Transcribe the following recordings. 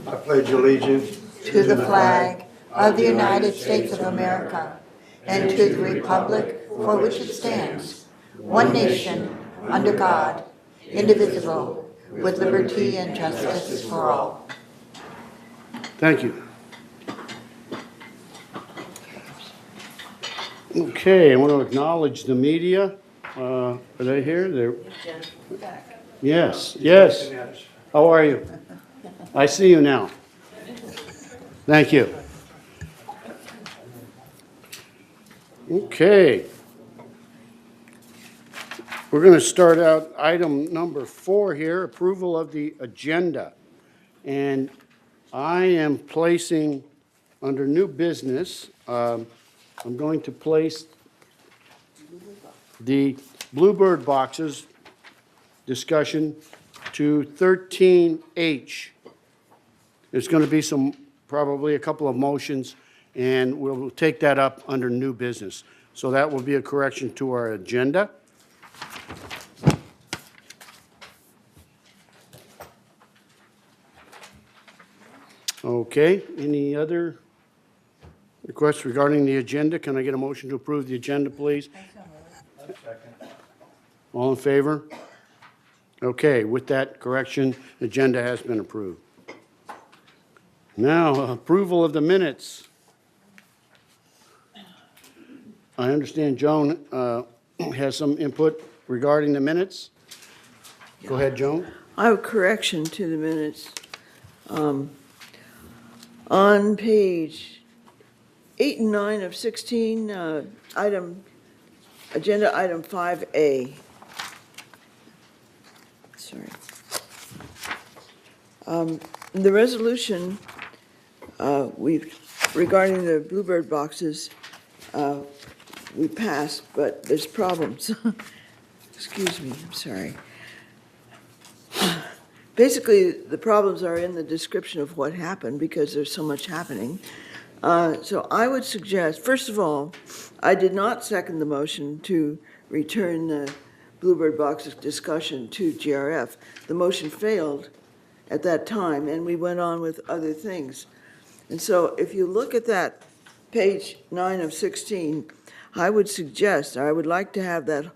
I pledge allegiance to the flag of the United States of America and to the republic for which it stands, one nation, under God, indivisible, with liberty and justice for all. Thank you. Okay, I want to acknowledge the media. Are they here? They're... Yes, yes. How are you? I see you now. Thank you. Okay. We're going to start out item number 4 here, approval of the agenda. And I am placing under new business, I'm going to place the Bluebird boxes discussion to 13H. There's going to be probably a couple of motions, and we'll take that up under new business. So that will be a correction to our agenda. Okay, any other requests regarding the agenda? Can I get a motion to approve the agenda, please? All in favor? Okay, with that correction, the agenda has been approved. Now, approval of the minutes. I understand Joan has some input regarding the minutes. Go ahead, Joan. I have a correction to the minutes. On page 8 and 9 of 16, agenda item 5A. Sorry. The resolution regarding the Bluebird boxes, we passed, but there's problems. Excuse me, I'm sorry. Basically, the problems are in the description of what happened because there's so much happening. So I would suggest, first of all, I did not second the motion to return the Bluebird box discussion to GRF. The motion failed at that time, and we went on with other things. And so if you look at that page 9 of 16, I would suggest, I would like to have that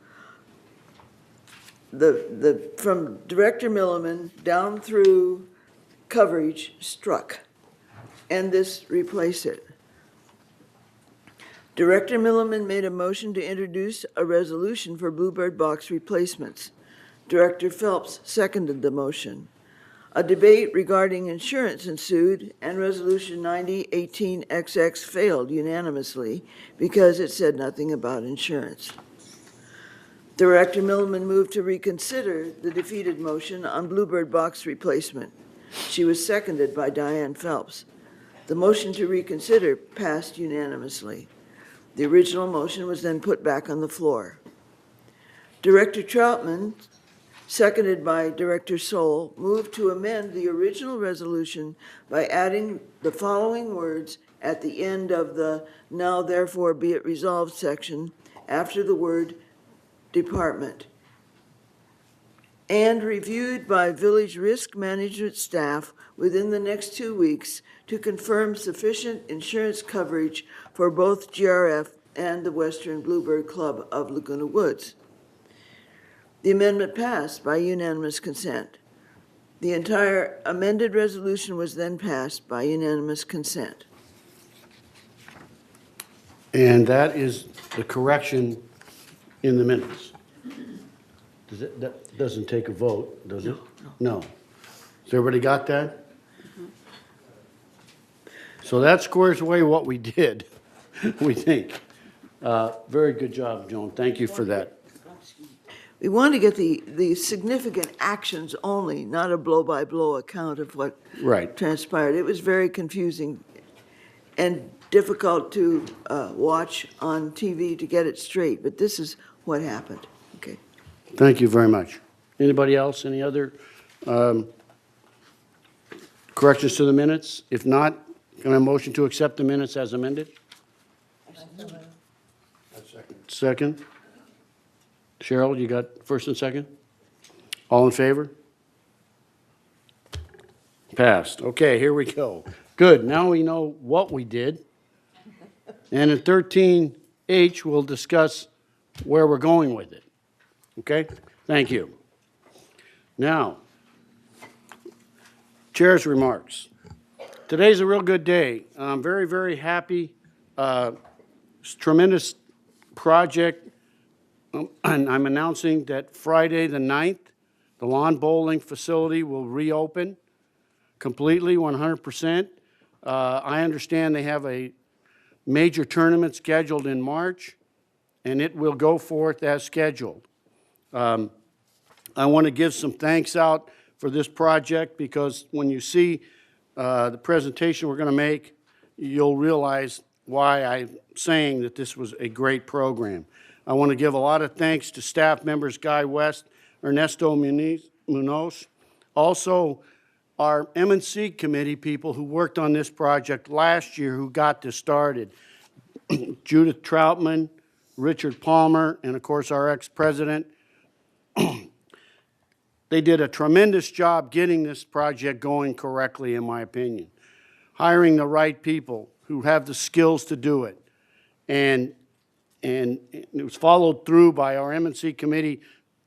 from Director Milliman down through coverage struck, and this replace it. Director Milliman made a motion to introduce a resolution for Bluebird box replacements. Director Phelps seconded the motion. A debate regarding insurance ensued, and Resolution 9018XX failed unanimously because it said nothing about insurance. Director Milliman moved to reconsider the defeated motion on Bluebird box replacement. She was seconded by Diane Phelps. The motion to reconsider passed unanimously. The original motion was then put back on the floor. Director Troutman, seconded by Director Soul, moved to amend the original resolution by adding the following words at the end of the "now therefore be it resolved" section after the word department, and reviewed by village risk management staff within the next 2 weeks to confirm sufficient insurance coverage for both GRF and the Western Bluebird Club of Laguna Woods. The amendment passed by unanimous consent. The entire amended resolution was then passed by unanimous consent. And that is the correction in the minutes. That doesn't take a vote, does it? No. Has everybody got that? So that squares away what we did, we think. Very good job, Joan. Thank you for that. We want to get the significant actions only, not a blow-by-blow account of what transpired. It was very confusing and difficult to watch on TV to get it straight, but this is what happened. Okay. Thank you very much. Anybody else? Any other corrections to the minutes? If not, can I motion to accept the minutes as amended? Second. Cheryl, you got first and second? All in favor? Passed. Okay, here we go. Good, now we know what we did. And in 13H, we'll discuss where we're going with it. Okay? Thank you. Now, Chair's remarks. Today's a real good day. I'm very, very happy. It's a tremendous project. And I'm announcing that Friday the 9th, the lawn bowling facility will reopen completely, 100%. I understand they have a major tournament scheduled in March, and it will go forth as scheduled. I want to give some thanks out for this project because when you see the presentation we're going to make, you'll realize why I'm saying that this was a great program. I want to give a lot of thanks to staff members Guy West, Ernesto Munoz, also our M&C committee people who worked on this project last year who got this started. Judith Troutman, Richard Palmer, and of course our ex-president. They did a tremendous job getting this project going correctly, in my opinion. Hiring the right people who have the skills to do it. And it was followed through by our M&C committee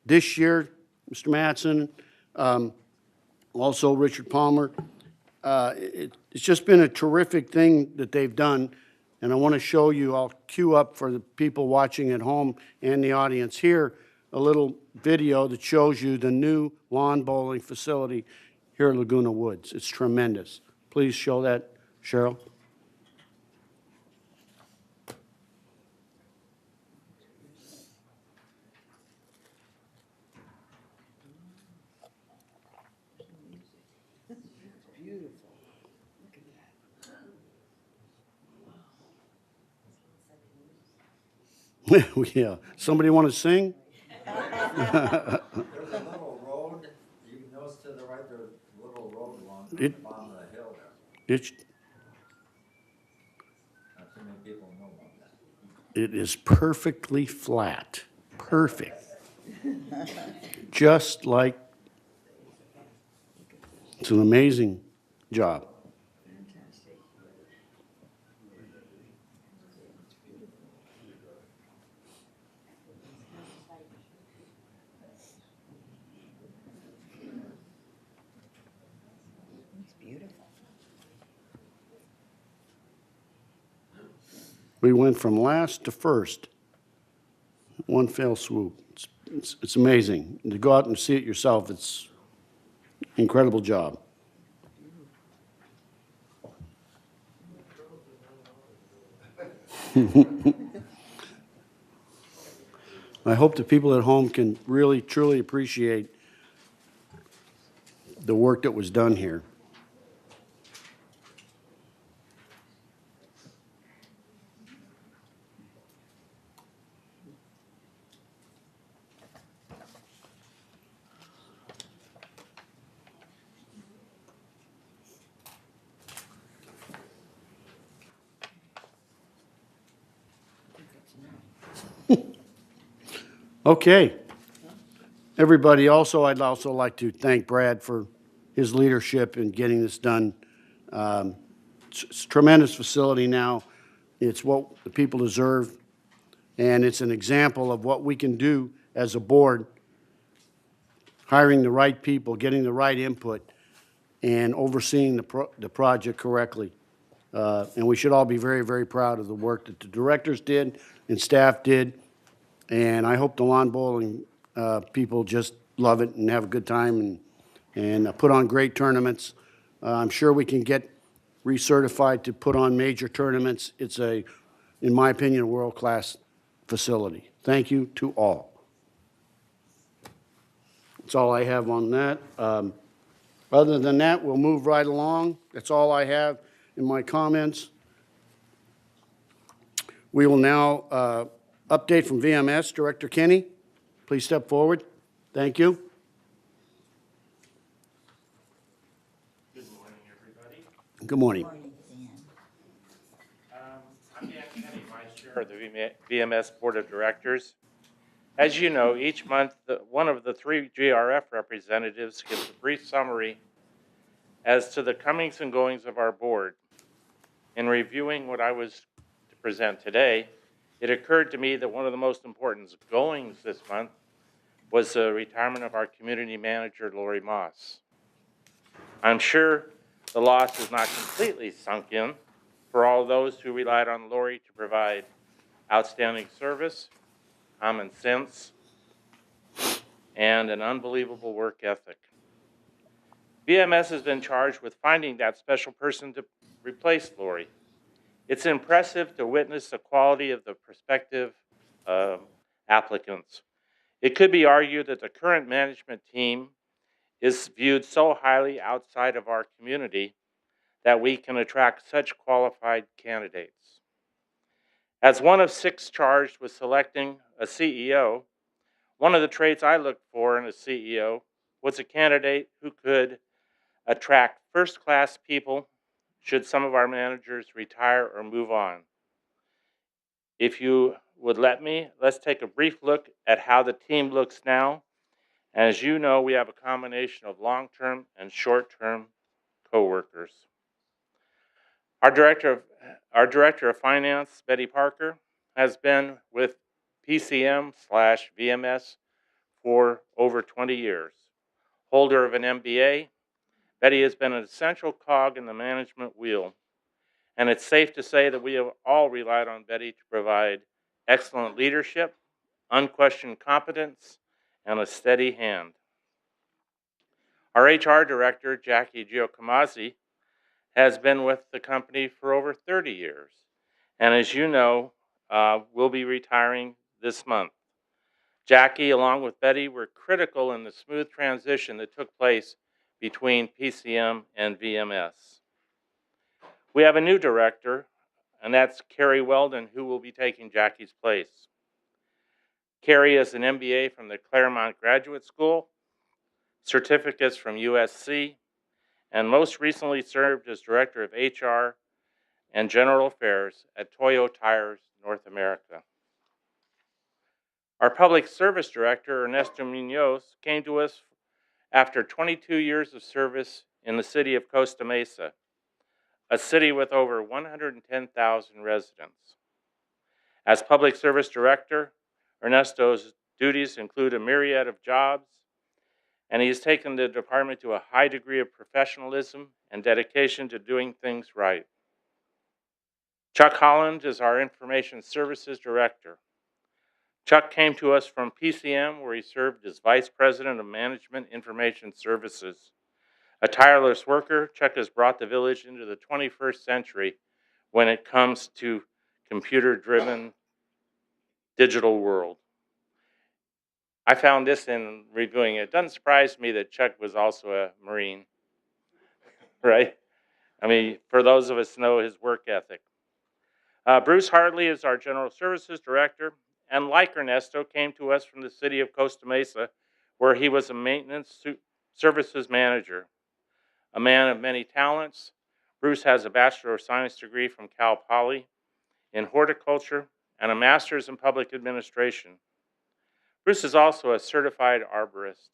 this year, Mr. Mattson, also Richard Palmer. It's just been a terrific thing that they've done, and I want to show you, I'll cue up for the people watching at home and the audience here, a little video that shows you the new lawn bowling facility here at Laguna Woods. It's tremendous. Please show that, Cheryl. Yeah. Somebody want to sing? There's a little road, you can notice to the right, there's a little road along the bottom of the hill there. It's, Not too many people know about that. it is perfectly flat. Perfect. Just like, it's an amazing job. We went from last to first, one fell swoop. It's amazing. To go out and see it yourself, it's an incredible job. I hope the people at home can really, truly appreciate the work that was done here. Okay. Everybody, I'd also like to thank Brad for his leadership in getting this done. It's a tremendous facility now. It's what the people deserve, and it's an example of what we can do as a board, hiring the right people, getting the right input, and overseeing the project correctly. And we should all be very, very proud of the work that the directors did and staff did. And I hope the lawn bowling people just love it and have a good time and put on great tournaments. I'm sure we can get recertified to put on major tournaments. It's in my opinion, a world-class facility. Thank you to all. That's all I have on that. Other than that, we'll move right along. That's all I have in my comments. We will now update from VMS. Director Kenny, please step forward. Thank you. Good morning, everybody. Good morning. I'm Dan Kenny, Vice Chair of the VMS Board of Directors. As you know, each month, one of the three GRF representatives gives a brief summary As to the comings and goings of our board, in reviewing what I was to present today, it occurred to me that one of the most important goings this month was the retirement of our community manager, Lori Moss. I'm sure the loss is not completely sunk in for all those who relied on Lori to provide outstanding service, common sense, and an unbelievable work ethic. VMS has been charged with finding that special person to replace Lori. It's impressive to witness the quality of the prospective applicants. It could be argued that the current management team is viewed so highly outside of our community that we can attract such qualified candidates. As one of 6 charged with selecting a CEO, one of the traits I looked for in a CEO was a candidate who could attract first-class people should some of our managers retire or move on. If you would let me, let's take a brief look at how the team looks now. As you know, we have a combination of long-term and short-term co-workers. Our director of finance, Betty Parker, has been with PCM/VMS for over 20 years. Holder of an MBA, Betty has been an essential cog in the management wheel, and it's safe to say that we have all relied on Betty to provide excellent leadership, unquestioned competence, and a steady hand. Our HR director, Jackie Giacomazzi, has been with the company for over 30 years, and as you know, will be retiring this month. Jackie, along with Betty, were critical in the smooth transition that took place between PCM and VMS. We have a new director, and that's Carrie Weldon, who will be taking Jackie's place. Carrie is an MBA from the Claremont Graduate School, certificates from USC, and most recently served as Director of HR and General Affairs at Toyo Tires North America. Our Public Service Director, Ernesto Munoz, came to us after 22 years of service in the city of Costa Mesa, a city with over 110,000 residents. As Public Service Director, Ernesto's duties include a myriad of jobs, and he has taken the department to a high degree of professionalism and dedication to doing things right. Chuck Holland is our Information Services Director. Chuck came to us from PCM, where he served as Vice President of Management Information Services. A tireless worker, Chuck has brought the village into the 21st century when it comes to computer-driven digital world. I found this in reviewing it. It doesn't surprise me that Chuck was also a Marine, right? I mean, for those of us who know his work ethic. Bruce Hartley is our General Services Director, and like Ernesto, came to us from the city of Costa Mesa, where he was a Maintenance Services Manager. A man of many talents, Bruce has a Bachelor of Science degree from Cal Poly in horticulture and a Master's in Public Administration. Bruce is also a certified arborist.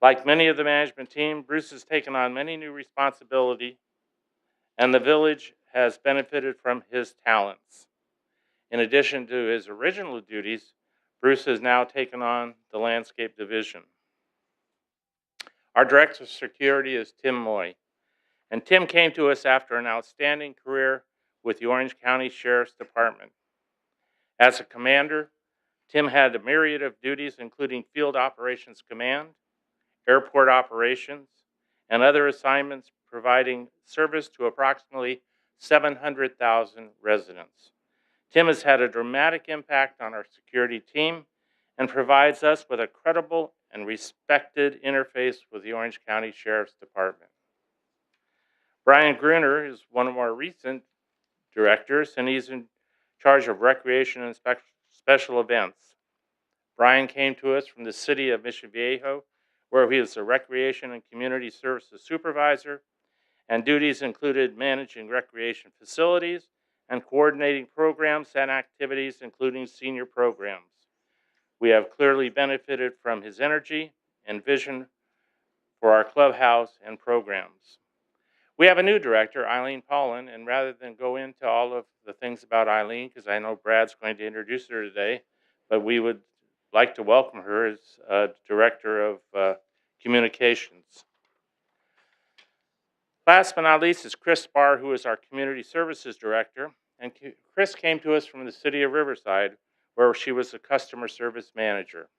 Like many of the management team, Bruce has taken on many new responsibilities, and the village has benefited from his talents. In addition to his original duties, Bruce has now taken on the landscape division. Our Director of Security is Tim Moy, and Tim came to us after an outstanding career with the Orange County Sheriff's Department. As a commander, Tim had a myriad of duties, including Field Operations Command, airport operations, and other assignments providing service to approximately 700,000 residents. Tim has had a dramatic impact on our security team and provides us with a credible and respected interface with the Orange County Sheriff's Department. Brian Gruner is one of our recent directors, and he's in charge of recreation and special events. Brian came to us from the city of Mission Viejo, where he was a recreation and community services supervisor, and duties included managing recreation facilities and coordinating programs and activities, including senior programs. We have clearly benefited from his energy and vision for our clubhouse and programs. We have a new director, Eileen Paulin, and rather than go into all of the things about Eileen, because I know Brad's going to introduce her today, but we would like to welcome her as Director of Communications. Last but not least is Chris Barr, who is our Community Services Director. And Chris came to us from the city of Riverside, where she was a customer service manager.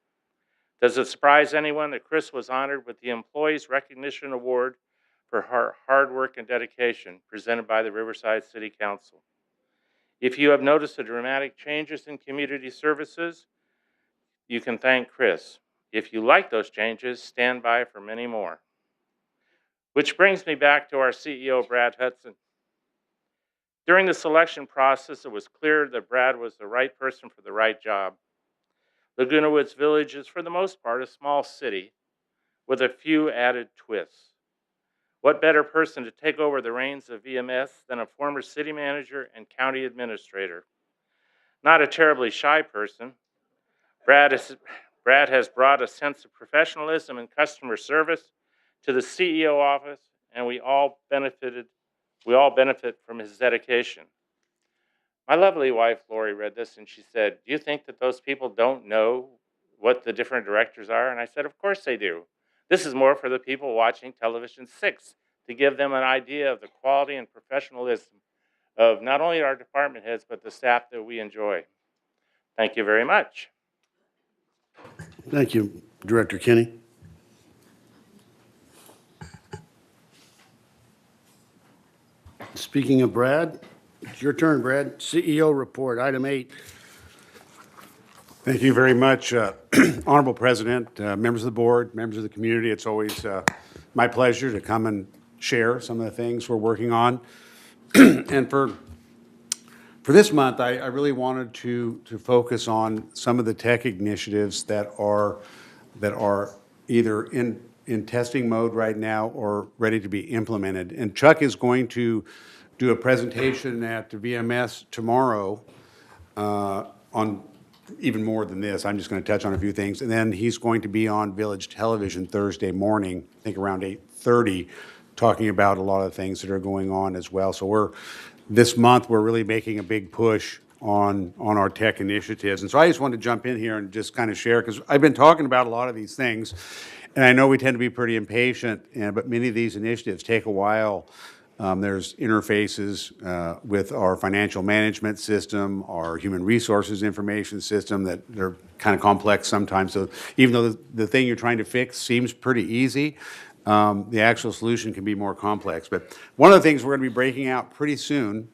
Does it surprise anyone that Chris was honored with the Employees Recognition Award for her hard work and dedication presented by the Riverside City Council? If you have noticed the dramatic changes in community services, you can thank Chris. If you like those changes, stand by for many more. Which brings me back to our CEO, Brad Hudson. During the selection process, it was clear that Brad was the right person for the right job. Laguna Woods Village is, for the most part, a small city with a few added twists. What better person to take over the reins of VMS than a former city manager and county administrator? Not a terribly shy person, Brad has brought a sense of professionalism and customer service to the CEO office, and we all benefit from his dedication. My lovely wife, Lori, read this and she said, "Do you think that those people don't know what the different directors are?" And I said, "Of course they do. This is more for the people watching Television 6 to give them an idea of the quality and professionalism of not only our department heads, but the staff that we enjoy." Thank you very much. Thank you, Director Kinney. Speaking of Brad, it's your turn, Brad. CEO report, item 8. Thank you very much, Honorable President, members of the board, members of the community. It's always my pleasure to come and share some of the things we're working on. And for this month, I really wanted to focus on some of the tech initiatives that are either in testing mode right now or ready to be implemented. And Chuck is going to do a presentation at the VMS tomorrow on even more than this. I'm just going to touch on a few things. And then he's going to be on Village Television Thursday morning, I think around 8:30, talking about a lot of the things that are going on as well. So this month, we're really making a big push on our tech initiatives. And so I just wanted to jump in here and just kind of share, because I've been talking about a lot of these things, and I know we tend to be pretty impatient, but many of these initiatives take a while. There's interfaces with our financial management system, our human resources information system that they're kind of complex sometimes. So even though the thing you're trying to fix seems pretty easy, the actual solution can be more complex. But one of the things we're going to be breaking out pretty soon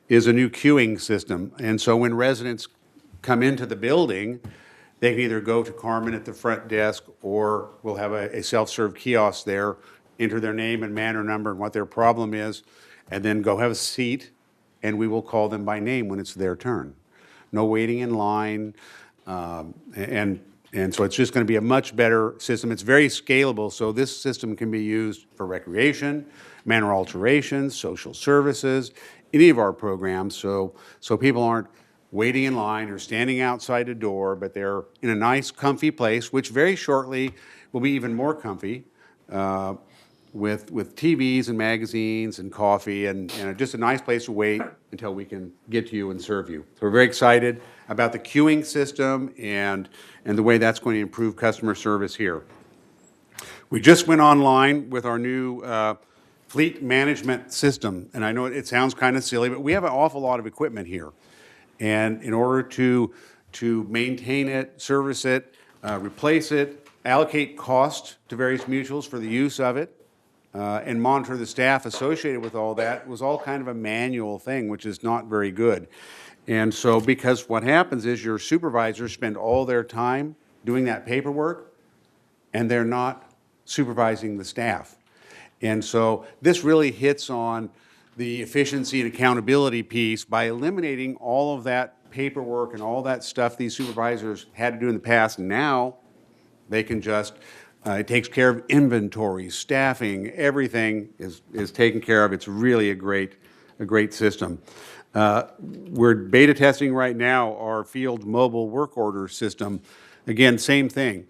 is a new queuing system. And so when residents come into the building, they can either go to Carmen at the front desk, or we'll have a self-serve kiosk there, enter their name and manor number and what their problem is, and then go have a seat, and we will call them by name when it's their turn. No waiting in line, and so it's just going to be a much better system. It's very scalable, so this system can be used for recreation, manor alterations, social services, any of our programs, so people aren't waiting in line or standing outside a door, but they're in a nice, comfy place, which very shortly will be even more comfy, with TVs and magazines and coffee and just a nice place to wait until we can get to you and serve you. So we're very excited about the queuing system and the way that's going to improve customer service here. We just went online with our new fleet management system, and I know it sounds kind of silly, but we have an awful lot of equipment here. And in order to maintain it, service it, replace it, allocate cost to various mutuals for the use of it, and monitor the staff associated with all that was all kind of a manual thing, which is not very good. And so, because what happens is your supervisors spend all their time doing that paperwork, and they're not supervising the staff. And so this really hits on the efficiency and accountability piece by eliminating all of that paperwork and all that stuff these supervisors had to do in the past. And now they can just, it takes care of inventory, staffing, everything is taken care of. It's really a great system. We're beta testing right now our field mobile work order system. Again, same thing,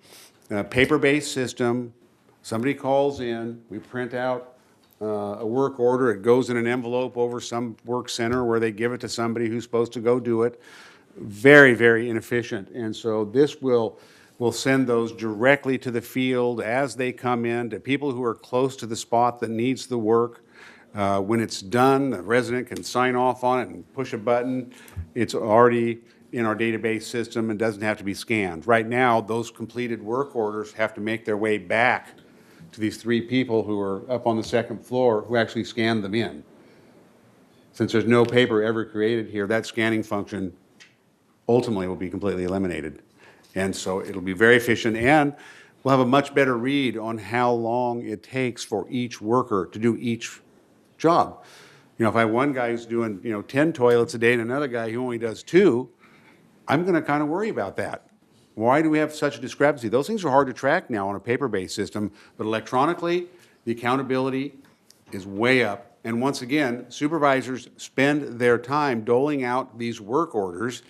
paper-based system. Somebody calls in, we print out a work order, it goes in an envelope over some work center where they give it to somebody who's supposed to go do it. Very, very inefficient. And so this will send those directly to the field as they come in, to people who are close to the spot that needs the work. When it's done, the resident can sign off on it and push a button. It's already in our database system and doesn't have to be scanned. Right now, those completed work orders have to make their way back to these 3 people who are up on the 2nd floor who actually scanned them in. Since there's no paper ever created here, that scanning function ultimately will be completely eliminated. And so it'll be very efficient, and we'll have a much better read on how long it takes for each worker to do each job. You know, if I have one guy who's doing, 10 toilets a day and another guy who only does 2, I'm going to kind of worry about that. Why do we have such a discrepancy? Those things are hard to track now on a paper-based system, but electronically, the accountability is way up. And once again, supervisors spend their time doling out these work orders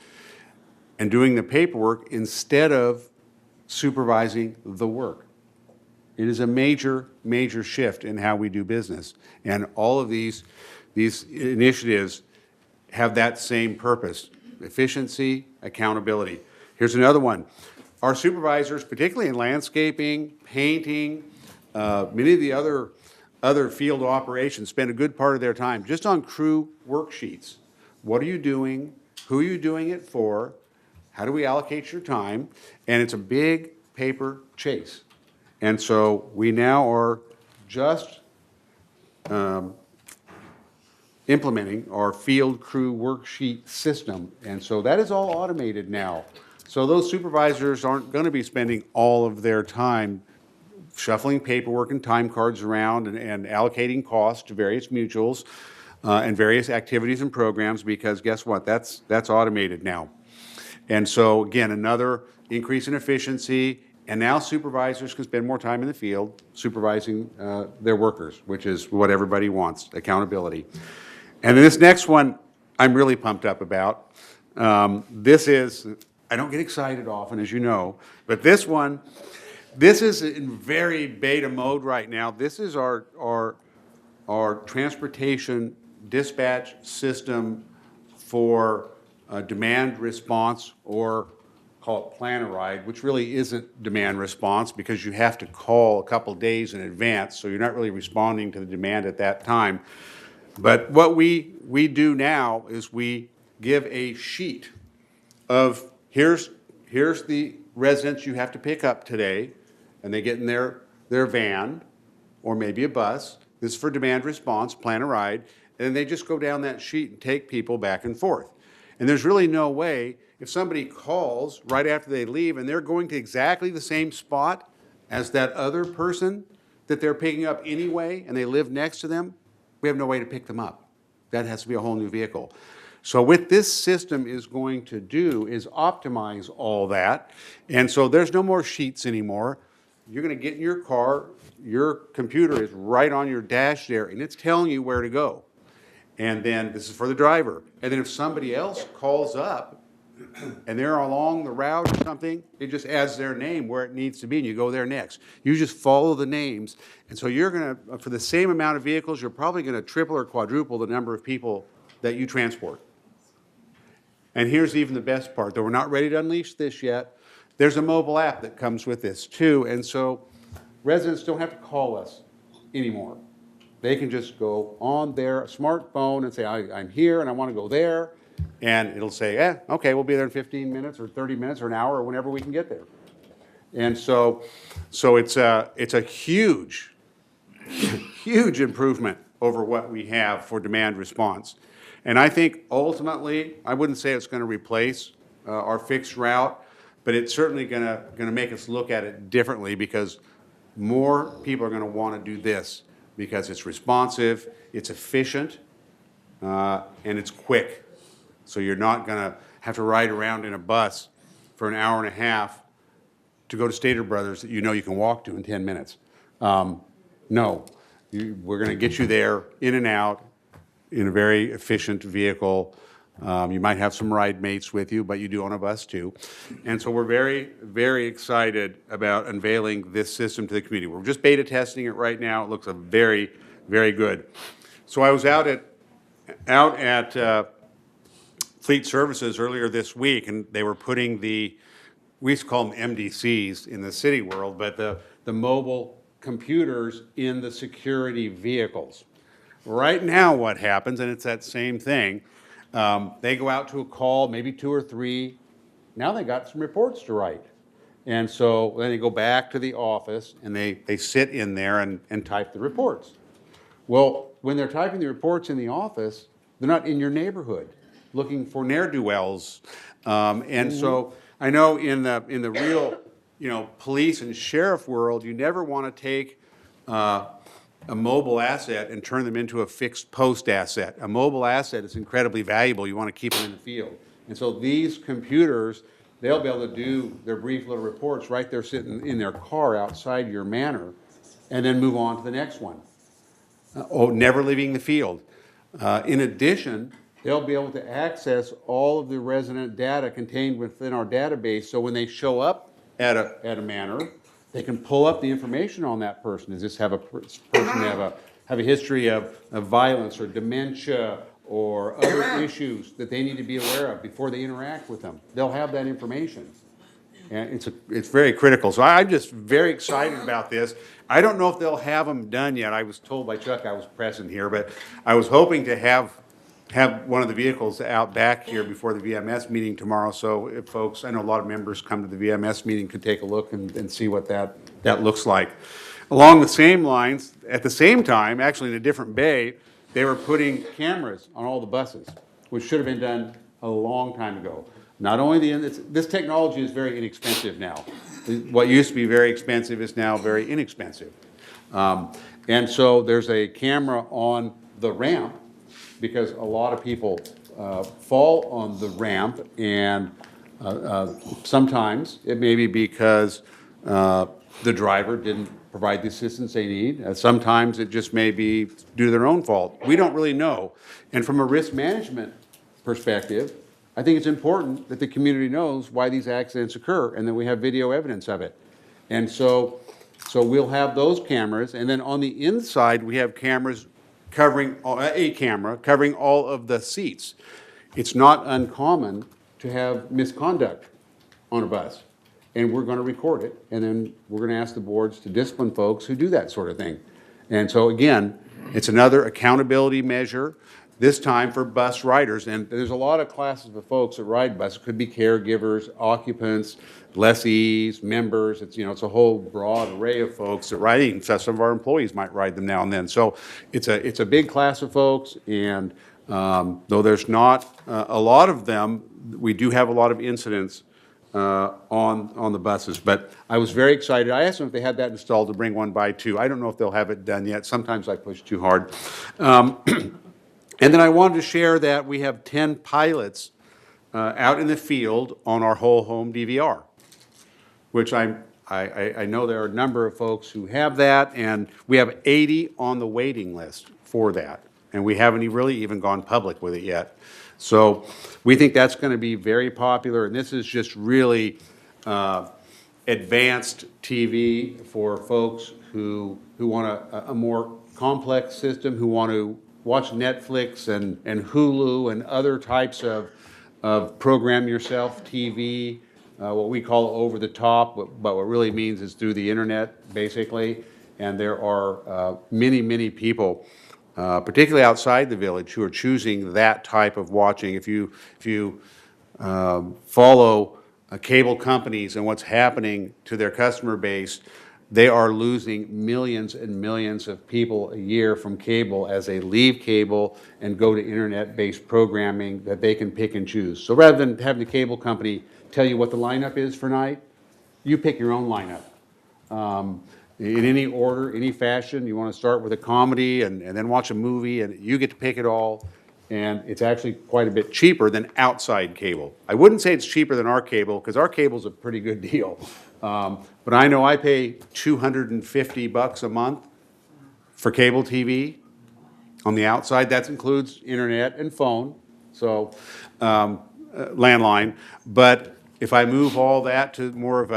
and doing the paperwork instead of supervising the work. It is a major, major shift in how we do business. And all of these initiatives have that same purpose: efficiency, accountability. Here's another one. Our supervisors, particularly in landscaping, painting, many of the other field operations, spend a good part of their time just on crew worksheets. What are you doing? Who are you doing it for? How do we allocate your time? And it's a big paper chase. And so we now are just implementing our field crew worksheet system. And so that is all automated now. So those supervisors aren't going to be spending all of their time shuffling paperwork and time cards around and allocating costs to various mutuals and various activities and programs, because guess what? That's automated now. And so, again, another increase in efficiency, and now supervisors can spend more time in the field supervising their workers, which is what everybody wants: accountability. And then this next one I'm really pumped up about. This is, I don't get excited often, as you know, but this is in very beta mode right now. This is our transportation dispatch system for demand response, or call it plan a ride, which really isn't demand response because you have to call a couple days in advance, so you're not really responding to the demand at that time. But what we do now is we give a sheet of here's the residents you have to pick up today, and they get in their van or maybe a bus. This is for demand response, plan a ride, and then they just go down that sheet and take people back and forth. And there's really no way, if somebody calls right after they leave and they're going to exactly the same spot as that other person that they're picking up anyway, and they live next to them, we have no way to pick them up. That has to be a whole new vehicle. So what this system is going to do is optimize all that. And so there's no more sheets anymore. You're going to get in your car, your computer is right on your dash there, and it's telling you where to go. And then this is for the driver. And then if somebody else calls up and they're along the route or something, it just adds their name where it needs to be, and you go there next. You just follow the names. And so you're going to, for the same amount of vehicles, you're probably going to triple or quadruple the number of people that you transport. And here's even the best part, though we're not ready to unleash this yet. There's a mobile app that comes with this too, and so residents don't have to call us anymore. They can just go on their smartphone and say, I'm here and I want to go there, and it'll say, okay, we'll be there in 15 minutes or 30 minutes or an hour or whenever we can get there. And so it's a huge, huge improvement over what we have for demand response. And I think ultimately, I wouldn't say it's going to replace our fixed route, but it's certainly going to make us look at it differently, because more people are going to want to do this because it's responsive, it's efficient, and it's quick. So you're not going to have to ride around in a bus for an hour and a half to go to Stater Brothers that you know you can walk to in 10 minutes. No, we're going to get you there in and out in a very efficient vehicle. You might have some ride mates with you, but you do on a bus too. And so we're very, very excited about unveiling this system to the community. We're just beta testing it right now. It looks a very, very good. So I was out at Fleet Services earlier this week, and they were putting we used to call them MDCs in the city world, but the mobile computers in the security vehicles. Right now what happens, and it's that same thing, they go out to a call, maybe 2 or 3, now they got some reports to write. And so then they go back to the office and they sit in there and type the reports. Well, when they're typing the reports in the office, they're not in your neighborhood looking for ne'er-do-wells. And so I know in the real, police and sheriff world, you never want to take a mobile asset and turn them into a fixed post asset. A mobile asset is incredibly valuable. You want to keep them in the field. And so these computers, they'll be able to do their brief little reports right there sitting in their car outside your manor and then move on to the next one. Never leaving the field. In addition, they'll be able to access all of the resident data contained within our database, so when they show up at a manor, they can pull up the information on that person. Does this have a person have a history of violence or dementia or other issues that they need to be aware of before they interact with them? They'll have that information. And it's very critical. So I'm just very excited about this. I don't know if they'll have them done yet. I was told by Chuck I was present here, but I was hoping to have one of the vehicles out back here before the VMS meeting tomorrow. So if folks, I know a lot of members come to the VMS meeting, could take a look and see what that looks like. Along the same lines, at the same time, actually in a different bay, they were putting cameras on all the buses, which should have been done a long time ago. Not only this technology is very inexpensive now. What used to be very expensive is now very inexpensive. And so there's a camera on the ramp because a lot of people fall on the ramp, and sometimes it may be because the driver didn't provide the assistance they need. Sometimes it just may be due to their own fault. We don't really know. And from a risk management perspective, I think it's important that the community knows why these accidents occur and that we have video evidence of it. And so we'll have those cameras, and then on the inside we have cameras covering all of the seats. It's not uncommon to have misconduct on a bus, and we're going to record it, and then we're going to ask the boards to discipline folks who do that sort of thing. And so again, it's another accountability measure, this time for bus riders. And there's a lot of classes of folks that ride buses. It could be caregivers, occupants, lessees, members. It's a whole broad array of folks that ride. Some of our employees might ride them now and then. So it's a big class of folks, and though there's not a lot of them, we do have a lot of incidents on the buses. But I was very excited. I asked them if they had that installed to bring one by too. I don't know if they'll have it done yet. Sometimes I push too hard. And then I wanted to share that we have 10 pilots out in the field on our whole home DVR, which I know there are a number of folks who have that, and we have 80 on the waiting list for that, and we haven't really even gone public with it yet. So we think that's going to be very popular, and this is just really advanced TV for folks who want a more complex system, who want to watch Netflix and Hulu and other types of program yourself TV, what we call over the top, but what really means is through the internet, basically. And there are many people, particularly outside the village, who are choosing that type of watching. If you follow cable companies and what's happening to their customer base, they are losing millions and millions of people a year from cable as they leave cable and go to internet-based programming that they can pick and choose. So rather than having the cable company tell you what the lineup is for night, you pick your own lineup. In any order, any fashion. You want to start with a comedy and then watch a movie, and you get to pick it all. And it's actually quite a bit cheaper than outside cable. I wouldn't say it's cheaper than our cable, because our cable's a pretty good deal. But I know I pay $250 a month for cable TV on the outside. That includes internet and phone, so landline. But if I move all that to more of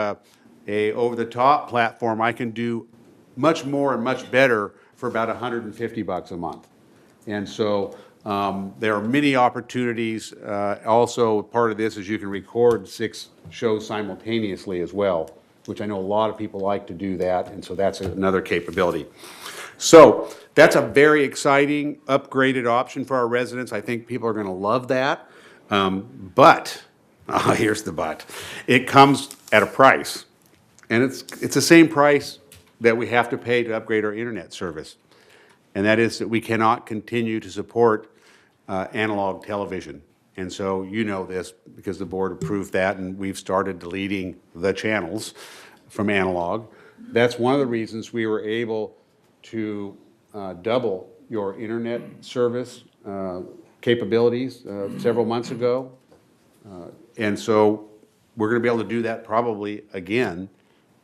a over-the-top platform, I can do much more and much better for about $150 a month. And so there are many opportunities. Also, part of this is you can record 6 shows simultaneously as well, which I know a lot of people like to do that, and so that's another capability. So that's a very exciting, upgraded option for our residents. I think people are going to love that. But, here's the but, it comes at a price. And it's the same price that we have to pay to upgrade our internet service. And that is that we cannot continue to support analog television. And so you know this because the board approved that, and we've started deleting the channels from analog. That's one of the reasons we were able to double your internet service capabilities several months ago. And so we're going to be able to do that probably again,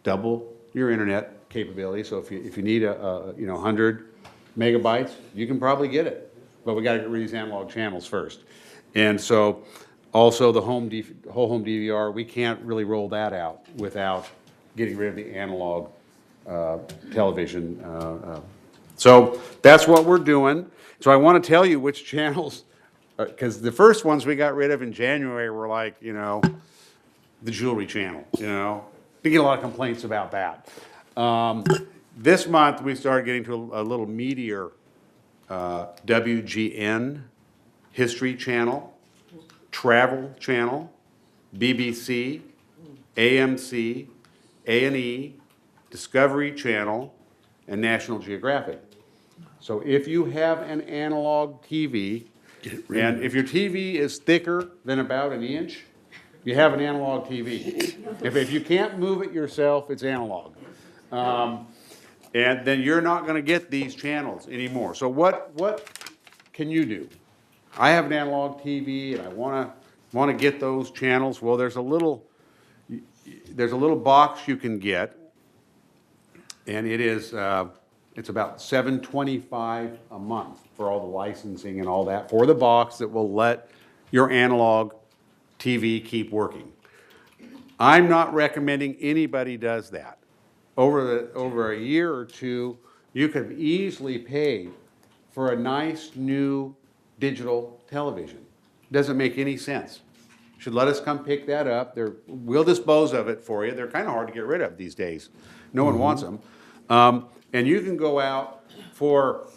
double your internet capability. So if you need 100 megabytes, you can probably get it. But we got to get rid of these analog channels first. And so also the whole home DVR, we can't really roll that out without getting rid of the analog television. So that's what we're doing. So I want to tell you which channels, because the first ones we got rid of in January were like, the jewelry channel, We get a lot of complaints about that. This month, we started getting to a little meatier WGN History Channel, Travel Channel, BBC, AMC, A&E, Discovery Channel, and National Geographic. So if you have an analog TV, and if your TV is thicker than about an inch, you have an analog TV. If you can't move it yourself, it's analog. And then you're not going to get these channels anymore. So what can you do? I have an analog TV, and I want to get those channels. Well, there's a little box you can get, and it's about $7.25 a month for all the licensing and all that for the box that will let your analog TV keep working. I'm not recommending anybody does that. Over a year or two, you could easily pay for a nice new digital television. Doesn't make any sense. Should let us come pick that up. We'll dispose of it for you. They're kind of hard to get rid of these days. No one wants them. And you can go out for,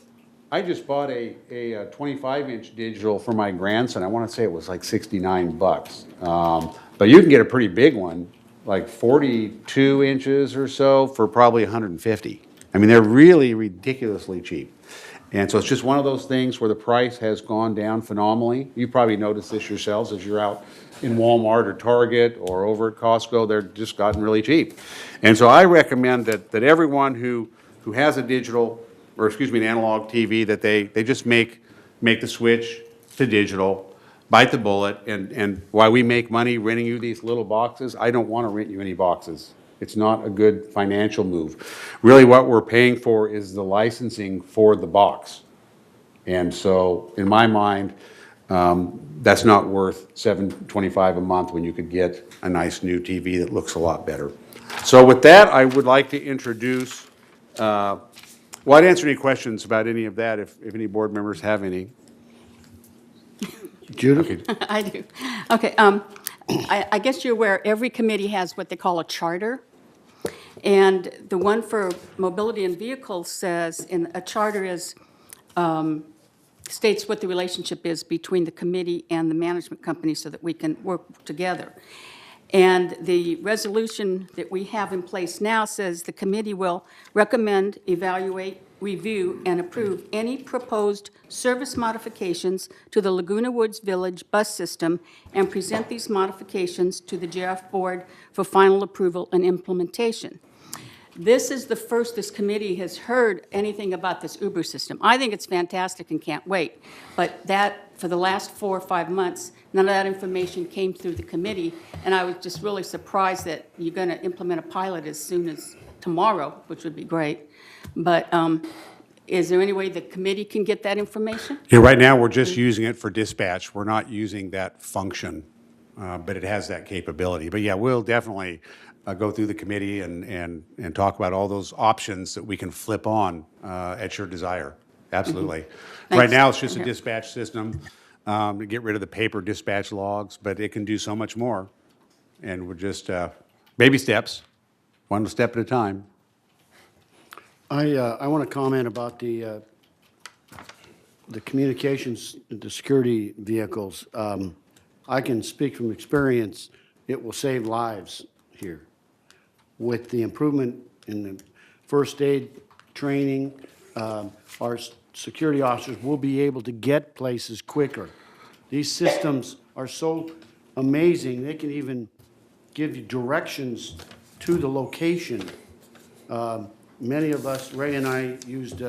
I just bought a 25-inch digital for my grandson. I want to say it was like $69. But you can get a pretty big one, like 42 inches or so, for probably $150. I mean, they're really ridiculously cheap. And so it's just one of those things where the price has gone down phenomenally. You probably noticed this yourselves as you're out in Walmart or Target or over at Costco. They're just gotten really cheap. And so I recommend that everyone who has a digital, or excuse me, an analog TV, that they just make the switch to digital, bite the bullet, and while we make money renting you these little boxes, I don't want to rent you any boxes. It's not a good financial move. Really what we're paying for is the licensing for the box. And so in my mind, that's not worth $7.25 a month when you could get a nice new TV that looks a lot better. So with that, I would like to introduce, well, I'd answer any questions about any of that if any board members have any. Judith? Okay. I do. Okay, I guess you're aware every committee has what they call a charter. And the one for mobility and vehicles says, in a charter is, states what the relationship is between the committee and the management company so that we can work together. And the resolution that we have in place now says the committee will recommend, evaluate, review, and approve any proposed service modifications to the Laguna Woods Village bus system and present these modifications to the GRF board for final approval and implementation. This is the first this committee has heard anything about this Uber system. I think it's fantastic and can't wait. But that, for the last 4 or 5 months, none of that information came through the committee, and I was just really surprised that you're going to implement a pilot as soon as tomorrow, which would be great. But is there any way the committee can get that information? Yeah, right now, we're just using it for dispatch. We're not using that function, but it has that capability. But yeah, we'll definitely go through the committee and talk about all those options that we can flip on at your desire. Absolutely. Right Thanks. now, it's just a dispatch system to get rid of the paper dispatch logs, but it can do so much more. And we're just baby steps, one step at a time. I want to comment about the communications, the security vehicles. I can speak from experience, it will save lives here. With the improvement in the first aid training, our security officers will be able to get places quicker. These systems are so amazing, they can even give you directions to the location. Many of us, Ray and I, used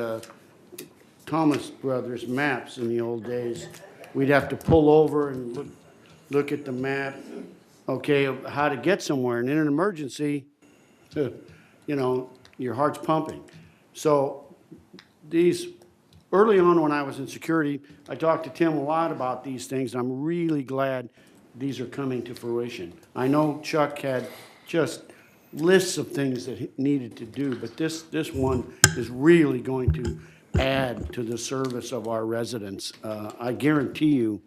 Thomas Brothers maps in the old days. We'd have to pull over and look at the map, okay, of how to get somewhere. And in an emergency, you know, your heart's pumping. So these, early on when I was in security, I talked to Tim a lot about these things. I'm really glad these are coming to fruition. I know Chuck had just lists of things that he needed to do, but this one is really going to add to the service of our residents. I guarantee you,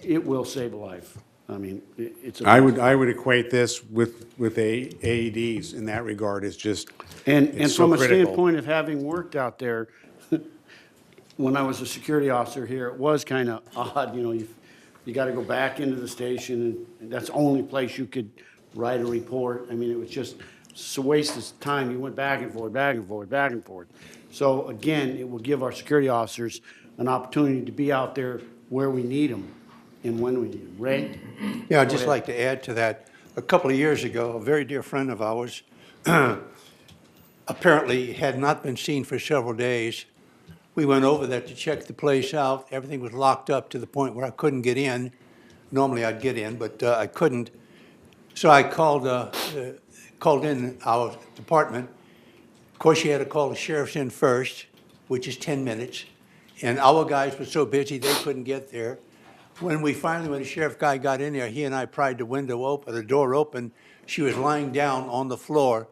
it will save a life. I mean, it's. I would equate this with AEDs in that regard. It's just And it's so from a critical. standpoint of having worked out there, when I was a security officer here, it was kind of odd, you know, you got to go back into the station, and that's the only place you could write a report. I mean, it was just a waste of time. You went back and forth, back and forth, back and forth. So again, it will give our security officers an opportunity to be out there where we need them and when we need them. Ray? Yeah, I'd just like to add to that. A couple of years ago, a very dear friend of ours apparently had not been seen for several days. We went over there to check the place out. Everything was locked up to the point where I couldn't get in. Normally I'd get in, but I couldn't. So I called in our department. Of course, you had to call the sheriff's in first, which is 10 minutes. And our guys were so busy, they couldn't get there. When the sheriff guy got in there, he and I pried the door open. She was lying down on the floor,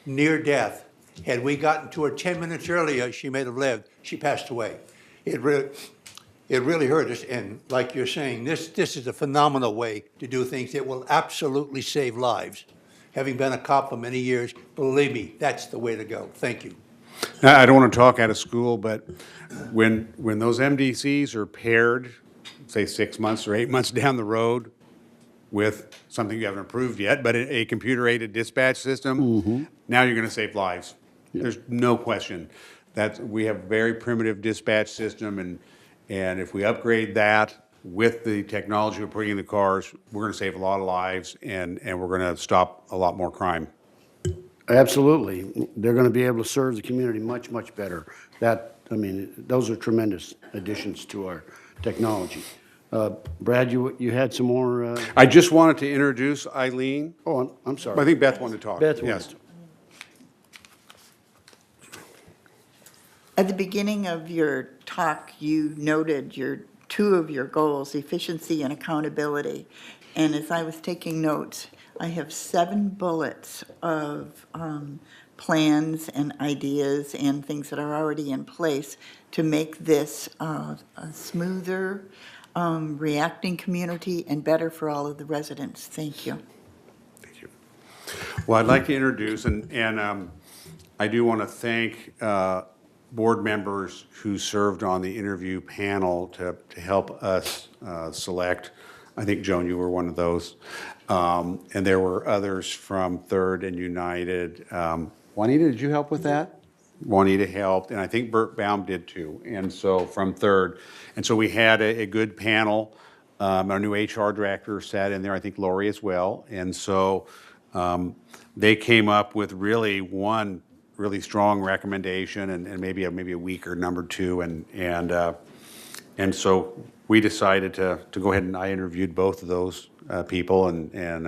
near death. Had we gotten to her 10 minutes earlier, she may have lived. She passed away. It really hurt us. And like you're saying, this is a phenomenal way to do things that will absolutely save lives. Having been a cop for many years, believe me, that's the way to go. Thank you. Now, I don't want to talk out of school, but when those MDCs are paired, say 6 months or 8 months down the road with something you haven't approved yet, but a computer-aided dispatch system, now you're going to save lives. Yeah. There's no question that we have a very primitive dispatch system, and if we upgrade that with the technology we're putting in the cars, we're going to save a lot of lives, and we're going to stop a lot more crime. Absolutely. They're going to be able to serve the community much, much better. Those are tremendous additions to our technology. Brad, you had some more? I just wanted to introduce Eileen. Oh, I'm sorry. I think Beth wanted to talk. Beth wanted Yes. to. At the beginning of your talk, you noted two of your goals, efficiency and accountability. And as I was taking notes, I have 7 bullets of plans and ideas and things that are already in place to make this a smoother, reacting community and better for all of the residents. Thank you. Thank you. Well, I'd like to introduce, and I do want to thank board members who served on the interview panel to help us select. I think, Joan, you were one of those. And there were others from Third and United. Juanita, did you help with that? Juanita helped, and I think Bert Baum did too. And so from Third. And so we had a good panel. Our new HR director sat in there, I think Lori as well. And so they came up with really one really strong recommendation and maybe a weaker number 2. And so we decided to go ahead, and I interviewed both of those people, and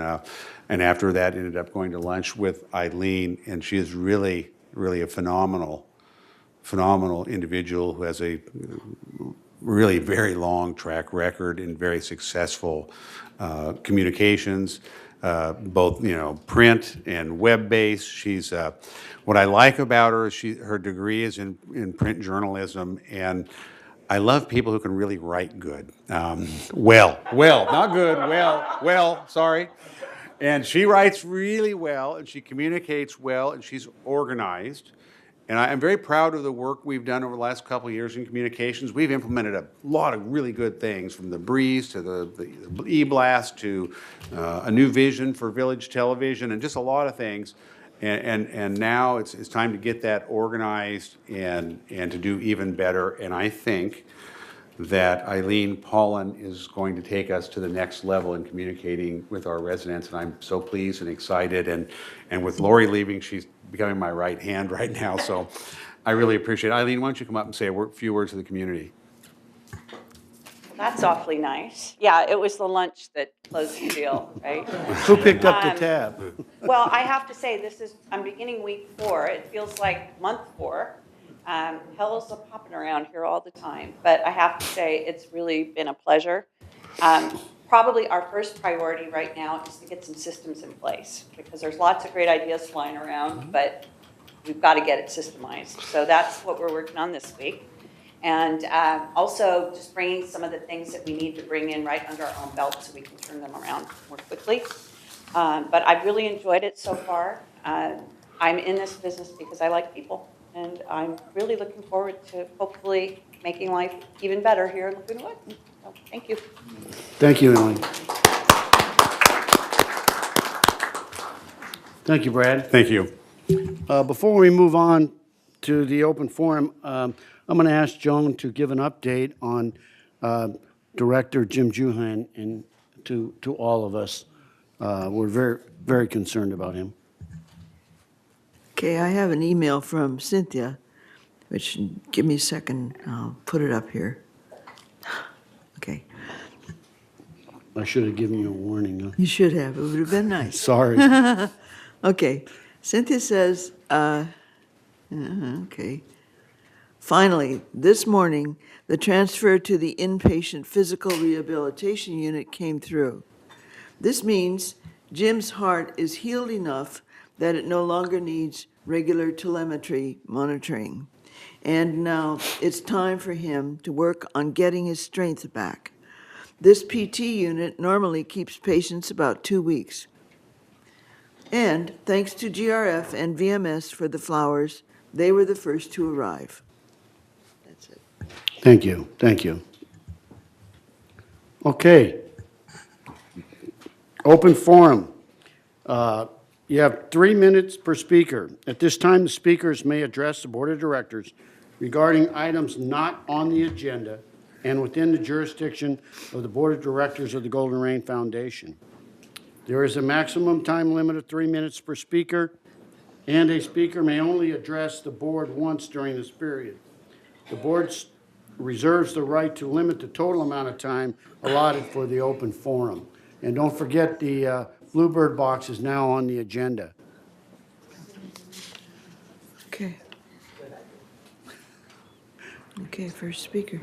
after that ended up going to lunch with Eileen, and she is really a phenomenal individual who has a really very long track record and very successful communications, both, print and web-based. She's, what I like about her is her degree is in print journalism, and I love people who can really write good. Not good, sorry. And she writes really well, and she communicates well, and she's organized. And I'm very proud of the work we've done over the last couple of years in communications. We've implemented a lot of really good things, from the Breeze to the e-blast to a new vision for Village Television, and just a lot of things. And now it's time to get that organized and to do even better. And I think that Eileen Paulin is going to take us to the next level in communicating with our residents, and I'm so pleased and excited. And with Lori leaving, she's becoming my right hand right now, so I really appreciate it. Eileen, why don't you come up and say a few words to the community? That's awfully nice. Yeah, it was the lunch that closed the deal, right? Who picked up the tab? Well, I have to say, I'm beginning week 4. It feels like month 4. Hell's popping around here all the time, but I have to say it's really been a pleasure. Probably our first priority right now is to get some systems in place, because there's lots of great ideas flying around, but we've got to get it systemized. So that's what we're working on this week. And also just bringing some of the things that we need to bring in right under our own belt so we can turn them around more quickly. But I've really enjoyed it so far. I'm in this business because I like people, and I'm really looking forward to hopefully making life even better here in Laguna Woods. So, thank you. Thank you, Eileen. Thank you, Brad. Thank you. Before we move on to the open forum, I'm going to ask Joan to give an update on Director Jim Juhan and to all of us. We're very, very concerned about him. Okay, I have an email from Cynthia, which, give me a second, I'll put it up here. Okay, I should have given you a warning. Huh? you should have, it would have been nice. Sorry. Okay, Cynthia says, okay. Finally, this morning, the transfer to the inpatient physical rehabilitation unit came through. This means Jim's heart is healed enough that it no longer needs regular telemetry monitoring. And now it's time for him to work on getting his strength back. This PT unit normally keeps patients about 2 weeks. And thanks to GRF and VMS for the flowers, they were the first to arrive. That's it. Thank you. Thank you. Okay. Open forum. You have 3 minutes per speaker. At this time, the speakers may address the Board of Directors regarding items not on the agenda and within the jurisdiction of the Board of Directors of the Golden Rain Foundation. There is a maximum time limit of 3 minutes per speaker, and a speaker may only address the board once during this period. The board reserves the right to limit the total amount of time allotted for the open forum. And don't forget, the Bluebird box is now on the agenda. Okay. Okay, first speaker.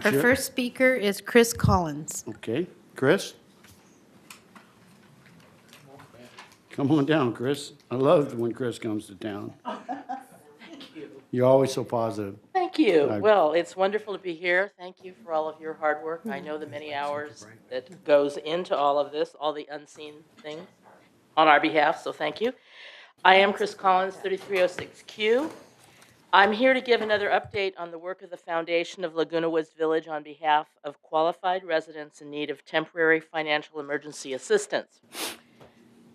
Our first speaker is Chris Collins. Okay, Chris? Come on down, Chris. I love when Chris comes to town. Thank you. You're always so positive. Thank you. I- Well, it's wonderful to be here. Thank you for all of your hard work. I know the many hours that goes into all of this, all the unseen things on our behalf, so thank you. I am Chris Collins, 3306Q. I'm here to give another update on the work of the Foundation of Laguna Woods Village on behalf of qualified residents in need of temporary financial emergency assistance.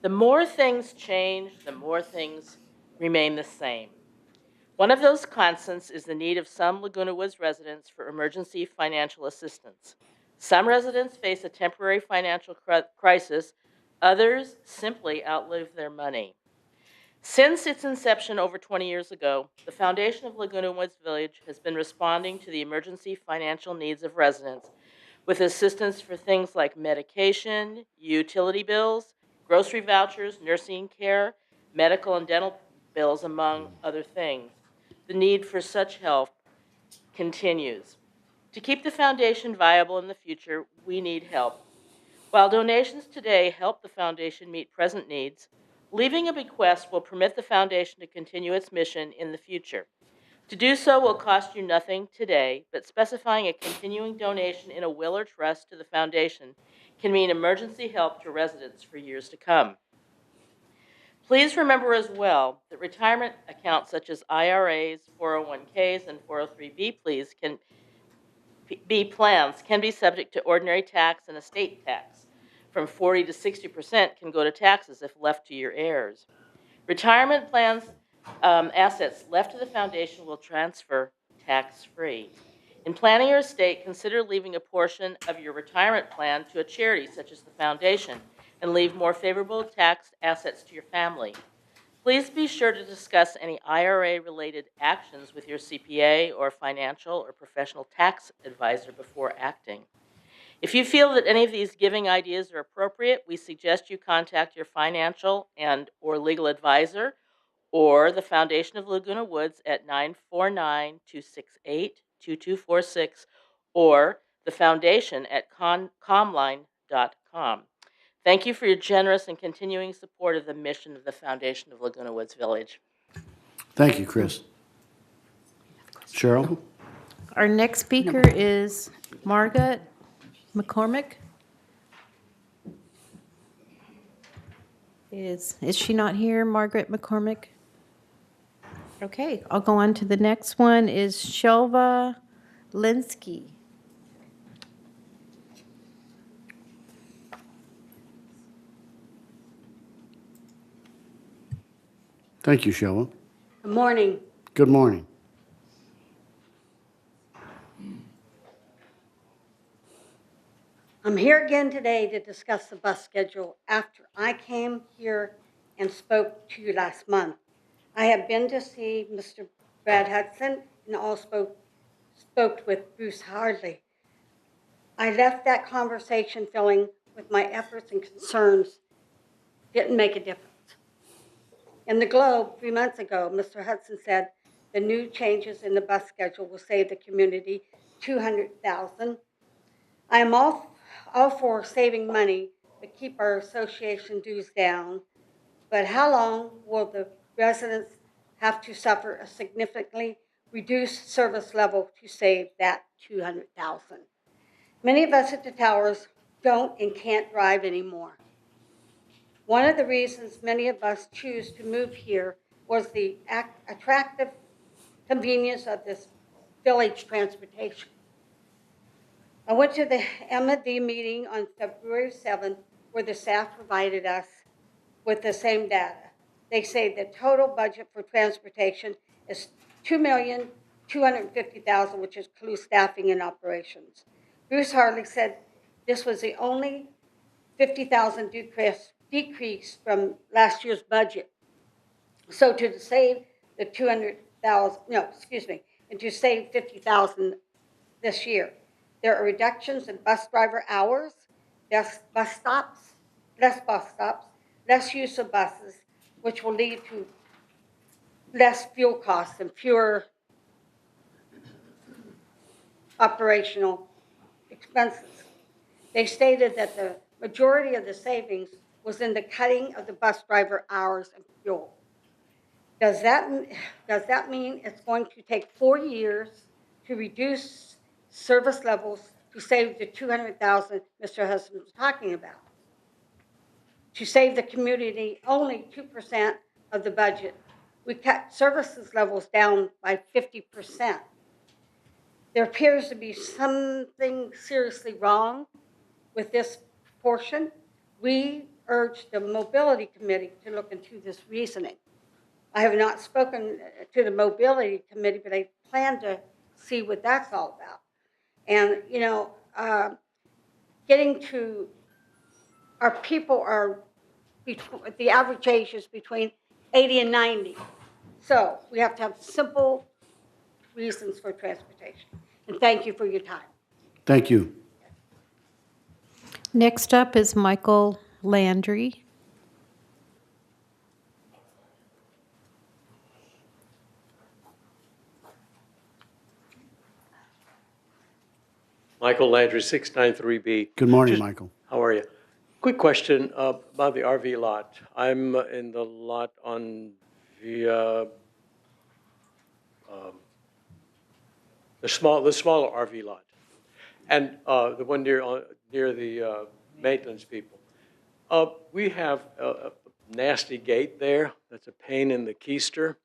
The more things change, the more things remain the same. One of those constants is the need of some Laguna Woods residents for emergency financial assistance. Some residents face a temporary financial crisis, others simply outlive their money. Since its inception over 20 years ago, the Foundation of Laguna Woods Village has been responding to the emergency financial needs of residents with assistance for things like medication, utility bills, grocery vouchers, nursing care, medical and dental bills, among other things. The need for such help continues. To keep the foundation viable in the future, we need help. While donations today help the foundation meet present needs, leaving a bequest will permit the foundation to continue its mission in the future. To do so will cost you nothing today, but specifying a continuing donation in a will or trust to the foundation can mean emergency help to residents for years to come. Please remember as well that retirement accounts such as IRAs, 401ks, and 403B plans can be subject to ordinary tax and estate tax. From 40 to 60% can go to taxes if left to your heirs. Retirement plans assets left to the foundation will transfer tax-free. In planning your estate, consider leaving a portion of your retirement plan to a charity such as the foundation and leave more favorable tax assets to your family. Please be sure to discuss any IRA-related actions with your CPA or financial or professional tax advisor before acting. If you feel that any of these giving ideas are appropriate, we suggest you contact your financial and/or legal advisor or the Foundation of Laguna Woods at 949-268-2246 or the foundation at comline.com. Thank you for your generous and continuing support of the mission of the Foundation of Laguna Woods Village. Thank you, Chris. Cheryl? Our next speaker is Margaret McCormick. Is she not here, Margaret McCormick? Okay, I'll go on to the next one is Shelva Linsky. Thank you, Sheila. Good morning. Good morning. I'm here again today to discuss the bus schedule after I came here and spoke to you last month. I have been to see Mr. Brad Hudson and also spoke with Bruce Hardley. I left that conversation feeling with my efforts and concerns didn't make a difference. In the Globe 3 months ago, Mr. Hudson said the new changes in the bus schedule will save the community $200,000. I am all for saving money to keep our association dues down, but how long will the residents have to suffer a significantly reduced service level to save that $200,000? Many of us at the towers don't and can't drive anymore. One of the reasons many of us choose to move here was the attractive convenience of this village transportation. I went to the M&D meeting on February 7th where the staff provided us with the same data. They say the total budget for transportation is $2,250,000, which includes staffing and operations. Bruce Harley said this was the only $50,000 decrease from last year's budget. So to save the and to save $50,000 this year. There are reductions in bus driver hours, less bus stops, less use of buses, which will lead to less fuel costs and fewer operational expenses. They stated that the majority of the savings was in the cutting of the bus driver hours and fuel. Does that mean it's going to take 4 years to reduce service levels to save the $200,000 Mr. Hudson was talking about? To save the community only 2% of the budget. We cut services levels down by 50%. There appears to be something seriously wrong with this portion. We urge the Mobility Committee to look into this reasoning. I have not spoken to the Mobility Committee, but I plan to see what that's all about. And, getting to our people are, the average age is between 80 and 90. So we have to have simple reasons for transportation. And thank you for your time. Thank you. Next up is Michael Landry. Michael Landry, 693B. Good morning, Michael. How are you? Quick question about the RV lot. I'm in the lot on the smaller RV lot, and the one near the maintenance people. We have a nasty gate there. That's a pain in the keister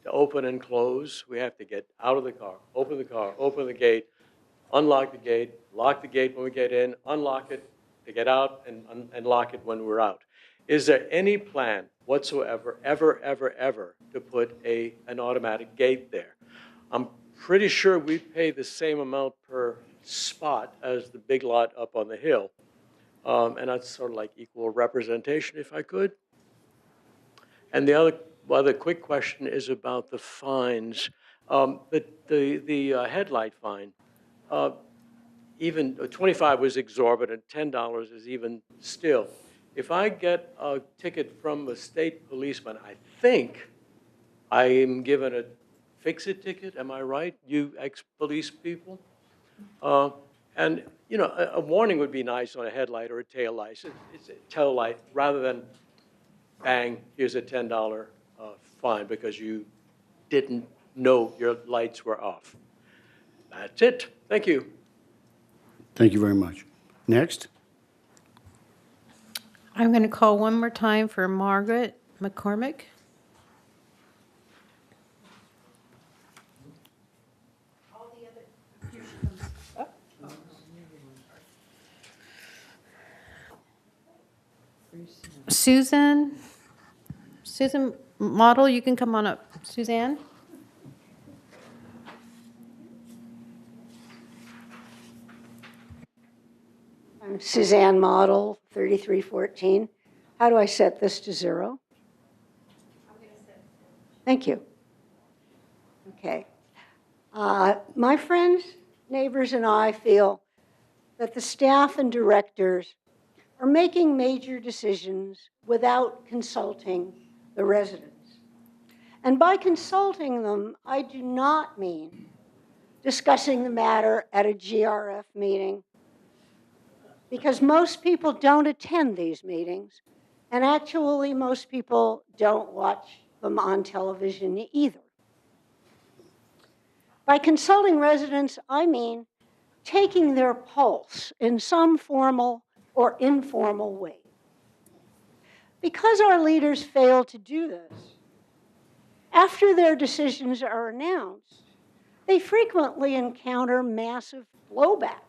to open and close. We have to get out of the car, open the gate, unlock the gate, lock the gate when we get in, unlock it to get out, and lock it when we're out. Is there any plan whatsoever, ever, to put an automatic gate there? I'm pretty sure we pay the same amount per spot as the big lot up on the hill. And that's sort of like equal representation, if I could. And the other quick question is about the fines. The headlight fine, even 25 was exorbitant, $10 is even still. If I get a ticket from a state policeman, I think I am given a fix-it ticket. Am I right, you ex-police people? And you know, a warning would be nice on a headlight or a tail light. It's a tail light rather than bang, here's a $10 fine because you didn't know your lights were off. That's it. Thank you. Thank you very much. Next. I'm going to call one more time for Margaret McCormick. Susan Model, you can come on up. Suzanne? I'm Suzanne Model, 3314. How do I set this to 0? Thank you. Okay. My friends, neighbors, and I feel that the staff and directors are making major decisions without consulting the residents. And by consulting them, I do not mean discussing the matter at a GRF meeting, because most people don't attend these meetings, and actually most people don't watch them on television either. By consulting residents, I mean taking their pulse in some formal or informal way. Because our leaders fail to do this, after their decisions are announced, they frequently encounter massive blowback.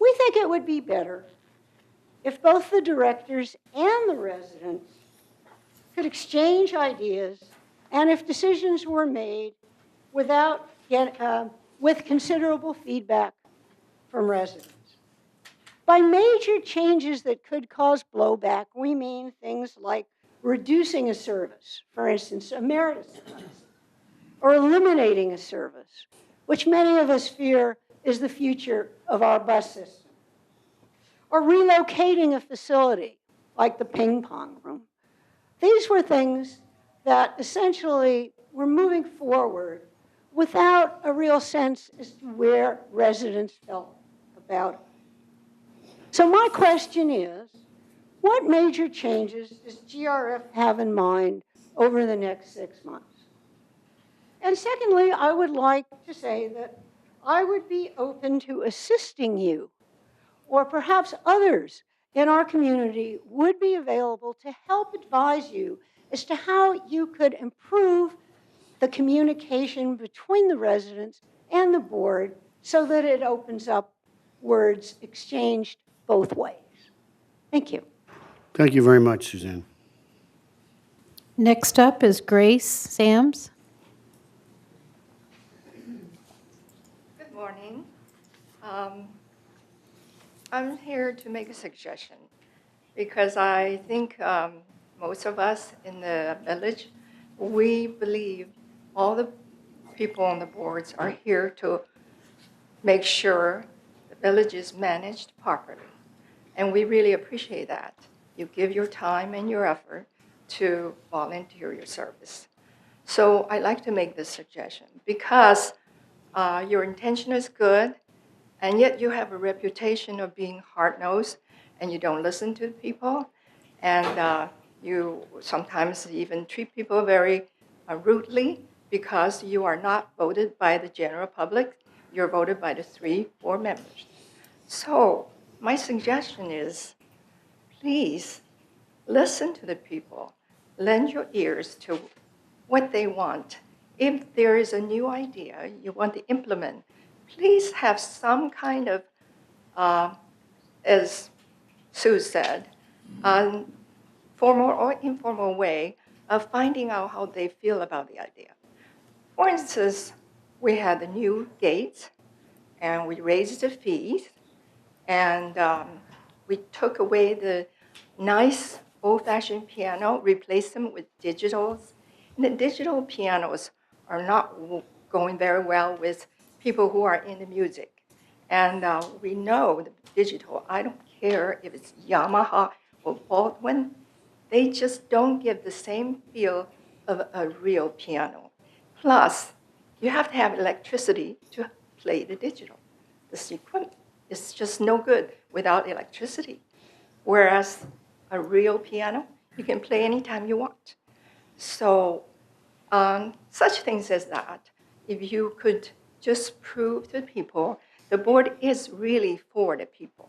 We think it would be better if both the directors and the residents could exchange ideas and if decisions were made with considerable feedback from residents. By major changes that could cause blowback, we mean things like reducing a service, for instance, emeritus service, or eliminating a service, which many of us fear is the future of our bus system, or relocating a facility like the ping pong room. These were things that essentially were moving forward without a real sense as to where residents felt about it. So my question is, what major changes does GRF have in mind over the next 6 months? And secondly, I would like to say that I would be open to assisting you, or perhaps others in our community would be available to help advise you as to how you could improve the communication between the residents and the board so that it opens up words exchanged both ways. Thank you. Thank you very much, Suzanne. Next up is Grace Sams. Good morning. I'm here to make a suggestion because I think most of us in the village, we believe all the people on the boards are here to make sure the village is managed properly. And we really appreciate that. You give your time and your effort to volunteer your service. So I'd like to make this suggestion because your intention is good, and yet you have a reputation of being hard-nosed, and you don't listen to people, and you sometimes even treat people very rudely because you are not voted by the general public, you're voted by the 3 board members. So my suggestion is, please listen to the people, lend your ears to what they want. If there is a new idea you want to implement, please have some kind of, as Sue said, formal or informal way of finding out how they feel about the idea. For instance, we had the new gates, and we raised the fees, and we took away the nice old-fashioned piano, replaced them with digitals. And the digital pianos are not going very well with people who are into music. And we know the digital, I don't care if it's Yamaha or Baldwin, they just don't give the same feel of a real piano. Plus, you have to have electricity to play the digital. This equipment is just no good without electricity. Whereas a real piano, you can play anytime you want. So such things as that, if you could just prove to people the board is really for the people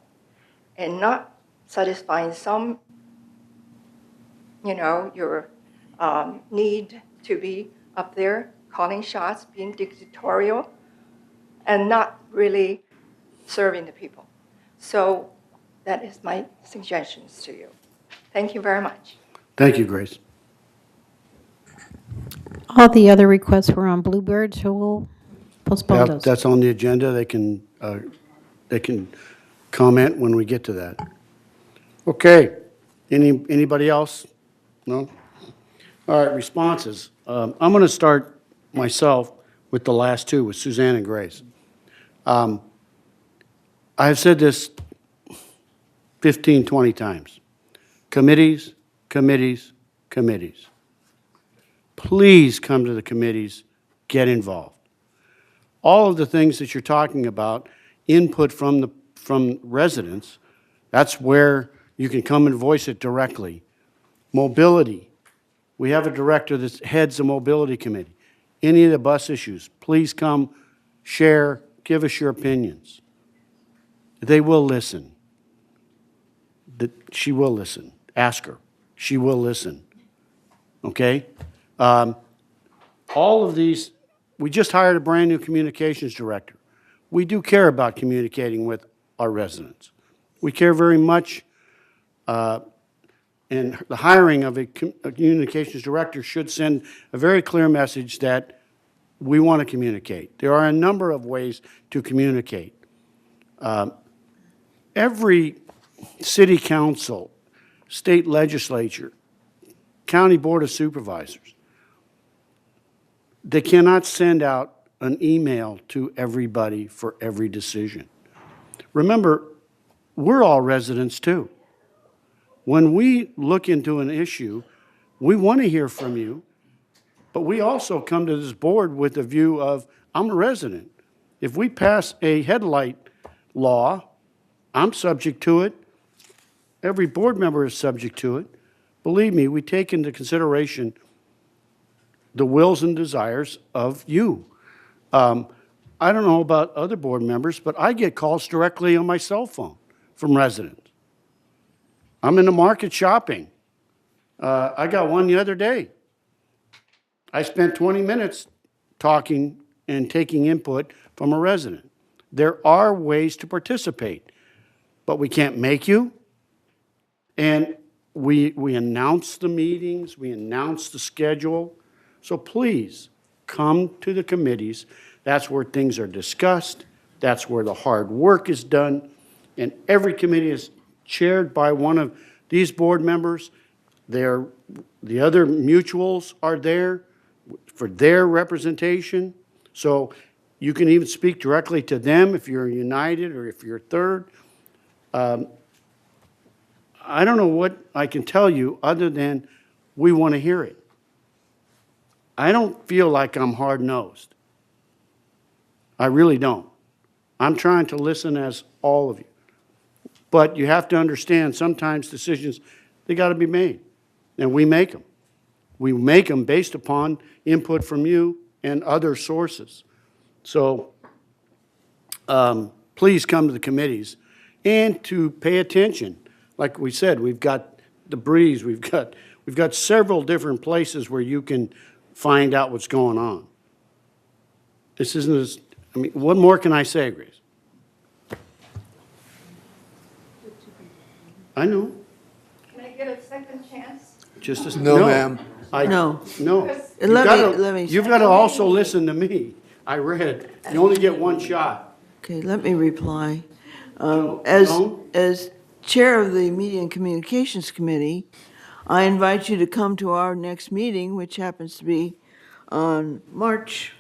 and not satisfying some, your need to be up there calling shots, being dictatorial, and not really serving the people. So that is my suggestions to you. Thank you very much. Thank you, Grace. All the other requests were on Bluebird, so we'll postpone those. That's on the agenda. They can comment when we get to that. Okay. Anybody else? No? All right, responses. I'm going to start myself with the last two, with Suzanne and Grace. I have said this 15, 20 times. Committees, committees, committees. Please come to the committees, get involved. All of the things that you're talking about, input from residents, that's where you can come and voice it directly. Mobility. We have a director that heads the mobility committee. Any of the bus issues, please come, share, give us your opinions. They will listen. She will listen. Ask her. She will listen. Okay? All of these, we just hired a brand new communications director. We do care about communicating with our residents. We care very much, and the hiring of a communications director should send a very clear message that we want to communicate. There are a number of ways to communicate. Every city council, state legislature, county board of supervisors, they cannot send out an email to everybody for every decision. Remember, we're all residents too. When we look into an issue, we want to hear from you, but we also come to this board with the view of, I'm a resident. If we pass a headlight law, I'm subject to it. Every board member is subject to it. Believe me, we take into consideration the wills and desires of you. I don't know about other board members, but I get calls directly on my cell phone from residents. I'm in the market shopping. I got one the other day. I spent 20 minutes talking and taking input from a resident. There are ways to participate, but we can't make you. And we announce the meetings, we announce the schedule. So please, come to the committees. That's where things are discussed. That's where the hard work is done. And every committee is chaired by one of these board members. The other mutuals are there for their representation. So you can even speak directly to them if you're United or if you're Third. I don't know what I can tell you other than we want to hear it. I don't feel like I'm hard-nosed. I really don't. I'm trying to listen as all of you. But you have to understand, sometimes decisions, they got to be made, and we make them. We make them based upon input from you and other sources. So please come to the committees and to pay attention. Like we said, we've got the Breeze, we've got several different places where you can find out what's going on. This isn't as, I mean, what more can I say, Grace? I know. Can I get a second chance? Just as, No, ma'am. No. And let me- You've got to also listen to me. I read, you only get one shot. Okay, let me reply. Joan? As chair of the Media and Communications Committee, I invite you to come to our next meeting, which happens to be on March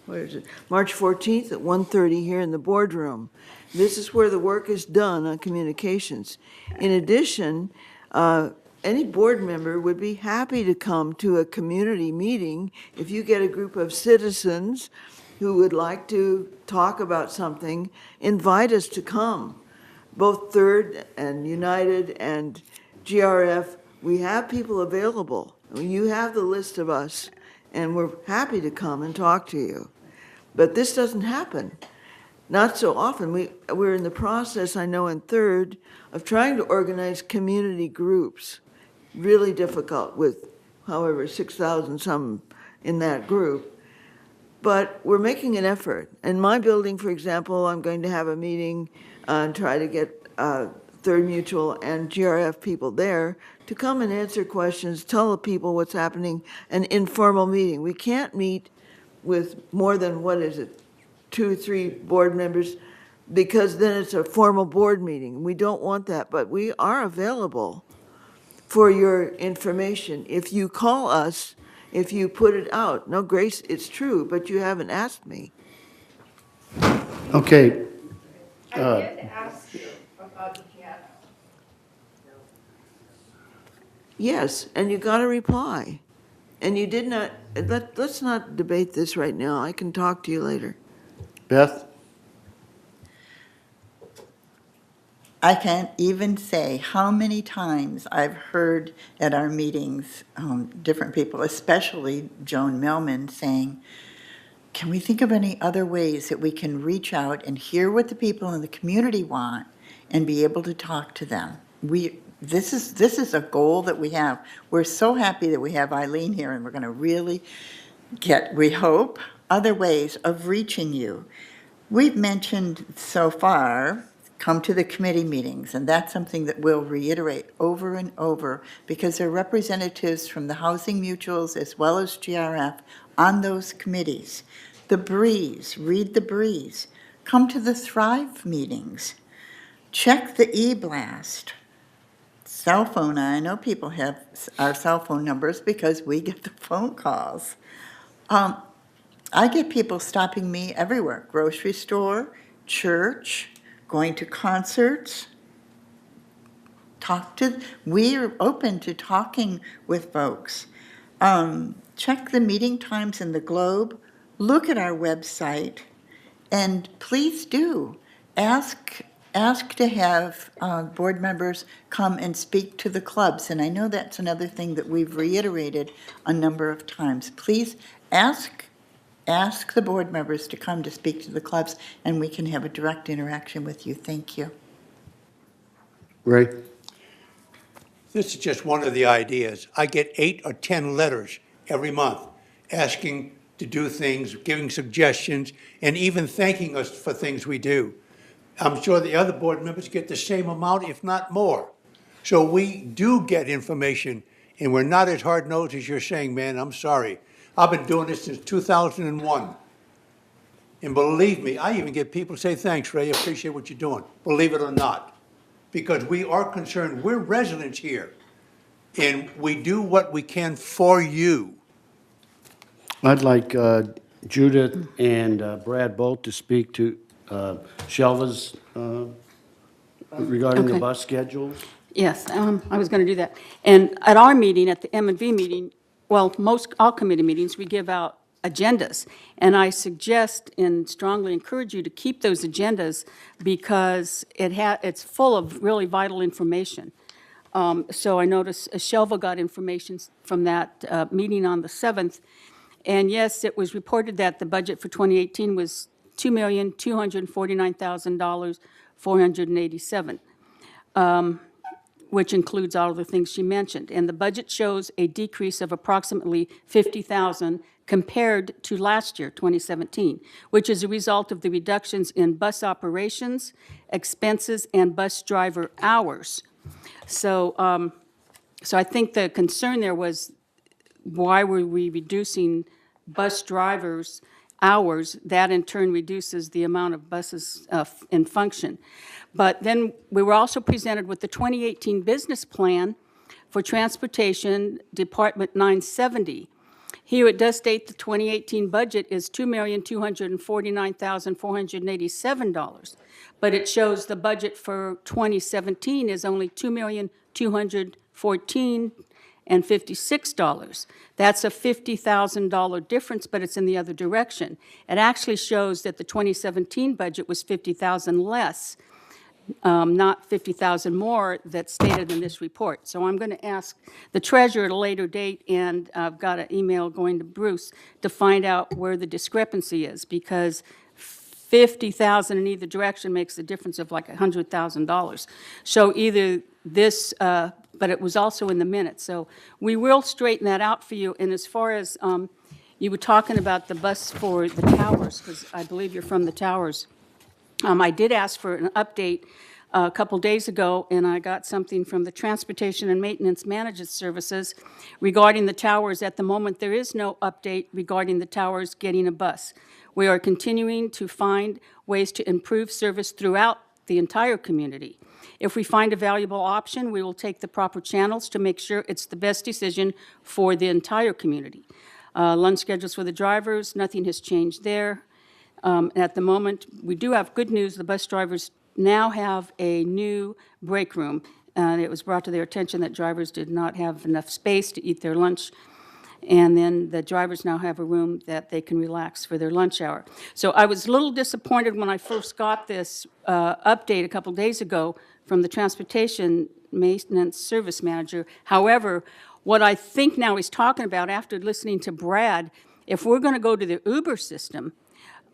14th at 1:30 here in the boardroom. This is where the work is done on communications. In addition, any board member would be happy to come to a community meeting if you get a group of citizens who would like to talk about something, invite us to come. Both Third and United and GRF, we have people available. You have the list of us, and we're happy to come and talk to you. But this doesn't happen. Not so often. We're in the process, I know in Third, of trying to organize community groups. Really difficult with, however, 6,000 some in that group. But we're making an effort. In my building, for example, I'm going to have a meeting and try to get Third Mutual and GRF people there to come and answer questions, tell the people what's happening, an informal meeting. We can't meet with more than, 2 or 3 board members, because then it's a formal board meeting. We don't want that, but we are available for your information. If you call us, if you put it out. No, Grace, it's true, but you haven't asked me. Okay, I did ask you about the piano. Yes, and you got a reply. And you did not, let's not debate this right now. I can talk to you later. Beth? I can't even say how many times I've heard at our meetings, different people, especially Joan Millman, saying, can we think of any other ways that we can reach out and hear what the people in the community want and be able to talk to them? This is a goal that we have. We're so happy that we have Eileen here, and we're going to really get, we hope, other ways of reaching you. We've mentioned so far, come to the committee meetings, and that's something that we'll reiterate over and over, because there are representatives from the housing mutuals as well as GRF on those committees. The Breeze, read the Breeze. Come to the Thrive meetings. Check the e-blast. Cell phone, I know people have our cell phone numbers because we get the phone calls. I get people stopping me everywhere, grocery store, church, going to concerts. We're open to talking with folks. Check the meeting times in the Globe, look at our website, and please do ask to have board members come and speak to the clubs. And I know that's another thing that we've reiterated a number of times. Please ask the board members to come to speak to the clubs, and we can have a direct interaction with you. Thank you. Ray? This is just one of the ideas. I get 8 or 10 letters every month asking to do things, giving suggestions, and even thanking us for things we do. I'm sure the other board members get the same amount, if not more. So we do get information, and we're not as hard-nosed as you're saying, man. I'm sorry. I've been doing this since 2001. And believe me, I even get people say, thanks, Ray, I appreciate what you're doing, believe it or not. Because we are concerned, we're residents here, and we do what we can for you. I'd like Judith and Brad both to speak to Shelva's regarding the Okay. bus schedules. Yes, I was going to do that. And at our meeting, at the M&V meeting, well, all committee meetings, we give out agendas. And I suggest and strongly encourage you to keep those agendas because it's full of really vital information. So I noticed Shelva got information from that meeting on the 7th. And yes, it was reported that the budget for 2018 was $2,249,487, which includes all of the things she mentioned. And the budget shows a decrease of approximately $50,000 compared to last year, 2017, which is a result of the reductions in bus operations, expenses, and bus driver hours. So, so I think the concern there was, why were we reducing bus drivers' hours? That in turn reduces the amount of buses in function. But then we were also presented with the 2018 business plan for Transportation Department 970. Here it does state the 2018 budget is $2,249,487, but it shows the budget for 2017 is only $2,214,056. That's a $50,000 difference, but it's in the other direction. It actually shows that the 2017 budget was $50,000 less, not $50,000 more that's stated in this report. So I'm going to ask the treasurer at a later date, and I've got an email going to Bruce to find out where the discrepancy is, because $50,000 in either direction makes a difference of like $100,000. So either this, but it was also in the minutes. So we will straighten that out for you. And as far as you were talking about the bus for the towers, because I believe you're from the towers. I did ask for an update a couple days ago, and I got something from the Transportation and Maintenance Management Services regarding the towers. At the moment, there is no update regarding the towers getting a bus. We are continuing to find ways to improve service throughout the entire community. If we find a valuable option, we will take the proper channels to make sure it's the best decision for the entire community. Lunch schedules for the drivers, nothing has changed there. At the moment, we do have good news. The bus drivers now have a new break room. It was brought to their attention that drivers did not have enough space to eat their lunch. And then the drivers now have a room that they can relax for their lunch hour. So I was a little disappointed when I first got this update a couple days ago from the Transportation Maintenance Service Manager. However, what I think now he's talking about, after listening to Brad, if we're going to go to the Uber system,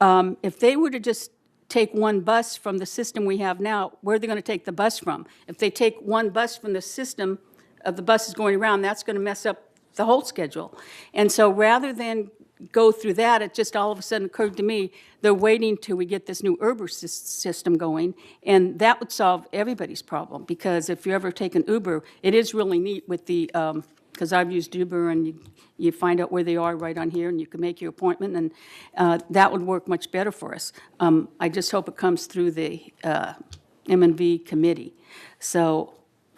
if they were to just take one bus from the system we have now, where are they going to take the bus from? If they take one bus from the system of the buses going around, that's going to mess up the whole schedule. And so rather than go through that, it just all of a sudden occurred to me, they're waiting till we get this new Uber system going, and that would solve everybody's problem. Because if you ever take an Uber, it is really neat with the, because I've used Uber, and you find out where they are right on here, and you can make your appointment, and that would work much better for us. I just hope it comes through the M&V committee. So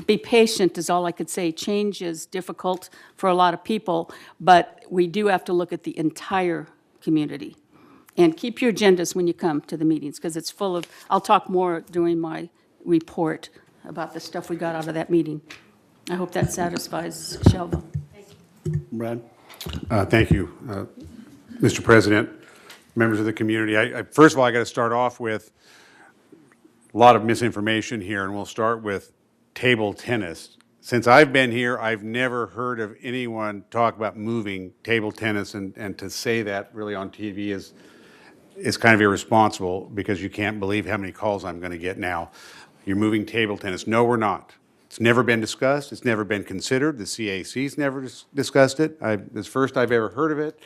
be patient is all I could say. Change is difficult for a lot of people, but we do have to look at the entire community. And keep your agendas when you come to the meetings, because it's full of, I'll talk more during my report about the stuff we got out of that meeting. I hope that satisfies Shelva. Brad? Thank you, Mr. President, members of the community. First of all, I got to start off with a lot of misinformation here, and we'll start with table tennis. Since I've been here, I've never heard of anyone talk about moving table tennis, and to say that really on TV is kind of irresponsible, because you can't believe how many calls I'm going to get now. You're moving table tennis. No, we're not. It's never been discussed. It's never been considered. The CAC's never discussed it. This is the first I've ever heard of it.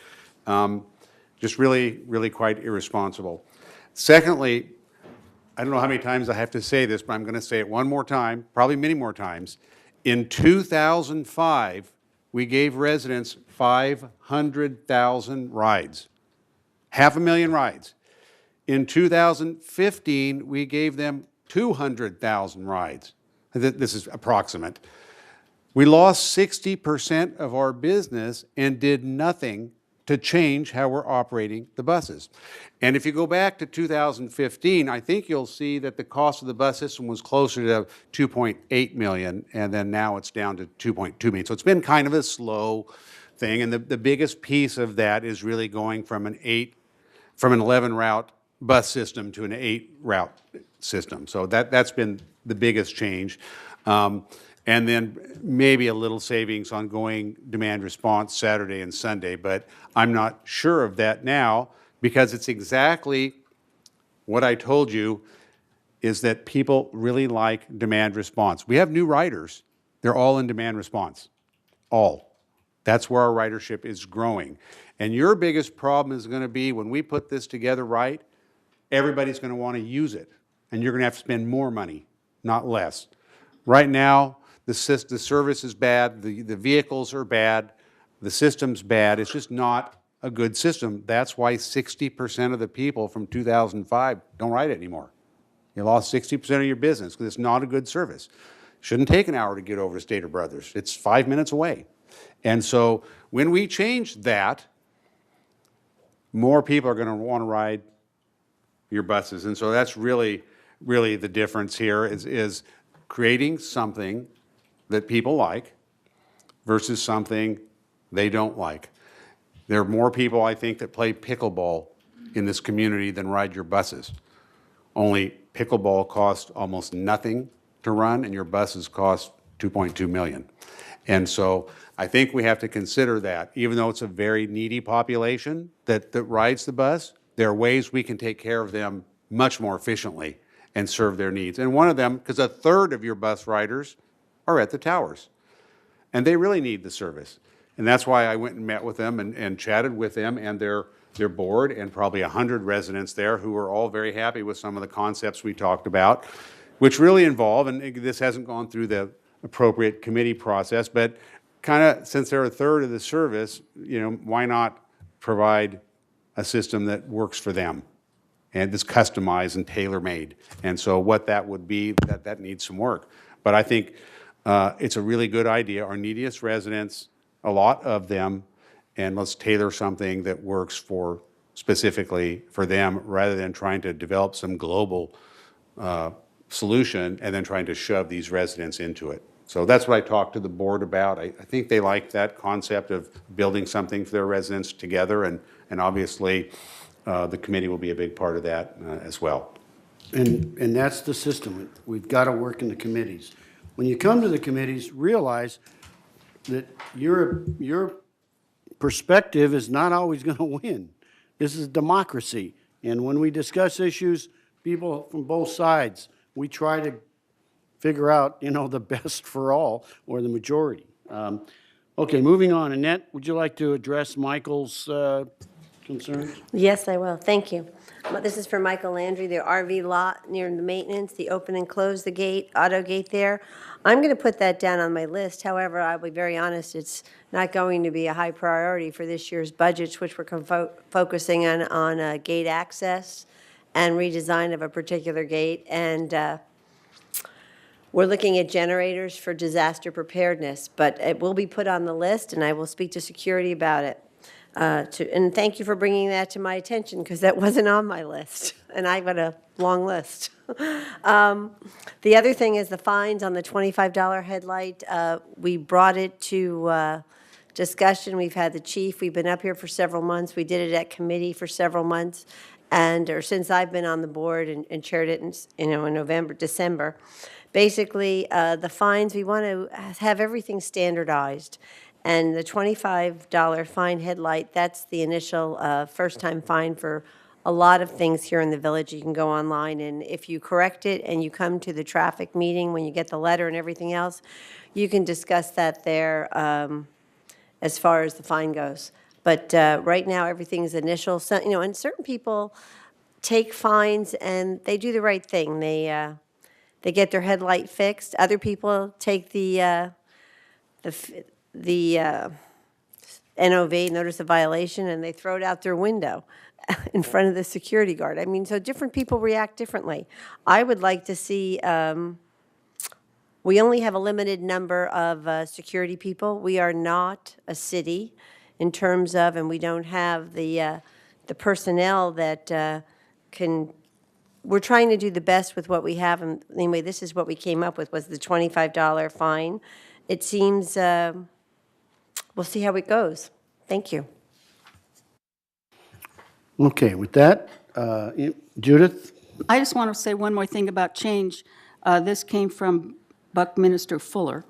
Just really, really quite irresponsible. Secondly, I don't know how many times I have to say this, but I'm going to say it one more time, probably many more times. In 2005, we gave residents 500,000 rides, 500,000 rides. In 2015, we gave them 200,000 rides. This is approximate. We lost 60% of our business and did nothing to change how we're operating the buses. And if you go back to 2015, I think you'll see that the cost of the bus system was closer to 2.8 million, and then now it's down to 2.2 million. So it's been kind of a slow thing, and the biggest piece of that is really going from an 11 route bus system to an 8 route system. So that's been the biggest change. And then maybe a little savings on going demand response Saturday and Sunday, but I'm not sure of that now because it's exactly what I told you, is that people really like demand response. We have new riders. They're all in demand response, all. That's where our ridership is growing. And your biggest problem is going to be when we put this together right, everybody's going to want to use it. And you're going to have to spend more money, not less. Right now, the service is bad, the vehicles are bad, the system's bad. It's just not a good system. That's why 60% of the people from 2005 don't ride it anymore. You lost 60% of your business because it's not a good service. Shouldn't take an hour to get over to Stater Brothers. It's 5 minutes away. And so when we change that, more people are going to want to ride your buses. And so that's really the difference here is creating something that people like versus something they don't like. There are more people, I think, that play pickleball in this community than ride your buses. Only pickleball costs almost nothing to run, and your buses cost $2.2 million. And so I think we have to consider that. Even though it's a very needy population that rides the bus, there are ways we can take care of them much more efficiently and serve their needs. And one of them, because a third of your bus riders are at the towers, and they really need the service. And that's why I went and met with them and chatted with them and their board and probably 100 residents there who were all very happy with some of the concepts we talked about, which really involve, and this hasn't gone through the appropriate committee process, but kind of since they're a third of the service, you know, why not provide a system that works for them and is customized and tailor-made? And so what that would be, that needs some work. But I think it's a really good idea. Our neediest residents, a lot of them, and let's tailor something that works for specifically for them rather than trying to develop some global solution and then trying to shove these residents into it. So that's what I talked to the board about. I think they like that concept of building something for their residents together, and obviously the committee will be a big part of that as well. And that's the system. We've got to work in the committees. When you come to the committees, realize that your perspective is not always going to win. This is democracy. And when we discuss issues, people from both sides, we try to figure out, you know, the best for all, or the majority. Okay, moving on. Annette, would you like to address Michael's concerns? Yes, I will. Thank you. This is for Michael Landry, the RV lot near the maintenance, the open and close the gate, auto gate there. I'm going to put that down on my list. However, I'll be very honest, it's not going to be a high priority for this year's budgets, which we're focusing on gate access and redesign of a particular gate. And we're looking at generators for disaster preparedness, but it will be put on the list, and I will speak to security about it. And thank you for bringing that to my attention, because that wasn't on my list, and I've got a long list. The other thing is the fines on the $25 headlight. We brought it to discussion. We've had the chief. We've been up here for several months. We did it at committee for several months, or since I've been on the board and chaired it in November, December. Basically, the fines, we want to have everything standardized. And the $25 fine headlight, that's the initial first-time fine for a lot of things here in the village. You can go online, and if you correct it and you come to the traffic meeting when you get the letter and everything else, you can discuss that there as far as the fine goes. But right now, everything's initial. So, and certain people take fines and they do the right thing. They get their headlight fixed. Other people take the NOV, notice of violation, and they throw it out their window in front of the security guard. I mean, so different people react differently. I would like to see, we only have a limited number of security people. We are not a city in terms of, and we don't have the personnel that can, we're trying to do the best with what we have. And anyway, this is what we came up with, was the $25 fine. It seems we'll see how it goes. Thank you. Okay, with that, Judith? I just want to say one more thing about change. This came from Buckminster Fuller.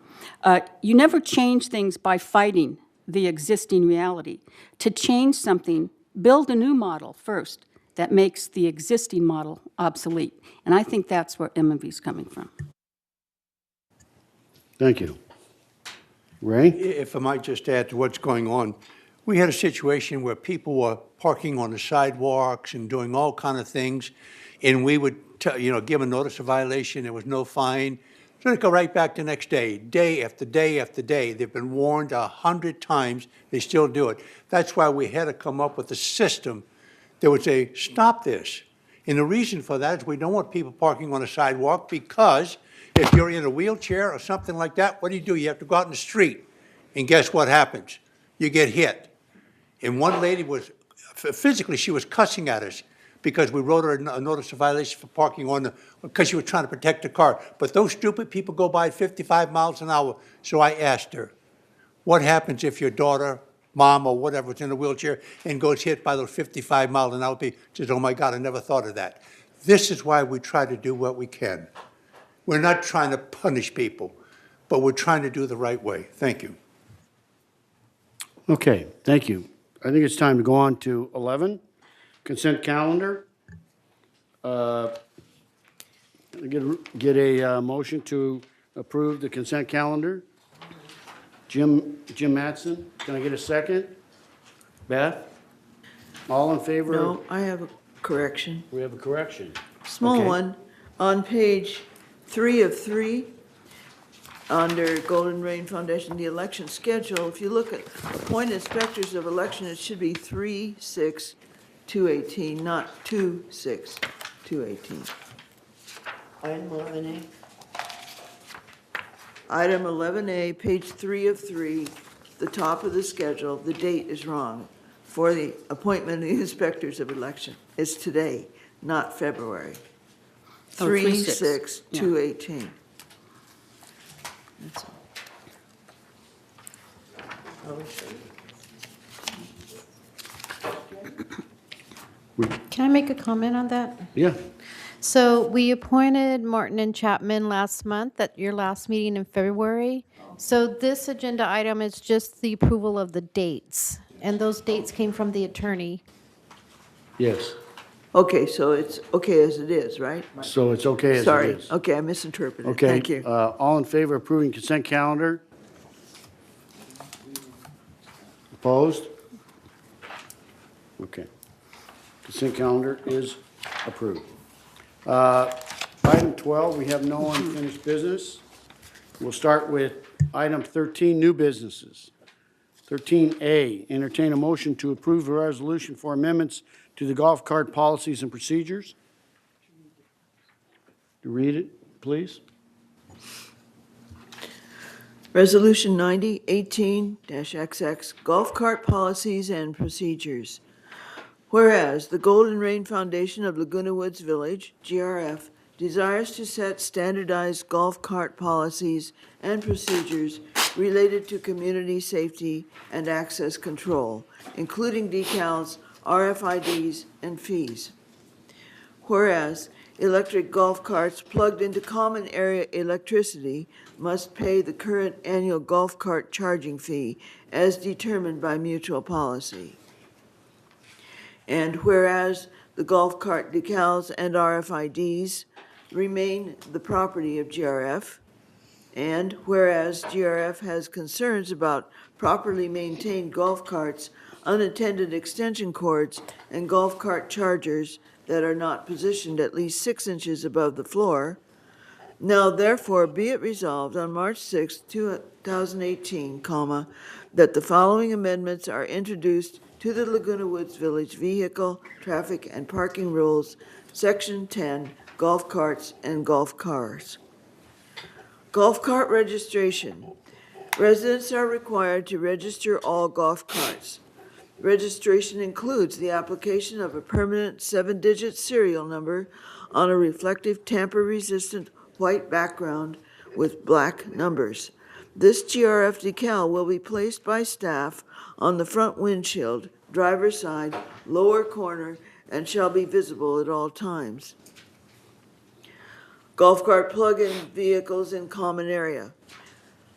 You never change things by fighting the existing reality. To change something, build a new model first that makes the existing model obsolete. And I think that's where M&V is coming from. Thank you. Ray? If I might just add to what's going on, we had a situation where people were parking on the sidewalks and doing all kind of things, and we would, give a notice of violation, there was no fine. So they go right back the next day, day after day after day. They've been warned 100 times, they still do it. That's why we had to come up with a system that would say, stop this. And the reason for that is we don't want people parking on the sidewalk, because if you're in a wheelchair or something like that, what do? You have to go out in the street. And guess what happens? You get hit. And one lady was, physically, she was cussing at us because we wrote her a notice of violation for parking because she was trying to protect the car. But those stupid people go by 55 miles an hour. So I asked her, what happens if your daughter, mom, or whatever is in a wheelchair and goes hit by those 55 mile an hour people? She says, oh my God, I never thought of that. This is why we try to do what we can. We're not trying to punish people, but we're trying to do the right way. Thank you. Okay, thank you. I think it's time to go on to 11, consent calendar. Get a motion to approve the consent calendar. Jim Mattson, can I get a second? Beth? All in favor? No, I have a correction. We have a correction. Small Okay. one. On page 3 of 3, under Golden Rain Foundation, the election schedule, if you look at appointed inspectors of election, it should be 3/6/218, not 2/6/218. Item 11A. Item 11A, page 3 of 3, the top of the schedule, the date is wrong for the appointment of the inspectors of election. It's today, not February. Oh, 3/6. 3/6/218. That's all. Can I make a comment on that? Yeah. So we appointed Martin and Chapman last month at your last meeting in February. So this agenda item is just the approval of the dates, and those dates came from the attorney. Yes. Okay, so it's okay as it is, right? So it's okay as it is. Sorry, okay, I misinterpreted. Okay. Thank you. All in favor of approving consent calendar? Opposed? Okay. Consent calendar is approved. Item 12, we have no unfinished business. We'll start with item 13, new businesses. 13A, entertain a motion to approve a resolution for amendments to the golf cart policies and procedures. To read it, please. Resolution 9018-XX, Golf Cart Policies and Procedures. Whereas the Golden Rain Foundation of Laguna Woods Village, GRF, desires to set standardized golf cart policies and procedures related to community safety and access control, including decals, RFIDs, and fees. Whereas electric golf carts plugged into common area electricity must pay the current annual golf cart charging fee as determined by mutual policy. And whereas the golf cart decals and RFIDs remain the property of GRF, and whereas GRF has concerns about properly maintained golf carts, unattended extension cords, and golf cart chargers that are not positioned at least 6 inches above the floor, now therefore be it resolved on March 6, 2018, that the following amendments are introduced to the Laguna Woods Village Vehicle, Traffic, and Parking Rules, Section 10, Golf Carts and Golf Cars. Golf cart registration. Residents are required to register all golf carts. Registration includes the application of a permanent 7-digit serial number on a reflective tamper-resistant white background with black numbers. This GRF decal will be placed by staff on the front windshield, driver's side, lower corner, and shall be visible at all times. Golf cart plug-in vehicles in common area.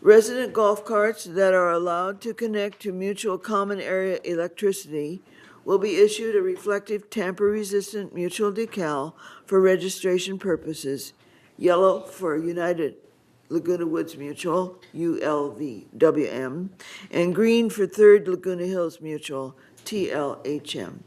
Resident golf carts that are allowed to connect to mutual common area electricity will be issued a reflective tamper-resistant mutual decal for registration purposes, yellow for United Laguna Woods Mutual, ULVWM, and green for Third Laguna Hills Mutual, TLHM.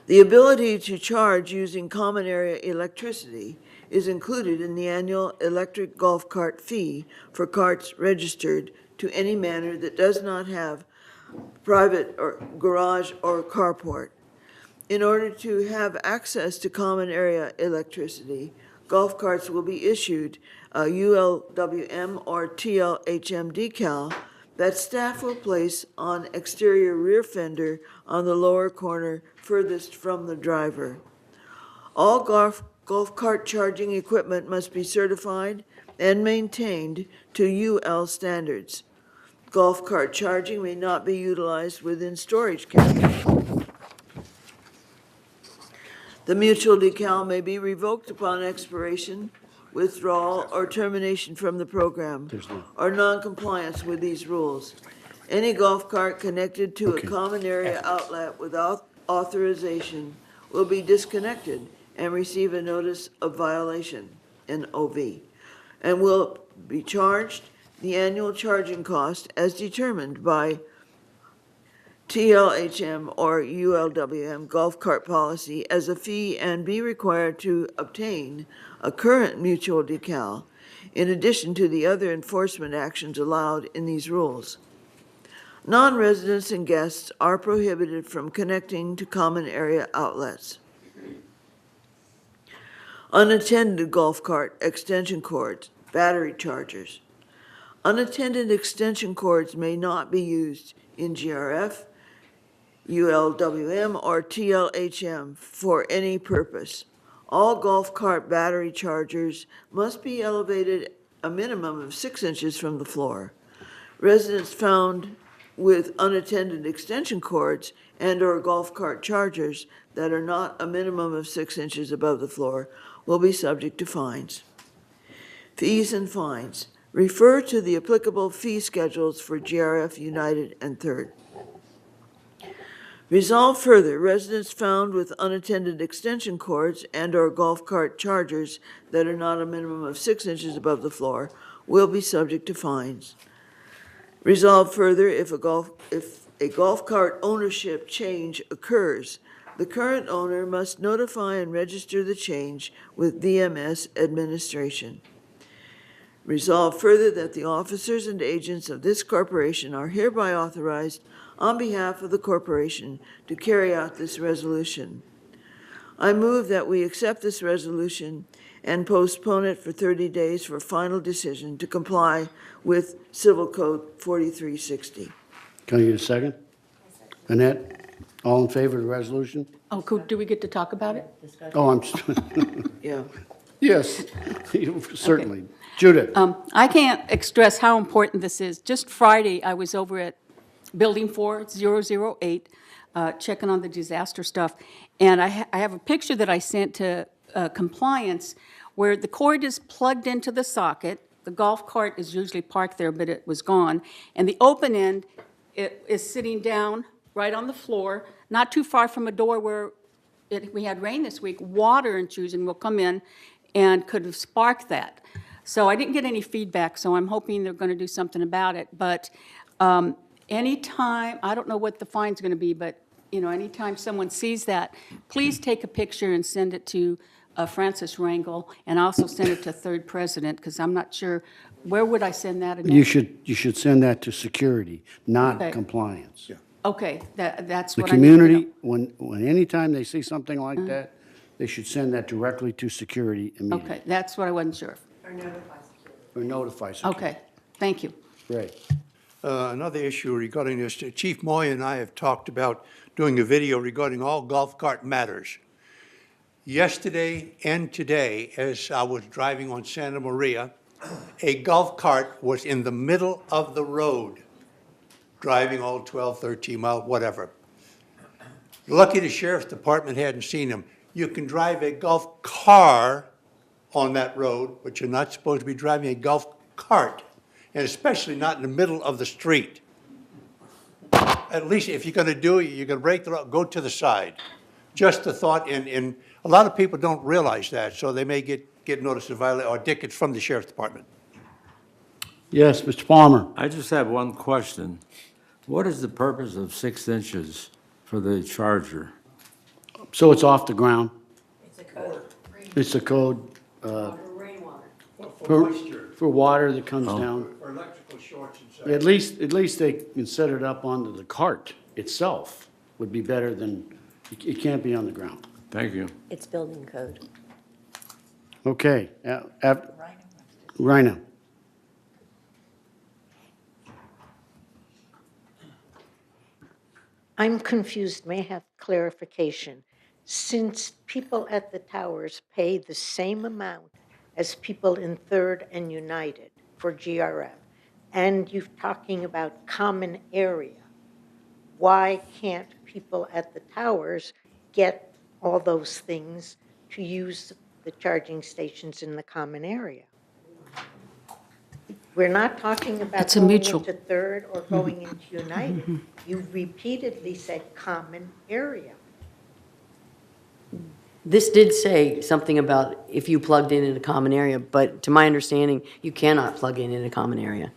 The ability to charge using common area electricity is included in the annual electric golf cart fee for carts registered to any manner that does not have private or garage or carport. In order to have access to common area electricity, golf carts will be issued a ULWM or TLHM decal that staff will place on exterior rear fender on the lower corner furthest from the driver. All golf cart charging equipment must be certified and maintained to UL standards. Golf cart charging may not be utilized within storage cabinets. The mutual decal may be revoked upon expiration, withdrawal, or termination from the program, or non-compliance with these rules. Any golf cart connected to a common area outlet without authorization will be disconnected and receive a notice of violation, NOV, and will be charged the annual charging cost as determined by TLHM or ULWM golf cart policy as a fee and be required to obtain a current mutual decal in addition to the other enforcement actions allowed in these rules. Non-residents and guests are prohibited from connecting to common area outlets. Unattended golf cart extension cords, battery chargers. Unattended extension cords may not be used in GRF, ULWM, or TLHM for any purpose. All golf cart battery chargers must be elevated a minimum of 6 inches from the floor. Residents found with unattended extension cords and/or golf cart chargers that are not a minimum of 6 inches above the floor will be subject to fines. Fees and fines. Refer to the applicable fee schedules for GRF United and Third. Resolve further, residents found with unattended extension cords and/or golf cart chargers that are not a minimum of 6 inches above the floor will be subject to fines. Resolve further, if a golf cart ownership change occurs, the current owner must notify and register the change with VMS administration. Resolve further that the officers and agents of this corporation are hereby authorized on behalf of the corporation to carry out this resolution. I move that we accept this resolution and postpone it for 30 days for final decision to comply with Civil Code 4360. Can I get a second? Annette, all in favor of the resolution? Oh, do we get to talk about it? Oh, I'm, Yeah. yes, certainly. Judith? I can't express how important this is. Just Friday, I was over at Building 4008, checking on the disaster stuff, and I have a picture that I sent to compliance where the cord is plugged into the socket. The golf cart is usually parked there, but it was gone. And the open end is sitting down right on the floor, not too far from a door where we had rain this week. Water intrusion will come in and could have sparked that. So I didn't get any feedback, so I'm hoping they're going to do something about it. But anytime, I don't know what the fine's going to be, but anytime someone sees that, please take a picture and send it to Francis Rangel, and also send it to Third President, because I'm not sure, where would I send that? You should send that to security, not Okay. compliance. Yeah. Okay, that's The what I need to know. community, when anytime they see something like that, they should send that directly to security immediately. Okay, that's what I wasn't sure of. Or notify security. Okay, thank you. Great. Another issue regarding this, Chief Moy and I have talked about doing a video regarding all golf cart matters. Yesterday and today, as I was driving on Santa Maria, a golf cart was in the middle of the road, driving all 12, 13 miles, whatever. Lucky the sheriff's department hadn't seen him. You can drive a golf car on that road, but you're not supposed to be driving a golf cart, and especially not in the middle of the street. At least if you're gonna do it, you're gonna break the road, go to the side. Just a thought, and a lot of people don't realize that, so they may get notice of violation or tickets from the sheriff's department. Yes, Mr. Palmer. I just have one question. What is the purpose of 6 inches for the charger? So it's off the ground. It's a code. For water that comes down. For electrical shorts and At least they can set it up onto the cart itself would be better than, it can't be on the ground. Thank you. It's building code. Okay. Rhino. I'm confused, may I have clarification? Since people at the towers pay the same amount as people in Third and United for GRF, and you're talking about common area, why can't people at the towers get all those things to use the charging stations in the common area? We're not talking about It's a going mutual. into Third or going into United. You repeatedly said common area. This did say something about if you plugged in a common area, but to my understanding, you cannot plug in a common area.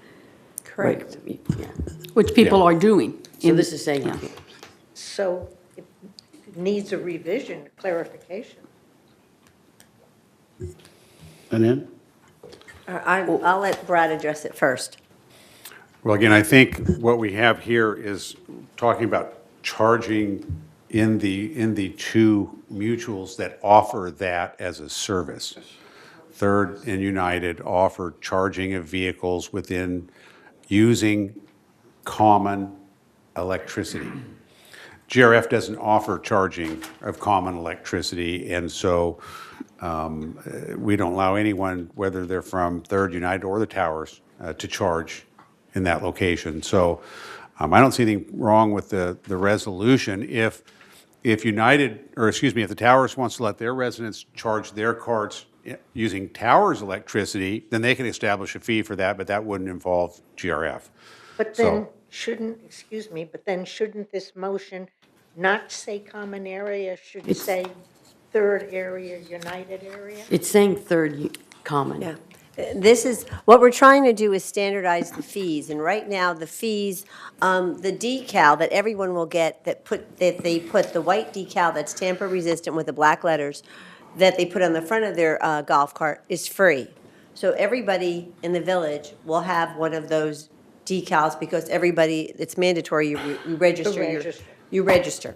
Correct. Right, yeah. Which people are doing. So this is saying, Yeah. So it needs a revision, clarification. And then? I'll let Brad address it first. Well, again, I think what we have here is talking about charging in the two mutuals that offer that as a service. Third and United offer charging of vehicles within using common electricity. GRF doesn't offer charging of common electricity, and so we don't allow anyone, whether they're from Third, United, or the towers, to charge in that location. So I don't see anything wrong with the resolution. If United, or excuse me, if the towers wants to let their residents charge their carts using towers electricity, then they can establish a fee for that, but that wouldn't involve GRF. But then shouldn't this motion not say common area, should it say Third area, United area? It's saying third common. Yeah. This is, what we're trying to do is standardize the fees, and right now, the fees, the decal that everyone will get, that they put the white decal that's tamper-resistant with the black letters, that they put on the front of their golf cart is free. So everybody in the village will have one of those decals, because everybody, it's mandatory, you register. You register.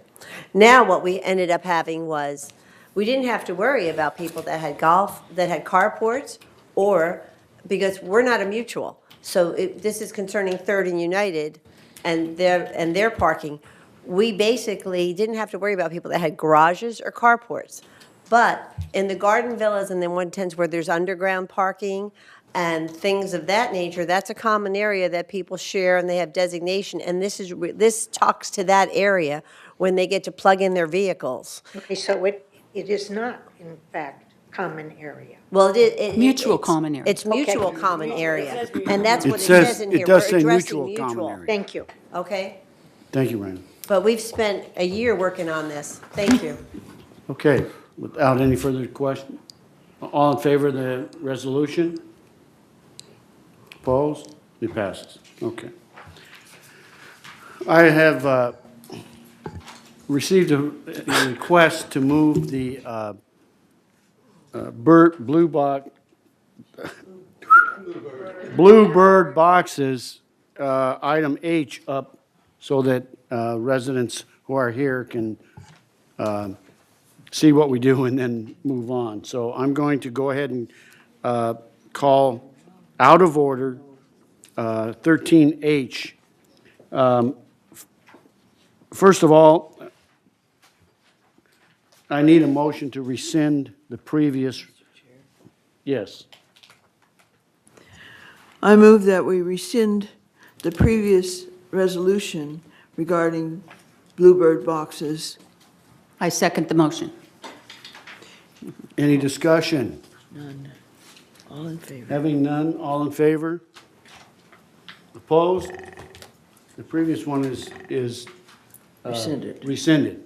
Now, what we ended up having was, we didn't have to worry about people that had carports, or, because we're not a mutual. So this is concerning Third and United and their parking. We basically didn't have to worry about people that had garages or carports. But in the garden villas and the 110s where there's underground parking and things of that nature, that's a common area that people share, and they have designation. And this talks to that area when they get to plug in their vehicles. Okay, so it is not, in fact, common area. Well, Mutual it's- common area. It's mutual common area, and that's what it says- says in it here. does We're say addressing mutual common area. Thank you. Okay? Thank you, Rhino. But we've spent a year working on this. Thank you. Okay, without any further question, all in favor of the resolution? Opposed? It passes. Okay. I have received a request to move the Bluebird boxes, item H, up so that residents who are here can see what we do and then move on. So I'm going to go ahead and call out of order 13H. First of all, I need a motion to rescind the previous. Yes. I move that we rescind the previous resolution regarding bluebird boxes. I second the motion. Any discussion? None. All in favor? Having none, all in favor? Opposed? The previous one is Rescinded. rescinded.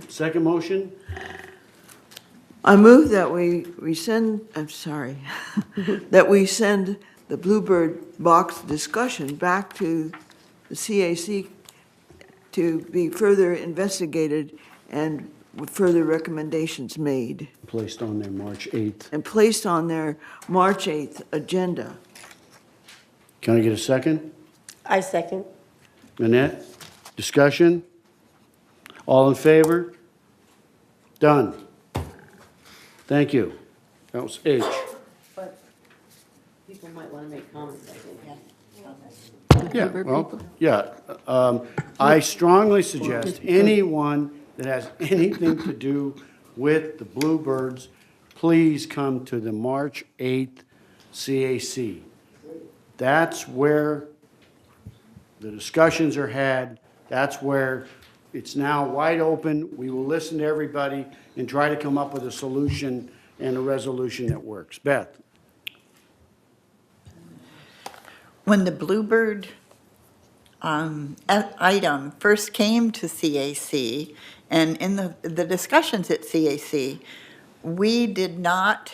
Second motion? I move that we rescind, I'm sorry, that we send the bluebird box discussion back to the CAC to be further investigated and with further recommendations made Placed on there March 8th. and placed on their March 8th agenda. Can I get a second? I second. Nanette? Discussion? All in favor? Done. Thank you. That was H. But people might want to make comments, I think. Yeah, well, yeah. I strongly suggest anyone that has anything to do with the Bluebirds, please come to the March 8th CAC. That's where the discussions are had. That's where it's now wide open. We will listen to everybody and try to come up with a solution and a resolution that works. Beth? When the Bluebird item first came to CAC, and in the discussions at CAC, we did not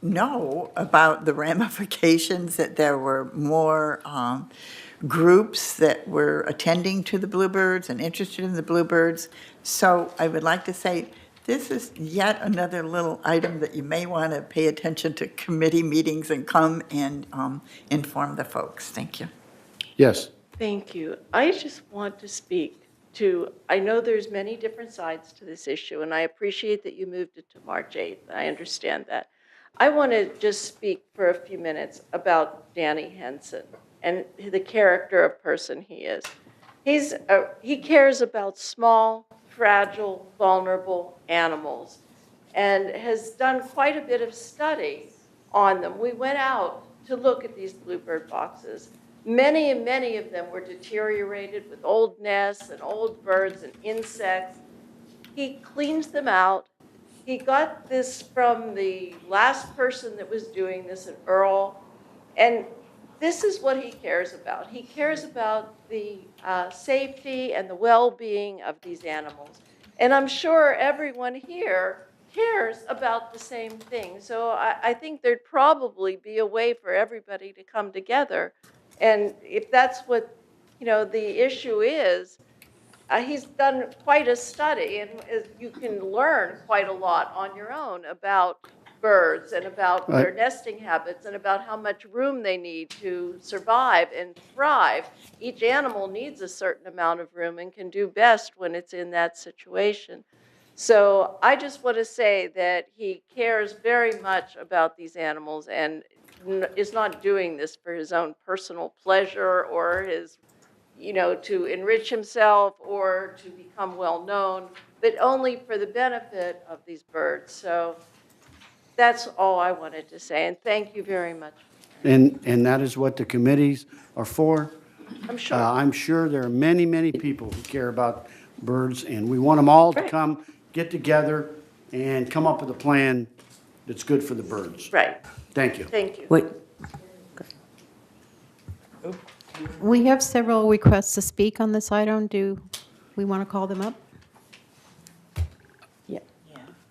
know about the ramifications, that there were more groups that were attending to the Bluebirds and interested in the Bluebirds. So I would like to say, this is yet another little item that you may want to pay attention to committee meetings and come and inform the folks. Thank you. Yes. Thank you. I just want to speak to, I know there's many different sides to this issue, and I appreciate that you moved it to March 8th. I understand that. I want to just speak for a few minutes about Danny Henson and the character of person he is. He cares about small, fragile, vulnerable animals and has done quite a bit of study on them. We went out to look at these bluebird boxes. Many and many of them were deteriorated with old nests and old birds and insects. He cleans them out. He got this from the last person that was doing this, an Earl, and this is what he cares about. He cares about the safety and the well-being of these animals. And I'm sure everyone here cares about the same thing. So I think there'd probably be a way for everybody to come together. And if that's what, the issue is, he's done quite a study, and you can learn quite a lot on your own about birds and about their nesting habits and about how much room they need to survive and thrive. Each animal needs a certain amount of room and can do best when it's in that situation. So I just want to say that he cares very much about these animals and is not doing this for his own personal pleasure or his, to enrich himself or to become well known, but only for the benefit of these birds. So that's all I wanted to say, and thank you very much. And that is what the committees are for. I'm sure. I'm sure there are many, many people who care about birds, and we want them all to come, get together, and come up with a plan that's good for the birds. Right. Thank you. Thank you. Wait, We have several requests to speak on this item. Do we want to call them up?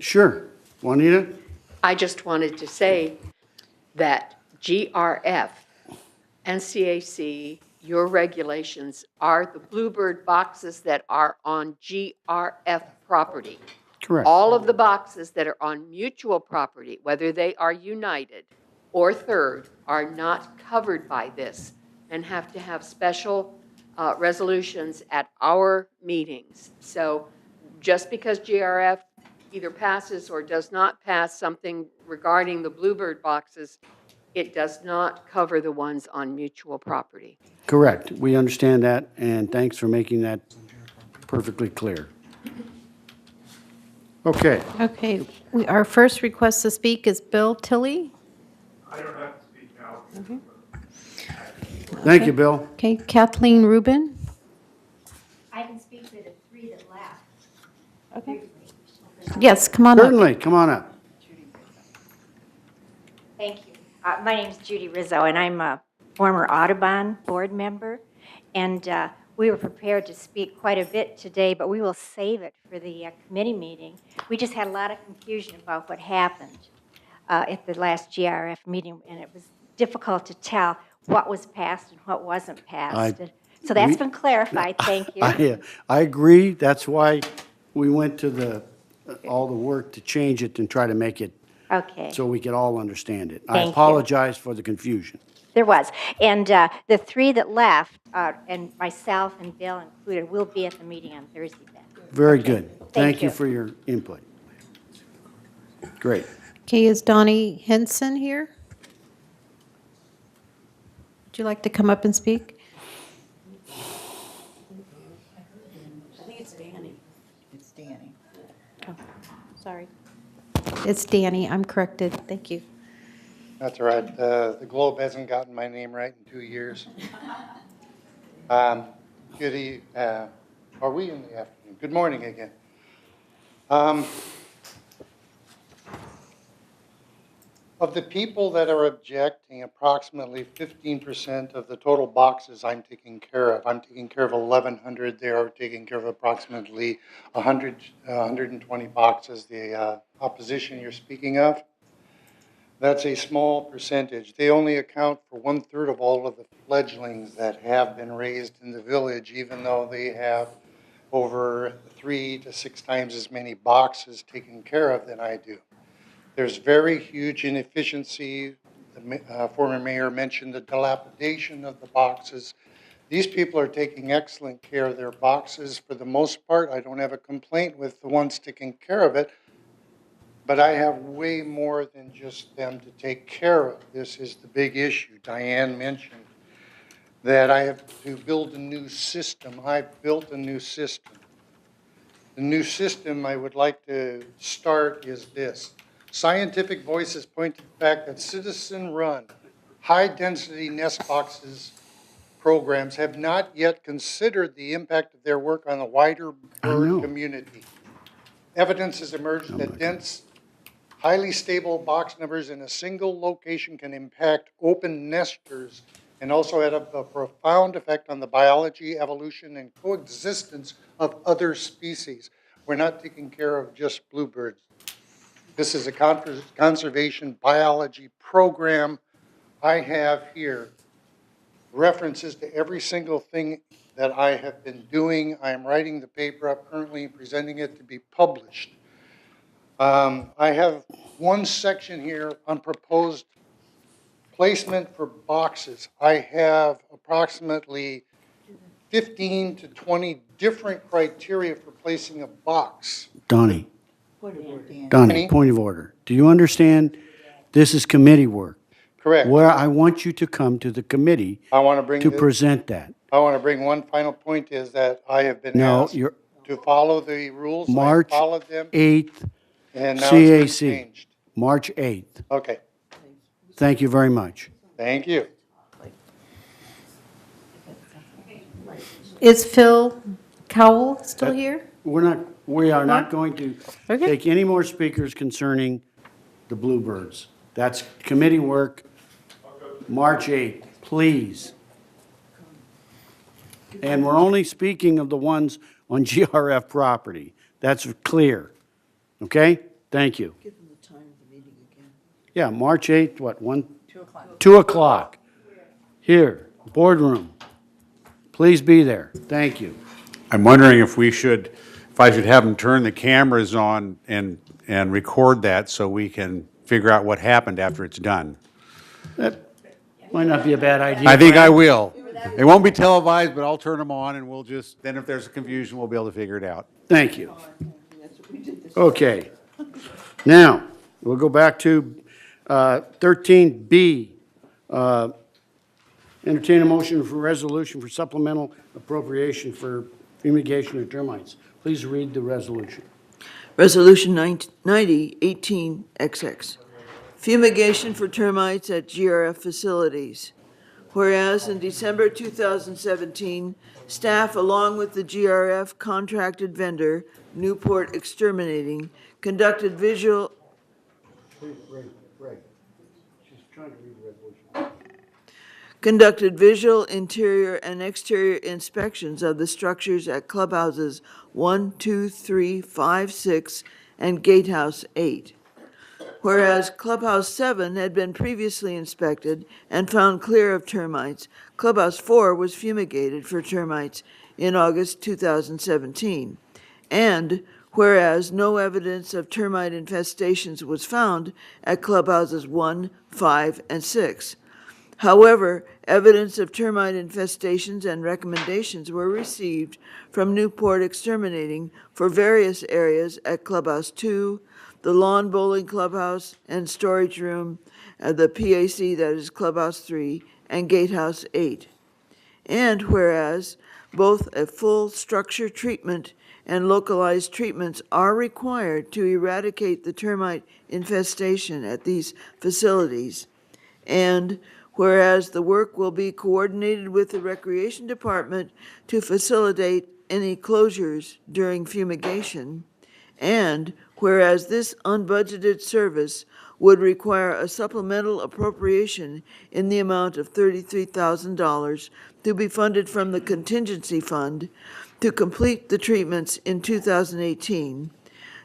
Sure. Juanita? I just wanted to say that GRF and CAC, your regulations are the bluebird boxes that are on GRF property. Correct. All of the boxes that are on mutual property, whether they are United or Third, are not covered by this and have to have special resolutions at our meetings. So just because GRF either passes or does not pass something regarding the bluebird boxes, it does not cover the ones on mutual property. Correct. We understand that, and thanks for making that perfectly clear. Okay. Okay, our first request to speak is Bill Tilley. I don't have to speak now. Thank you, Bill. Okay, Kathleen Rubin. I can speak for the three that left. Okay. Yes, come on up. Certainly, come on up. Thank you. My name is Judy Rizzo, and I'm a former Audubon board member. And we were prepared to speak quite a bit today, but we will save it for the committee meeting. We just had a lot of confusion about what happened at the last GRF meeting, and it was difficult to tell what was passed and what wasn't passed. So that's been clarified. Thank you. I agree. That's why we went to all the work to change it and try to make it Okay. so we could all understand it. I Thank you. apologize for the confusion. There was. And the three that left, and myself and Bill included, will be at the meeting on Thursday then. Very good. Thank you you. for your input. Great. Okay, is Donnie Henson here? Would you like to come up and speak? I think it's Danny. It's Danny. Oh, sorry. It's Danny. I'm corrected. Thank you. That's all right. The Globe hasn't gotten my name right in 2 years. Are we in the afternoon? Good morning again. Of the people that are objecting, approximately 15% of the total boxes I'm taking care of. I'm taking care of 1,100. They are taking care of approximately 120 boxes. The opposition you're speaking of, that's a small percentage. They only account for 1/3 of all of the fledglings that have been raised in the village, even though they have over 3 to 6 times as many boxes taken care of than I do. There's very huge inefficiency. The former mayor mentioned the dilapidation of the boxes. These people are taking excellent care of their boxes. For the most part, I don't have a complaint with the ones taking care of it, but I have way more than just them to take care of. This is the big issue. Diane mentioned that I have to build a new system. I've built a new system. The new system I would like to start is this. Scientific voices point to the fact that citizen-run, high-density nest boxes programs have not yet considered the impact of their work on the wider bird community. Evidence has emerged that dense, highly stable box numbers in a single location can impact open nesters and also have a profound effect on the biology, evolution, and coexistence of other species. We're not taking care of just bluebirds. This is a conservation biology program. I have here references to every single thing that I have been doing. I am writing the paper up currently, presenting it to be published. I have one section here on proposed placement for boxes. I have approximately 15 to 20 different criteria for placing a box. Donnie. Donnie. Donnie, point of order. Do you understand this is committee work? Correct. Where I want you to come to the committee to present that. I want to bring one final point is that I have been asked to follow the rules. March I followed them. 8th, And now it's been CAC. changed. March 8th. Okay. Thank you very much. Thank you. Is Phil Cowell still here? We are not going to take any more speakers concerning the bluebirds. That's committee work, March 8th, please. And we're only speaking of the ones on GRF property. That's clear. Okay? Thank you. Give them the time of the meeting again. Yeah, March 8th, what, 2 o'clock. 2 o'clock. Here, boardroom. Please be there. Thank you. I'm wondering if I should have them turn the cameras on and record that so we can figure out what happened after it's done. That might not be a bad idea. I think I Brad. will. It won't be televised, but I'll turn them on and then if there's confusion, we'll be able to figure it out. Thank you. Okay. Now, we'll go back to 13B. Entertain a motion for resolution for supplemental appropriation for fumigation of termites. Please read the resolution. Resolution 9018XX. Fumigation for termites at GRF facilities. Whereas in December 2017, staff, along with the GRF contracted vendor, Newport Exterminating, conducted visual interior and exterior inspections of the structures at clubhouses 1, 2, 3, 5, 6, and Gatehouse 8. Whereas Clubhouse 7 had been previously inspected and found clear of termites, Clubhouse 4 was fumigated for termites in August 2017. And whereas no evidence of termite infestations was found at Clubhouses 1, 5, and 6. However, evidence of termite infestations and recommendations were received from Newport Exterminating for various areas at Clubhouse 2, the lawn bowling clubhouse and storage room, the PAC, that is Clubhouse 3, and Gatehouse 8. And whereas both a full structure treatment and localized treatments are required to eradicate the termite infestation at these facilities, and whereas the work will be coordinated with the Recreation Department to facilitate any closures during fumigation, and whereas this unbudgeted service would require a supplemental appropriation in the amount of $33,000 to be funded from the contingency fund to complete the treatments in 2018.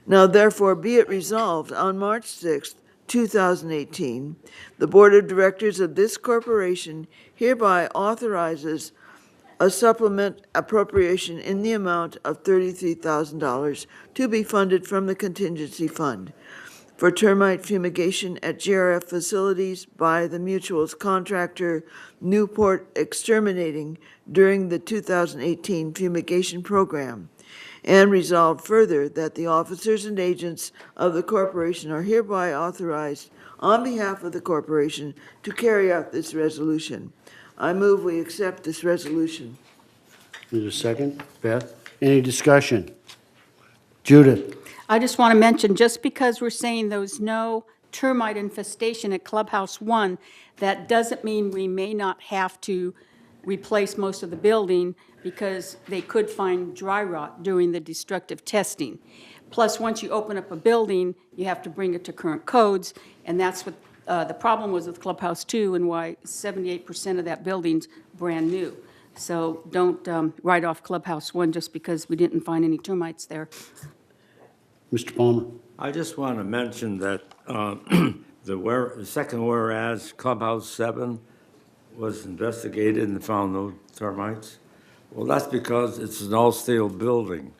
Now therefore be it resolved on March 6th, 2018, the Board of Directors of this corporation hereby authorizes a supplement appropriation in the amount of $33,000 to be funded from the contingency fund for termite fumigation at GRF facilities by the mutual's contractor Newport Exterminating during the 2018 fumigation program. And resolved further that the officers and agents of the corporation are hereby authorized on behalf of the corporation to carry out this resolution. I move we accept this resolution. Need a second? Beth? Any discussion? Judith? I just want to mention, just because we're saying there was no termite infestation at Clubhouse 1, that doesn't mean we may not have to replace most of the building, because they could find dry rot during the destructive testing. Plus, once you open up a building, you have to bring it to current codes, and that's what the problem was with Clubhouse 2 and why 78% of that building's brand new. So don't write off Clubhouse 1 just because we didn't find any termites there. Mr. Palmer? I just want to mention that the second whereas, Clubhouse 7 was investigated and found no termites. Well, that's because it's an all-steel building.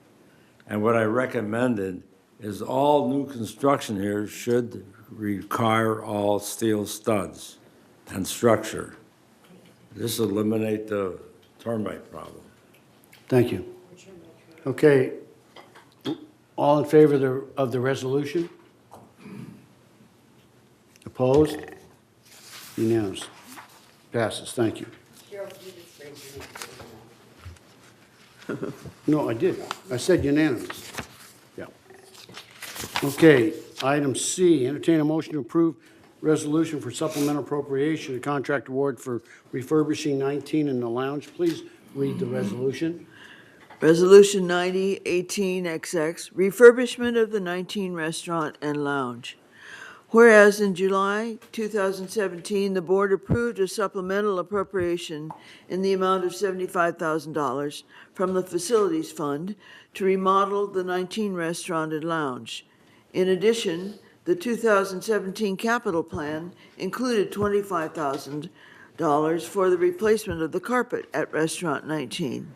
And what I recommended is all new construction here should require all steel studs and structure. This will eliminate the termite problem. Thank you. Okay. All in favor of the resolution? Opposed? Unanimous. Passes. Thank you. No, I did. I said unanimous. Yeah. Okay, item C, entertain a motion to approve resolution for supplemental appropriation, a contract award for refurbishing 19 in the lounge. Please read the resolution. Resolution 9018XX, refurbishment of the 19 restaurant and lounge. Whereas in July 2017, the board approved a supplemental appropriation in the amount of $75,000 from the Facilities Fund to remodel the 19 restaurant and lounge. In addition, the 2017 capital plan included $25,000 for the replacement of the carpet at Restaurant 19.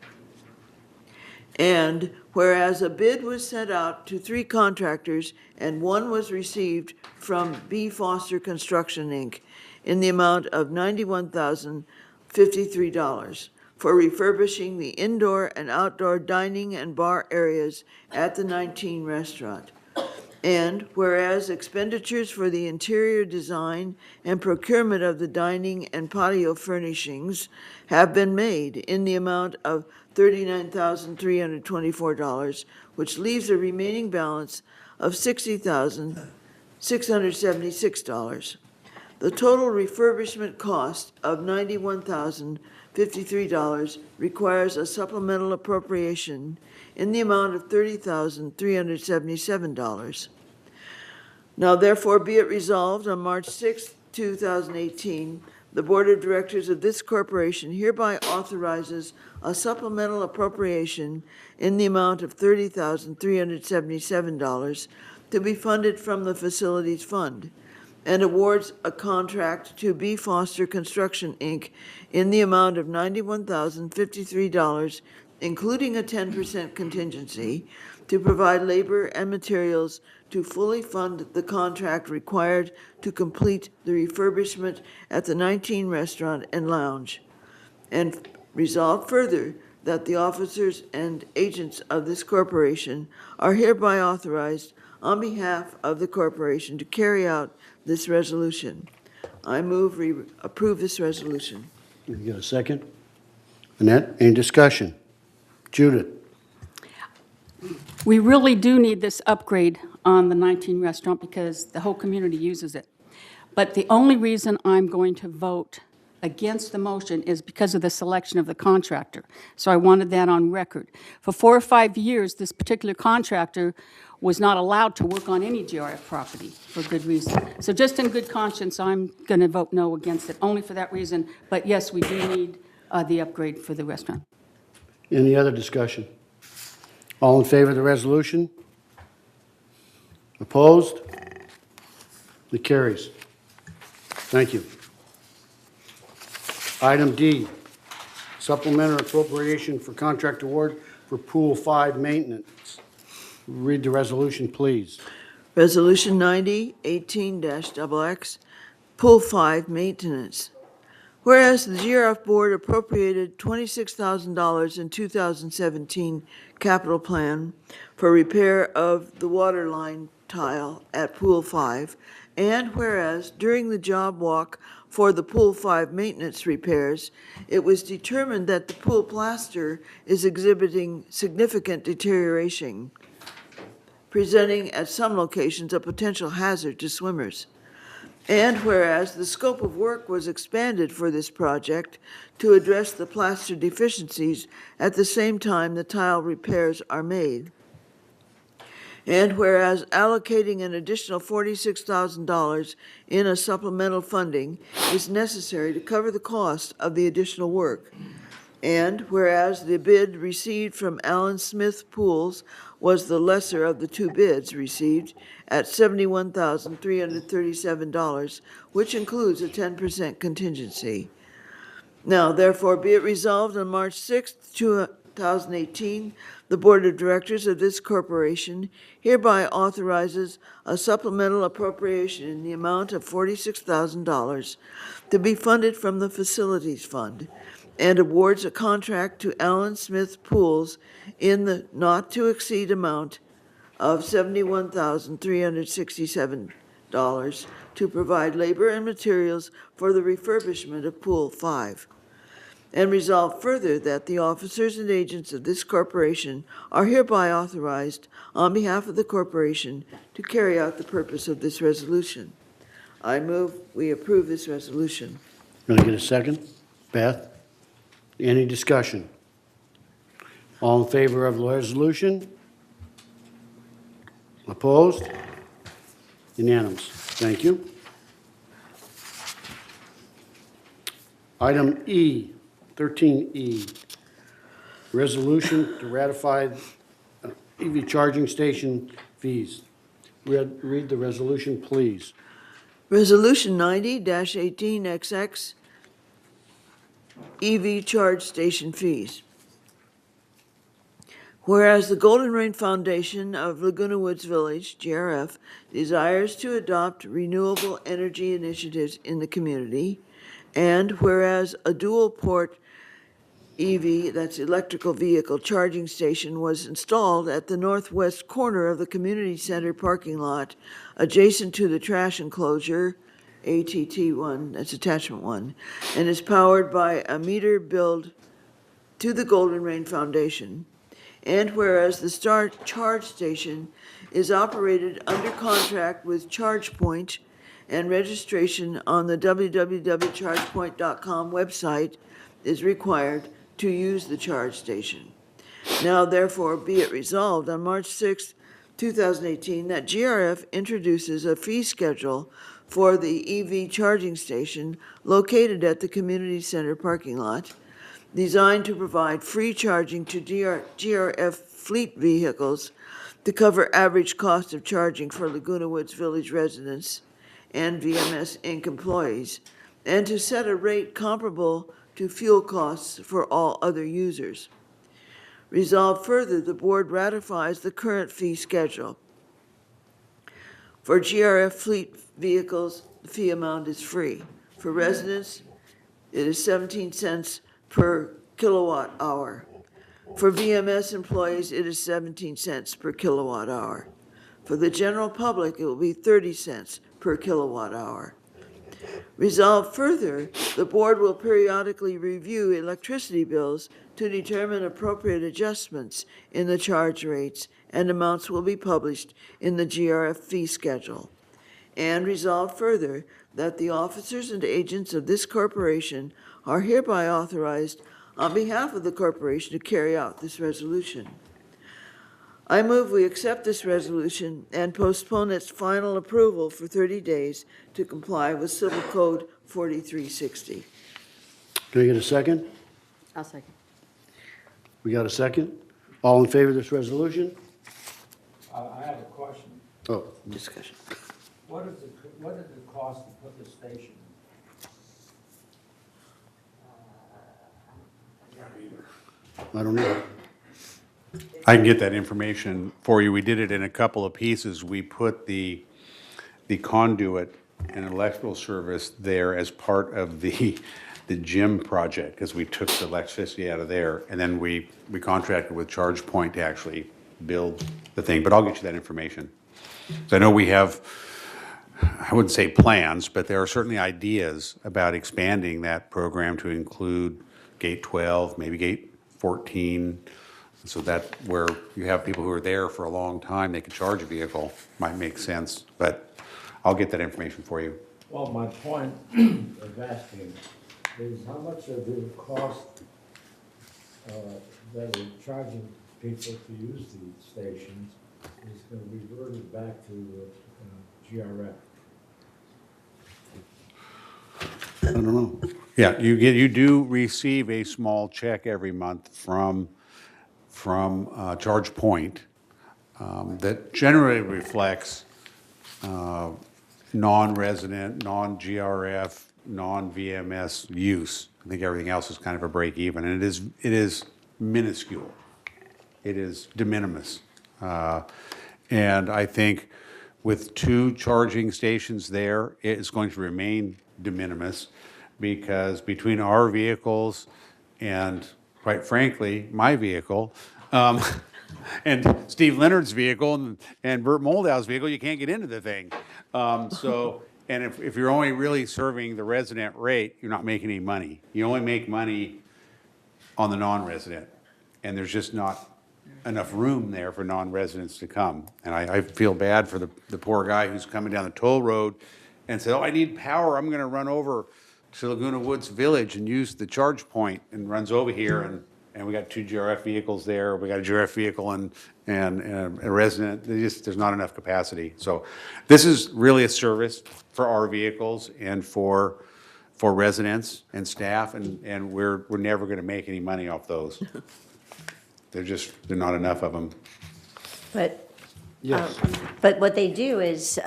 And whereas a bid was sent out to 3 contractors and one was received from B. Foster Construction, Inc. in the amount of $91,053 for refurbishing the indoor and outdoor dining and bar areas at the 19 restaurant. And whereas expenditures for the interior design and procurement of the dining and patio furnishings have been made in the amount of $39,324, which leaves a remaining balance of $60,676. The total refurbishment cost of $91,053 requires a supplemental appropriation in the amount of $30,377. Now therefore be it resolved on March 6, 2018, the Board of Directors of this corporation hereby authorizes a supplemental appropriation in the amount of $30,377 to be funded from the Facilities Fund, and awards a contract to B. Foster Construction, Inc. in the amount of $91,053, including a 10% contingency, to provide labor and materials to fully fund the contract required to complete the refurbishment at the 19 Restaurant and Lounge. And resolved further that the officers and agents of this corporation are hereby authorized on behalf of the corporation to carry out this resolution. I move we approve this resolution. You got a second? Annette, any discussion? Judith? We really do need this upgrade on the 19 restaurant because the whole community uses it. But the only reason I'm going to vote against the motion is because of the selection of the contractor. So I wanted that on record. For 4 or 5 years, this particular contractor was not allowed to work on any GRF property for good reason. So just in good conscience, I'm going to vote no against it, only for that reason. But yes, we do need the upgrade for the restaurant. Any other discussion? All in favor of the resolution? Opposed? It carries. Thank you. Item D, supplemental appropriation for contract award for Pool 5 maintenance. Read the resolution, please. Resolution 90-18-XX, Pool 5 Maintenance. Whereas the GRF Board appropriated $26,000 in 2017 capital plan for repair of the water line tile at Pool 5, and whereas during the job walk for the Pool 5 maintenance repairs, it was determined that the pool plaster is exhibiting significant deterioration, presenting at some locations a potential hazard to swimmers. And whereas the scope of work was expanded for this project to address the plaster deficiencies at the same time the tile repairs are made. And whereas allocating an additional $46,000 in a supplemental funding is necessary to cover the cost of the additional work. And whereas the bid received from Allen Smith Pools was the lesser of the two bids received at $71,337, which includes a 10% contingency. Now, therefore, be it resolved on March 6, 2018, the Board of Directors of this corporation hereby authorizes a supplemental appropriation in the amount of $46,000 to be funded from the Facilities Fund, and awards a contract to Allen Smith Pools in the not-to-exceed amount of $71,367 to provide labor and materials for the refurbishment of Pool 5. And resolve further that the officers and agents of this corporation are hereby authorized on behalf of the corporation to carry out the purpose of this resolution. I move we approve this resolution. Going to get a second? Beth? Any discussion? All in favor of the resolution? Opposed? Unanimous. Thank you. Item E, 13E, resolution to ratify EV charging station fees. Read the resolution, please. Resolution 90-18XX, EV charge station fees. Whereas the Golden Rain Foundation of Laguna Woods Village, GRF, desires to adopt renewable energy initiatives in the community, and whereas a dual port EV, that's electrical vehicle charging station, was installed at the northwest corner of the community center parking lot adjacent to the trash enclosure, ATT1, that's attachment 1, and is powered by a meter billed to the Golden Rain Foundation. And whereas the Star Charge Station is operated under contract with ChargePoint and registration on the www.chargepoint.com website is required to use the charge station. Now therefore be it resolved on March 6, 2018, that GRF introduces a fee schedule for the EV charging station located at the community center parking lot, designed to provide free charging to GRF fleet vehicles to cover average cost of charging for Laguna Woods Village residents and VMS Inc. employees, and to set a rate comparable to fuel costs for all other users. Resolved further, the board ratifies the current fee schedule. For GRF fleet vehicles, the fee amount is free. For residents, it is 17 cents per kilowatt hour. For VMS employees, it is 17 cents per kilowatt hour. For the general public, it will be 30 cents per kilowatt hour. Resolved further, the board will periodically review electricity bills to determine appropriate adjustments in the charge rates, and amounts will be published in the GRF fee schedule. And resolved further, that the officers and agents of this corporation are hereby authorized on behalf of the corporation to carry out this resolution. I move we accept this resolution and postpone its final approval for 30 days to comply with Civil Code 4360. Can I get a second? I'll second. We got a second? All in favor of this resolution? I have a question. Oh, Discussion. What did it cost to put the station? I don't know. I can get that information for you. We did it in a couple of pieces. We put the conduit and electrical service there as part of the gym project, because we took the electricity out of there, and then we contracted with ChargePoint to actually build the thing. But I'll get you that information. So I know we have, I wouldn't say plans, but there are certainly ideas about expanding that program to include Gate 12, maybe Gate 14, so that where you have people who are there for a long time, they could charge a vehicle, might make sense. But I'll get that information for you. Well, my point of asking is how much of the cost that are charging people to use the stations is going to be reverted back to GRF? I don't know. Yeah, you do receive a small check every month from ChargePoint that generally reflects non-resident, non-GRF, non-VMS use. I think everything else is kind of a break even, and it is minuscule. It is de minimis. And I think with 2 charging stations there, it is going to remain de minimis, because between our vehicles and, quite frankly, my vehicle, and Steve Leonard's vehicle and Bert Moldau's vehicle, you can't get into the thing. And if you're only really serving the resident rate, you're not making any money. You only make money on the non-resident, and there's just not enough room there for non-residents to come. And I feel bad for the poor guy who's coming down the toll road and said, oh, I need power, I'm gonna run over to Laguna Woods Village and use the charge point, and runs over here, and we got 2 GRF vehicles there, we got a GRF vehicle and a resident. There's not enough capacity. So this is really a service for our vehicles and for residents and staff, and we're never gonna make any money off those. They're not enough of them. But, Yes. but what they do is,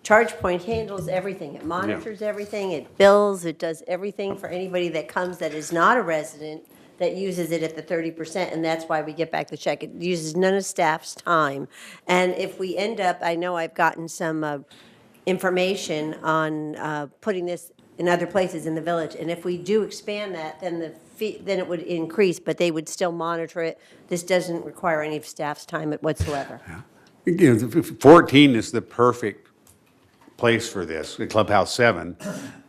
ChargePoint handles everything. It monitors everything, it bills, it does everything for anybody that comes that is not a resident that uses it at the 30%, and that's why we get back the check. It uses none of staff's time. And if we end up, I know I've gotten some information on putting this in other places in the village, and if we do expand that, then the fee, then it would increase, but they would still monitor it. This doesn't require any of staff's time whatsoever. You know, 14 is the perfect place for this, the Clubhouse 7.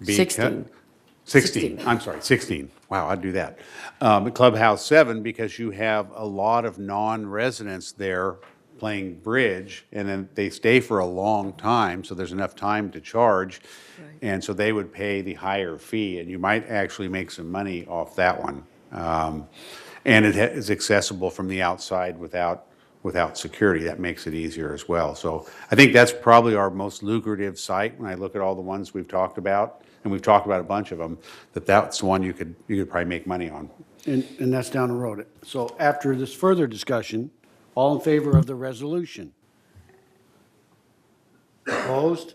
16, I'm sorry, 16. Wow, I'd do that. The Clubhouse 7, because you have a lot of non-residents there playing bridge, and then they stay for a long time, so there's enough time to charge. And so they would pay the higher fee, and you might actually make some money off that one. And it is accessible from the outside without security. That makes it easier as well. So I think that's probably our most lucrative site when I look at all the ones we've talked about, and we've talked about a bunch of them, that's the one you could probably make money on. And that's down the road. So after this further discussion, all in favor of the resolution? Opposed?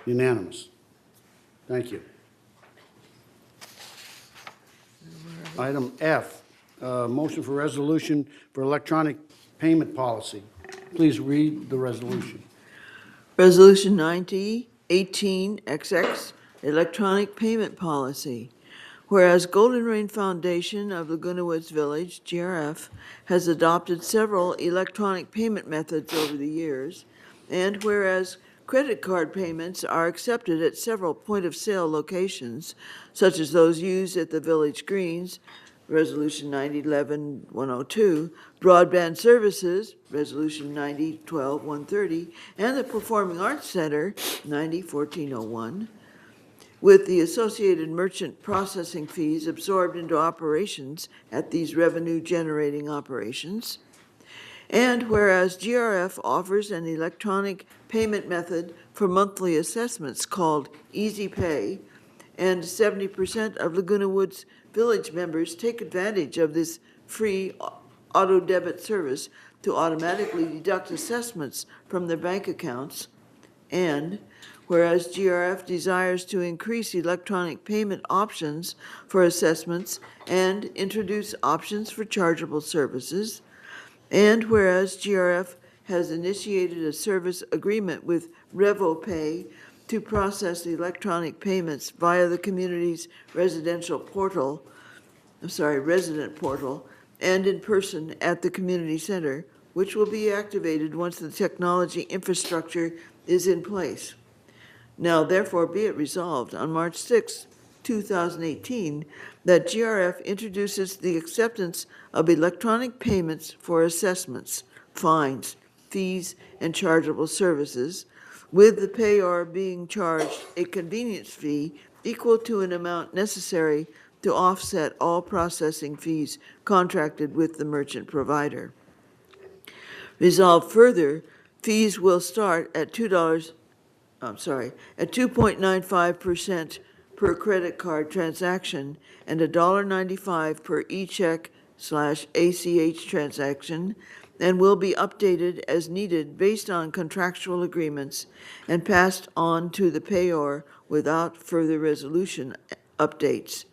Unanimous. Thank you. Item F, motion for resolution for electronic payment policy. Please read the resolution. Resolution 9018XX, Electronic Payment Policy. Whereas Golden Rain Foundation of Laguna Woods Village, GRF, has adopted several electronic payment methods over the years, and whereas credit card payments are accepted at several point-of-sale locations, such as those used at the Village Greens, Resolution 9011-102, Broadband Services, Resolution 9012-130, and the Performing Arts Center, 901401, with the associated merchant processing fees absorbed into operations at these revenue-generating operations. And whereas GRF offers an electronic payment method for monthly assessments called Easy Pay, and 70% of Laguna Woods Village members take advantage of this free auto debit service to automatically deduct assessments from their bank accounts. And whereas GRF desires to increase electronic payment options for assessments and introduce options for chargeable services, and whereas GRF has initiated a service agreement with RevoPay to process electronic payments via the community's resident portal, and in person at the community center, which will be activated once the technology infrastructure is in place. Now, therefore, be it resolved on March 6, 2018, that GRF introduces the acceptance of electronic payments for assessments, fines, fees, and chargeable services, with the payor being charged a convenience fee equal to an amount necessary to offset all processing fees contracted with the merchant provider. Resolved further, fees will start at at 2.95% per credit card transaction and $1.95 per e-check/ACH transaction, and will be updated as needed based on contractual agreements and passed on to the payor without further resolution updates.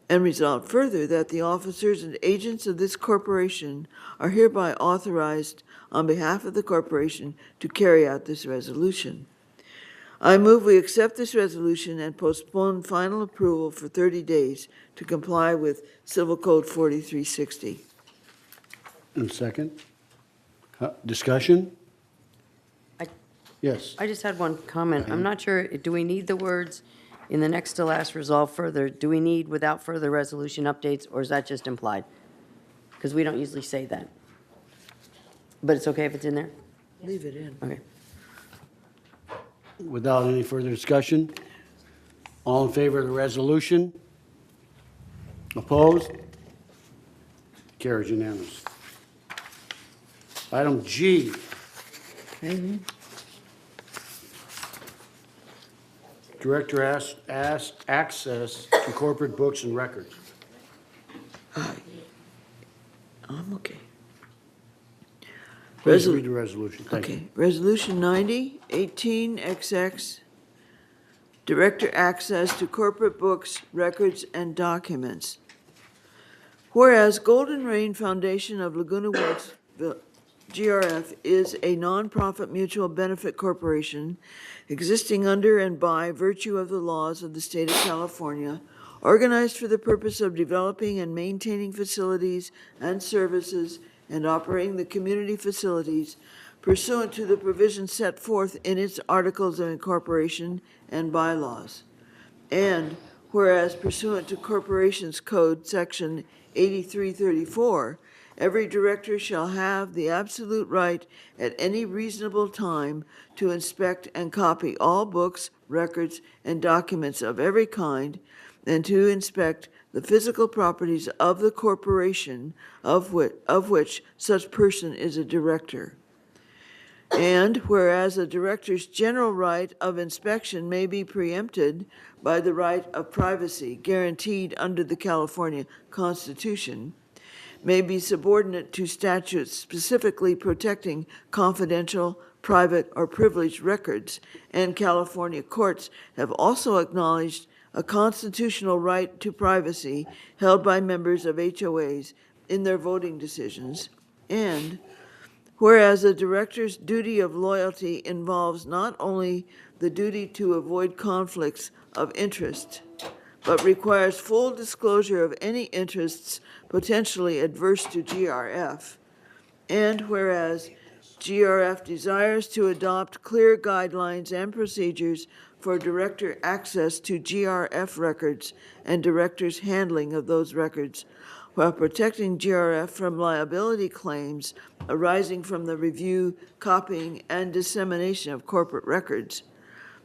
And resolved further that the officers and agents of this corporation are hereby authorized on behalf of the corporation to carry out this resolution. I move we accept this resolution and postpone final approval for 30 days to comply with Civil Code 4360. And second? Discussion? Yes. I just had one comment. I'm not sure, do we need the words in the next to last resolve further? Do we need without further resolution updates, or is that just implied? Because we don't usually say that. But it's okay if it's in there? Leave it in. Okay. Without any further discussion, all in favor of the resolution? Opposed? Carries unanimous. Item G. Director access to corporate books and records. I'm okay. Please read the resolution. Thank you. Okay, Resolution 9018XX, Director Access to Corporate Books, Records, and Documents. Whereas Golden Rain Foundation of Laguna Woods, GRF, is a nonprofit mutual benefit corporation existing under and by virtue of the laws of the state of California, organized for the purpose of developing and maintaining facilities and services and operating the community facilities pursuant to the provisions set forth in its articles of incorporation and bylaws. And whereas pursuant to Corporations Code Section 8334, every director shall have the absolute right at any reasonable time to inspect and copy all books, records, and documents of every kind, and to inspect the physical properties of the corporation of which such person is a director. And whereas a director's general right of inspection may be preempted by the right of privacy guaranteed under the California Constitution, may be subordinate to statutes specifically protecting confidential, private, or privileged records, and California courts have also acknowledged a constitutional right to privacy held by members of HOAs in their voting decisions, and whereas a director's duty of loyalty involves not only the duty to avoid conflicts of interest, but requires full disclosure of any interests potentially adverse to GRF, and whereas GRF desires to adopt clear guidelines and procedures for director access to GRF records and directors' handling of those records, while protecting GRF from liability claims arising from the review, copying, and dissemination of corporate records.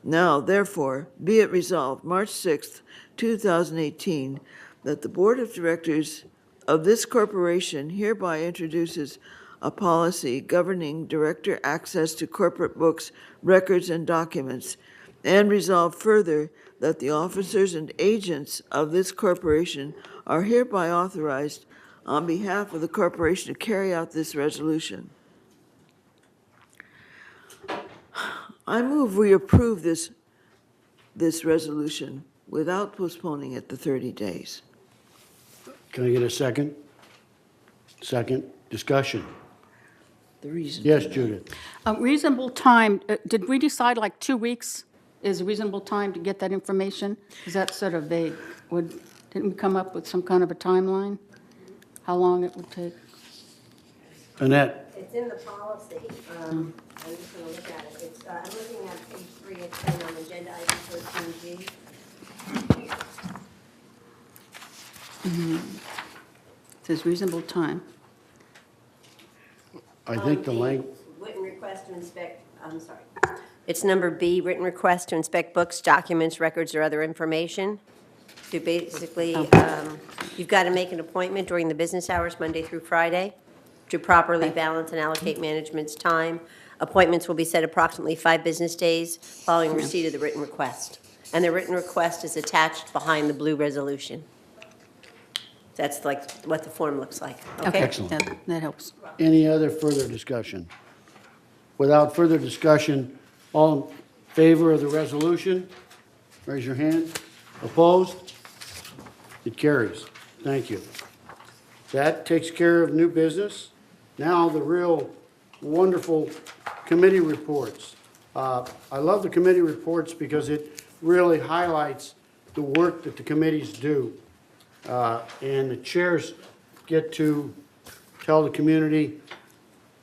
Now, therefore, be it resolved, March 6th, 2018, that the Board of Directors of this corporation hereby introduces a policy governing director access to corporate books, records, and documents, and resolve further that the officers and agents of this corporation are hereby authorized on behalf of the corporation to carry out this resolution. I move we approve this resolution without postponing it the 30 days. Can I get a second? Second. Discussion. The reason. Yes, Judith. Reasonable time, did we decide like 2 weeks is a reasonable time to get that information? Is that sort of vague? Didn't we come up with some kind of a timeline? How long it would take? Annette. It's in the policy. I'm just going to look at it. I'm looking at page 3 and 10 on agenda item 13G. It says reasonable time. I think the length. Written request to inspect, I'm sorry. It's number B, written request to inspect books, documents, records, or other information. To basically, you've got to make an appointment during the business hours, Monday through Friday, to properly balance and allocate management's time. Appointments will be set approximately 5 business days following receipt of the written request. And the written request is attached behind the blue resolution. That's like what the form looks like. Okay? Excellent. That helps. Any other further discussion? Without further discussion, all in favor of the resolution, raise your hand. Opposed? It carries. Thank you. That takes care of new business. Now the real wonderful committee reports. I love the committee reports because it really highlights the work that the committees do. And the chairs get to tell the community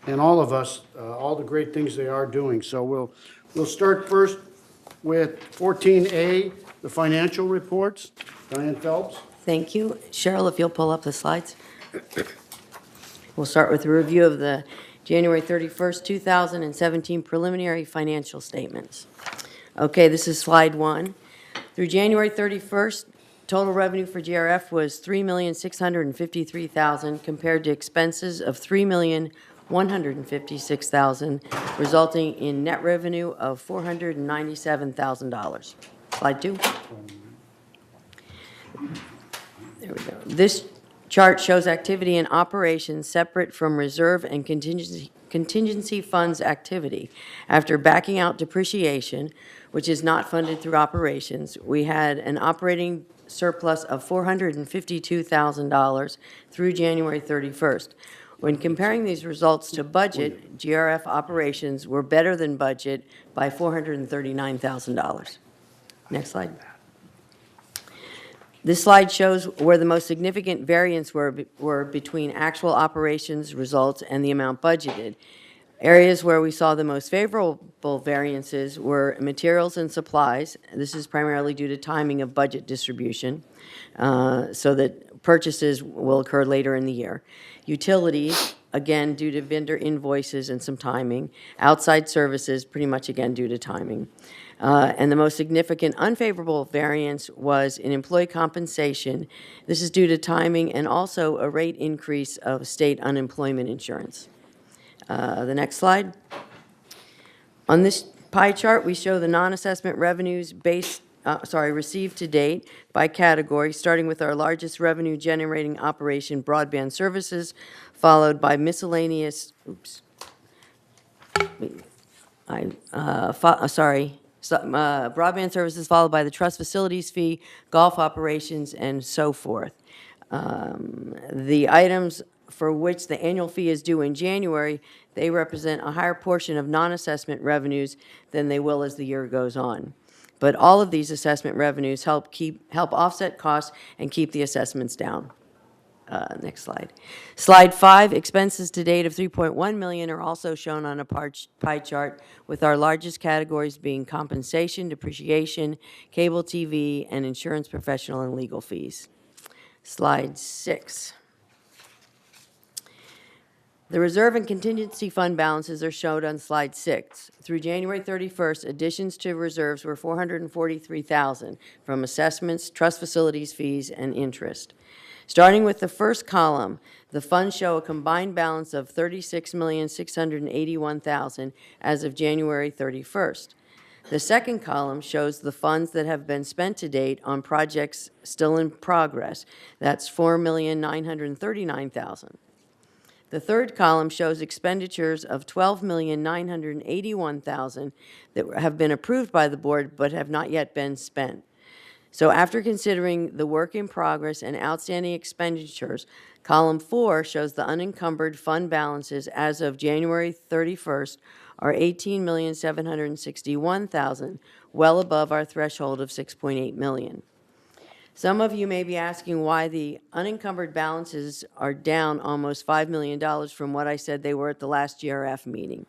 and all of us all the great things they are doing. So we'll start first with 14A, the financial reports. Diane Phelps. Thank you. Cheryl, if you'll pull up the slides. We'll start with a review of the January 31st, 2017 preliminary financial statements. Okay, this is slide 1. Through January 31st, total revenue for GRF was $3,653,000 compared to expenses of $3,156,000, resulting in net revenue of $497,000. Slide 2. There we go. This chart shows activity in operations separate from reserve and contingency funds activity. After backing out depreciation, which is not funded through operations, we had an operating surplus of $452,000 through January 31st. When comparing these results to budget, GRF operations were better than budget by $439,000. Next slide. This slide shows where the most significant variance were between actual operations results and the amount budgeted. Areas where we saw the most favorable variances were materials and supplies. This is primarily due to timing of budget distribution, so that purchases will occur later in the year. Utilities, again, due to vendor invoices and some timing. Outside services, pretty much again due to timing. And the most significant unfavorable variance was in employee compensation. This is due to timing and also a rate increase of state unemployment insurance. The next slide. On this pie chart, we show the non-assessment revenues received to date by category, starting with our largest revenue-generating operation, broadband services, followed by miscellaneous, broadband services, followed by the trust facilities fee, golf operations, and so forth. The items for which the annual fee is due in January, they represent a higher portion of non-assessment revenues than they will as the year goes on. But all of these assessment revenues help offset costs and keep the assessments down. Next slide. Slide 5, expenses to date of $3.1 million are also shown on a pie chart, with our largest categories being compensation, depreciation, cable TV, and insurance, professional, and legal fees. Slide 6. The reserve and contingency fund balances are shown on slide 6. Through January 31st, additions to reserves were $443,000 from assessments, trust facilities fees, and interest. Starting with the first column, the funds show a combined balance of $36,681,000 as of January 31st. The second column shows the funds that have been spent to date on projects still in progress. That's $4,939,000. The third column shows expenditures of $12,981,000 that have been approved by the board but have not yet been spent. So after considering the work in progress and outstanding expenditures, column 4 shows the unencumbered fund balances as of January 31st are $18,761,000, well above our threshold of $6.8 million. Some of you may be asking why the unencumbered balances are down almost $5 million from what I said they were at the last GRF meeting.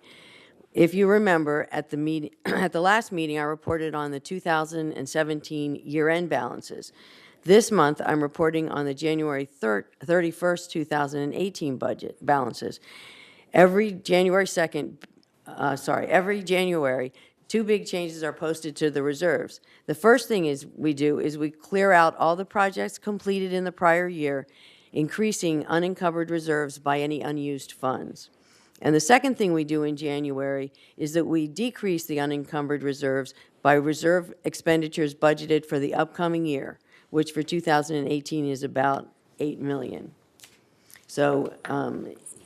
If you remember, at the last meeting, I reported on the 2017 year-end balances. This month, I'm reporting on the January 31st, 2018 budget balances. Every January, two big changes are posted to the reserves. The first thing we clear out all the projects completed in the prior year, increasing unencumbered reserves by any unused funds. And the second thing we do in January is that we decrease the unencumbered reserves by reserve expenditures budgeted for the upcoming year, which for 2018 is about $8 million. So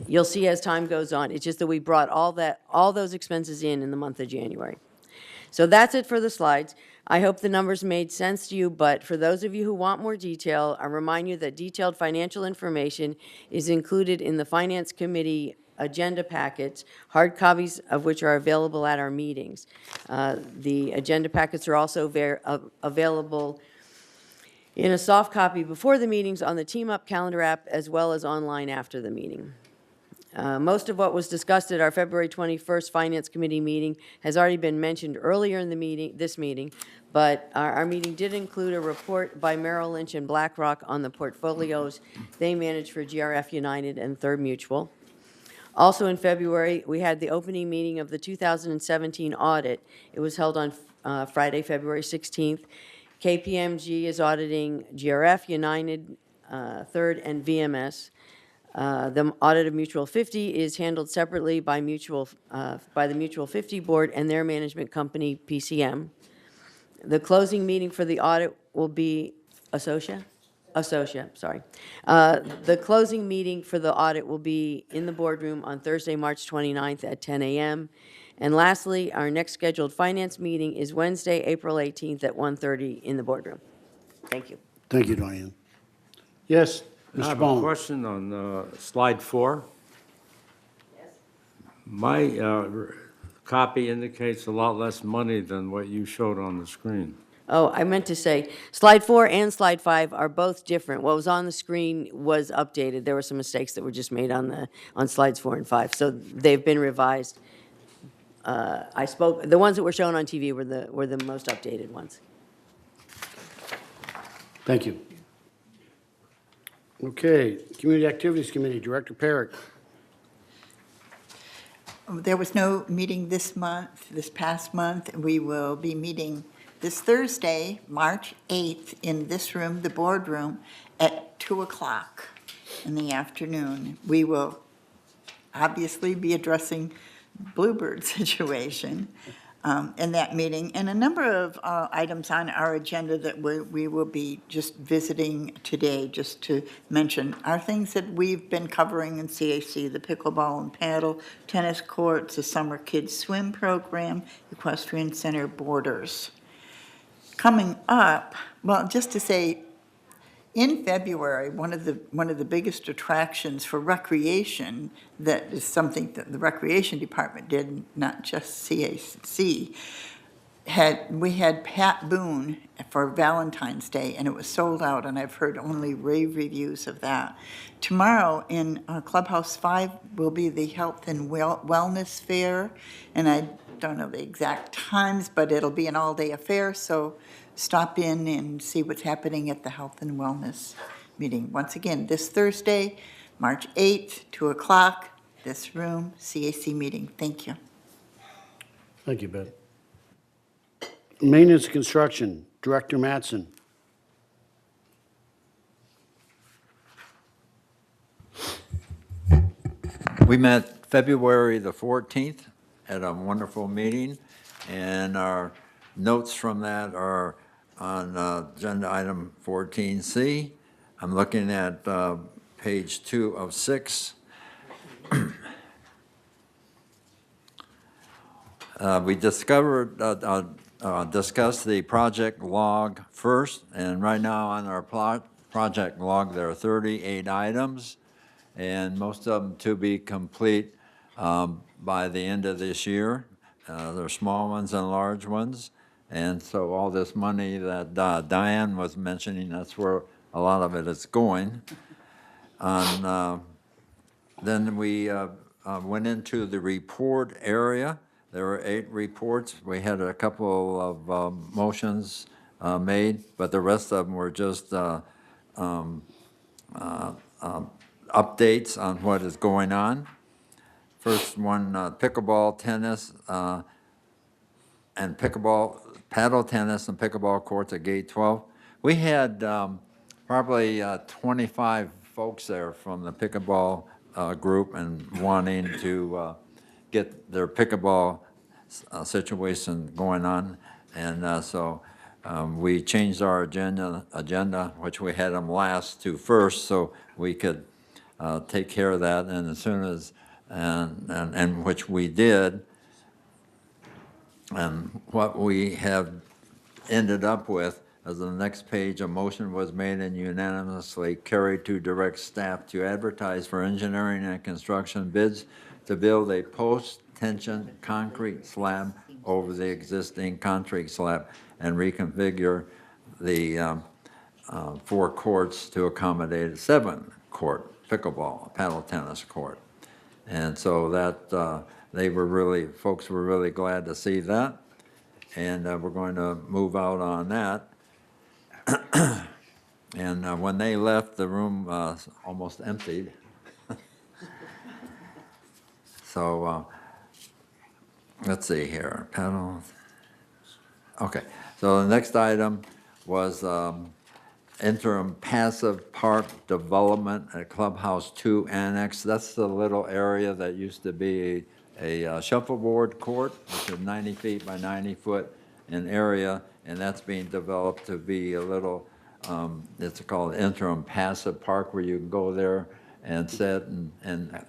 you'll see as time goes on, it's just that we brought all those expenses in the month of January. So that's it for the slides. I hope the numbers made sense to you, but for those of you who want more detail, I remind you that detailed financial information is included in the Finance Committee agenda packets, hard copies of which are available at our meetings. The agenda packets are also available in a soft copy before the meetings on the Team Up calendar app, as well as online after the meeting. Most of what was discussed at our February 21st Finance Committee meeting has already been mentioned earlier in this meeting, but our meeting did include a report by Merrill Lynch and BlackRock on the portfolios they manage for GRF United and Third Mutual. Also in February, we had the opening meeting of the 2017 audit. It was held on Friday, February 16th. KPMG is auditing GRF, United, Third, and VMS. The audit of Mutual 50 is handled separately by the Mutual 50 board and their management company, PCM. The closing meeting for the audit will be The closing meeting for the audit will be in the boardroom on Thursday, March 29th at 10 a.m. And lastly, our next scheduled finance meeting is Wednesday, April 18th at 1:30 in the boardroom. Thank you. Thank you, Diane. Yes, I Mr. have a Bone. question on slide 4. Yes. My copy indicates a lot less money than what you showed on the screen. Oh, I meant to say, slide 4 and slide 5 are both different. What was on the screen was updated. There were some mistakes that were just made on slides 4 and 5, so they've been revised. The ones that were shown on TV were the most updated ones. Thank you. Okay, Community Activities Committee, Director Perrick. There was no meeting this month, this past month. We will be meeting this Thursday, March 8th, in this room, the boardroom, at 2 o'clock in the afternoon. We will obviously be addressing Bluebird situation in that meeting, and a number of items on our agenda that we will be just visiting today, just to mention, are things that we've been covering in CAC, the pickleball and paddle, tennis courts, the summer kids swim program, equestrian center borders. Coming up, well, just to say, in February, one of the biggest attractions for recreation, that is something that the Recreation Department did, not just CAC, we had Pat Boone for Valentine's Day, and it was sold out, and I've heard only rave reviews of that. Tomorrow in Clubhouse 5 will be the Health and Wellness Fair, and I don't know the exact times, but it'll be an all-day affair, so stop in and see what's happening at the Health and Wellness meeting. Once again, this Thursday, March 8th, 2 o'clock, this room, CAC meeting. Thank you. Thank you, Beth. Maintenance Construction, Director Mattson. We met February the 14th at a wonderful meeting, and our notes from that are on agenda item 14C. I'm looking at page 2 of 6. We discovered, discussed the project log first, and right now on our project log, there are 38 items, and most of them to be complete by the end of this year. There are small ones and large ones, and so all this money that Diane was mentioning, that's where a lot of it is going. Then we went into the report area. There were 8 reports. We had a couple of motions made, but the rest of them were just updates on what is going on. First one, pickleball, tennis, and paddle tennis and pickleball courts at Gate 12. We had probably 25 folks there from the pickleball group and wanting to get their pickleball situation going on. And so we changed our agenda, which we had them last to first, so we could take care of that. And as soon as, and which we did, and what we have ended up with, as the next page, a motion was made and unanimously carried to direct staff to advertise for engineering and construction bids to build a post-tension concrete slab over the existing concrete slab and reconfigure the 4 courts to accommodate a 7-court pickleball, paddle tennis court. And so that folks were really glad to see that. And we're going to move out on that. And when they left, the room almost emptied. So let's see here, paddle. Okay, so the next item was interim passive park development at Clubhouse 2 Annex. That's the little area that used to be a shuffleboard court, which is 90 feet by 90 foot in area, and that's being developed to be a little, it's called interim passive park, where you can go there and sit and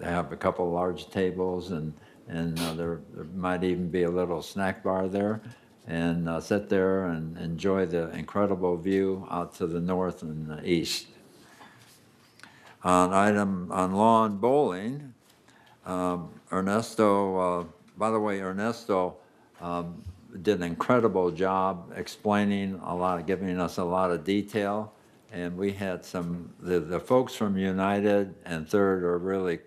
have a couple large tables, and there might even be a little snack bar there, and sit there and enjoy the incredible view out to the north and the east. On lawn bowling, Ernesto, by the way, Ernesto did an incredible job explaining a lot, giving us a lot of detail, and we had the folks from United and Third are really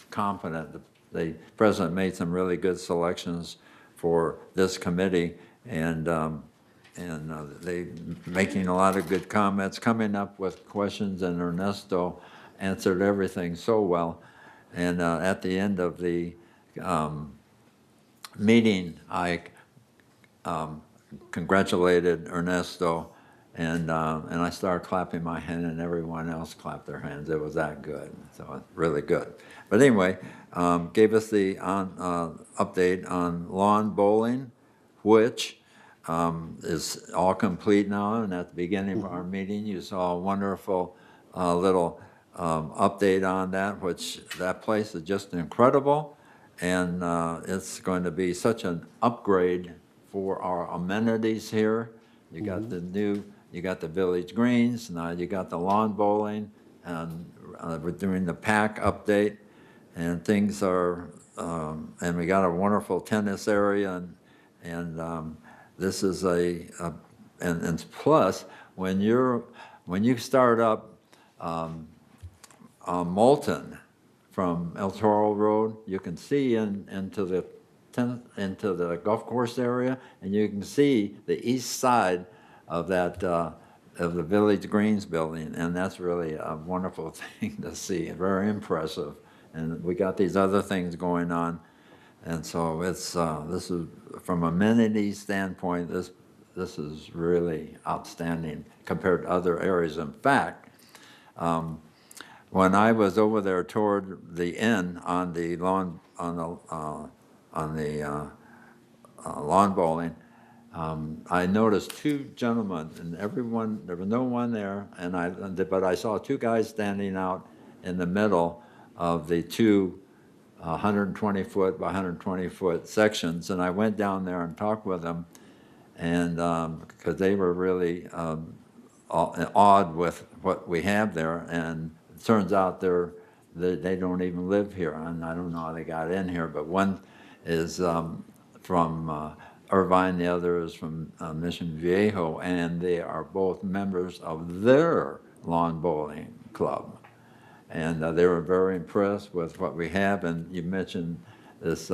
confident. The president made some really good selections for this committee, and and they making a lot of good comments, coming up with questions, and Ernesto answered everything so well. And at the end of the meeting, I congratulated Ernesto, and I started clapping my hand, and everyone else clapped their hands. It was that good, so really good. But anyway, gave us the update on lawn bowling, which is all complete now. And at the beginning of our meeting, you saw a wonderful little update on that, which that place is just incredible. And it's going to be such an upgrade for our amenities here. You got the new, you got the village greens, now you got the lawn bowling, and we're doing the PAC update, and things are, and we got a wonderful tennis area, and this is and plus, when you start up Moulton from El Toro Road, you can see into the golf course area, and you can see the east side of that of the Village Greens building, and that's really a wonderful thing to see. Very impressive, and we got these other things going on, and so it's this is from amenity standpoint. This is really outstanding compared to other areas. In fact. When I was over there toward the end on the lawn lawn bowling, I noticed two gentlemen, and everyone there was no one there, but I saw two guys standing out in the middle of the two 120-foot by 120-foot sections, and I went down there and talked with them, and because they were really awed with what we have there, and it turns out they don't even live here, and I don't know how they got in here, but one is from Irvine, the other is from Mission Viejo, and they are both members of their lawn bowling club. And they were very impressed with what we have, and you mentioned this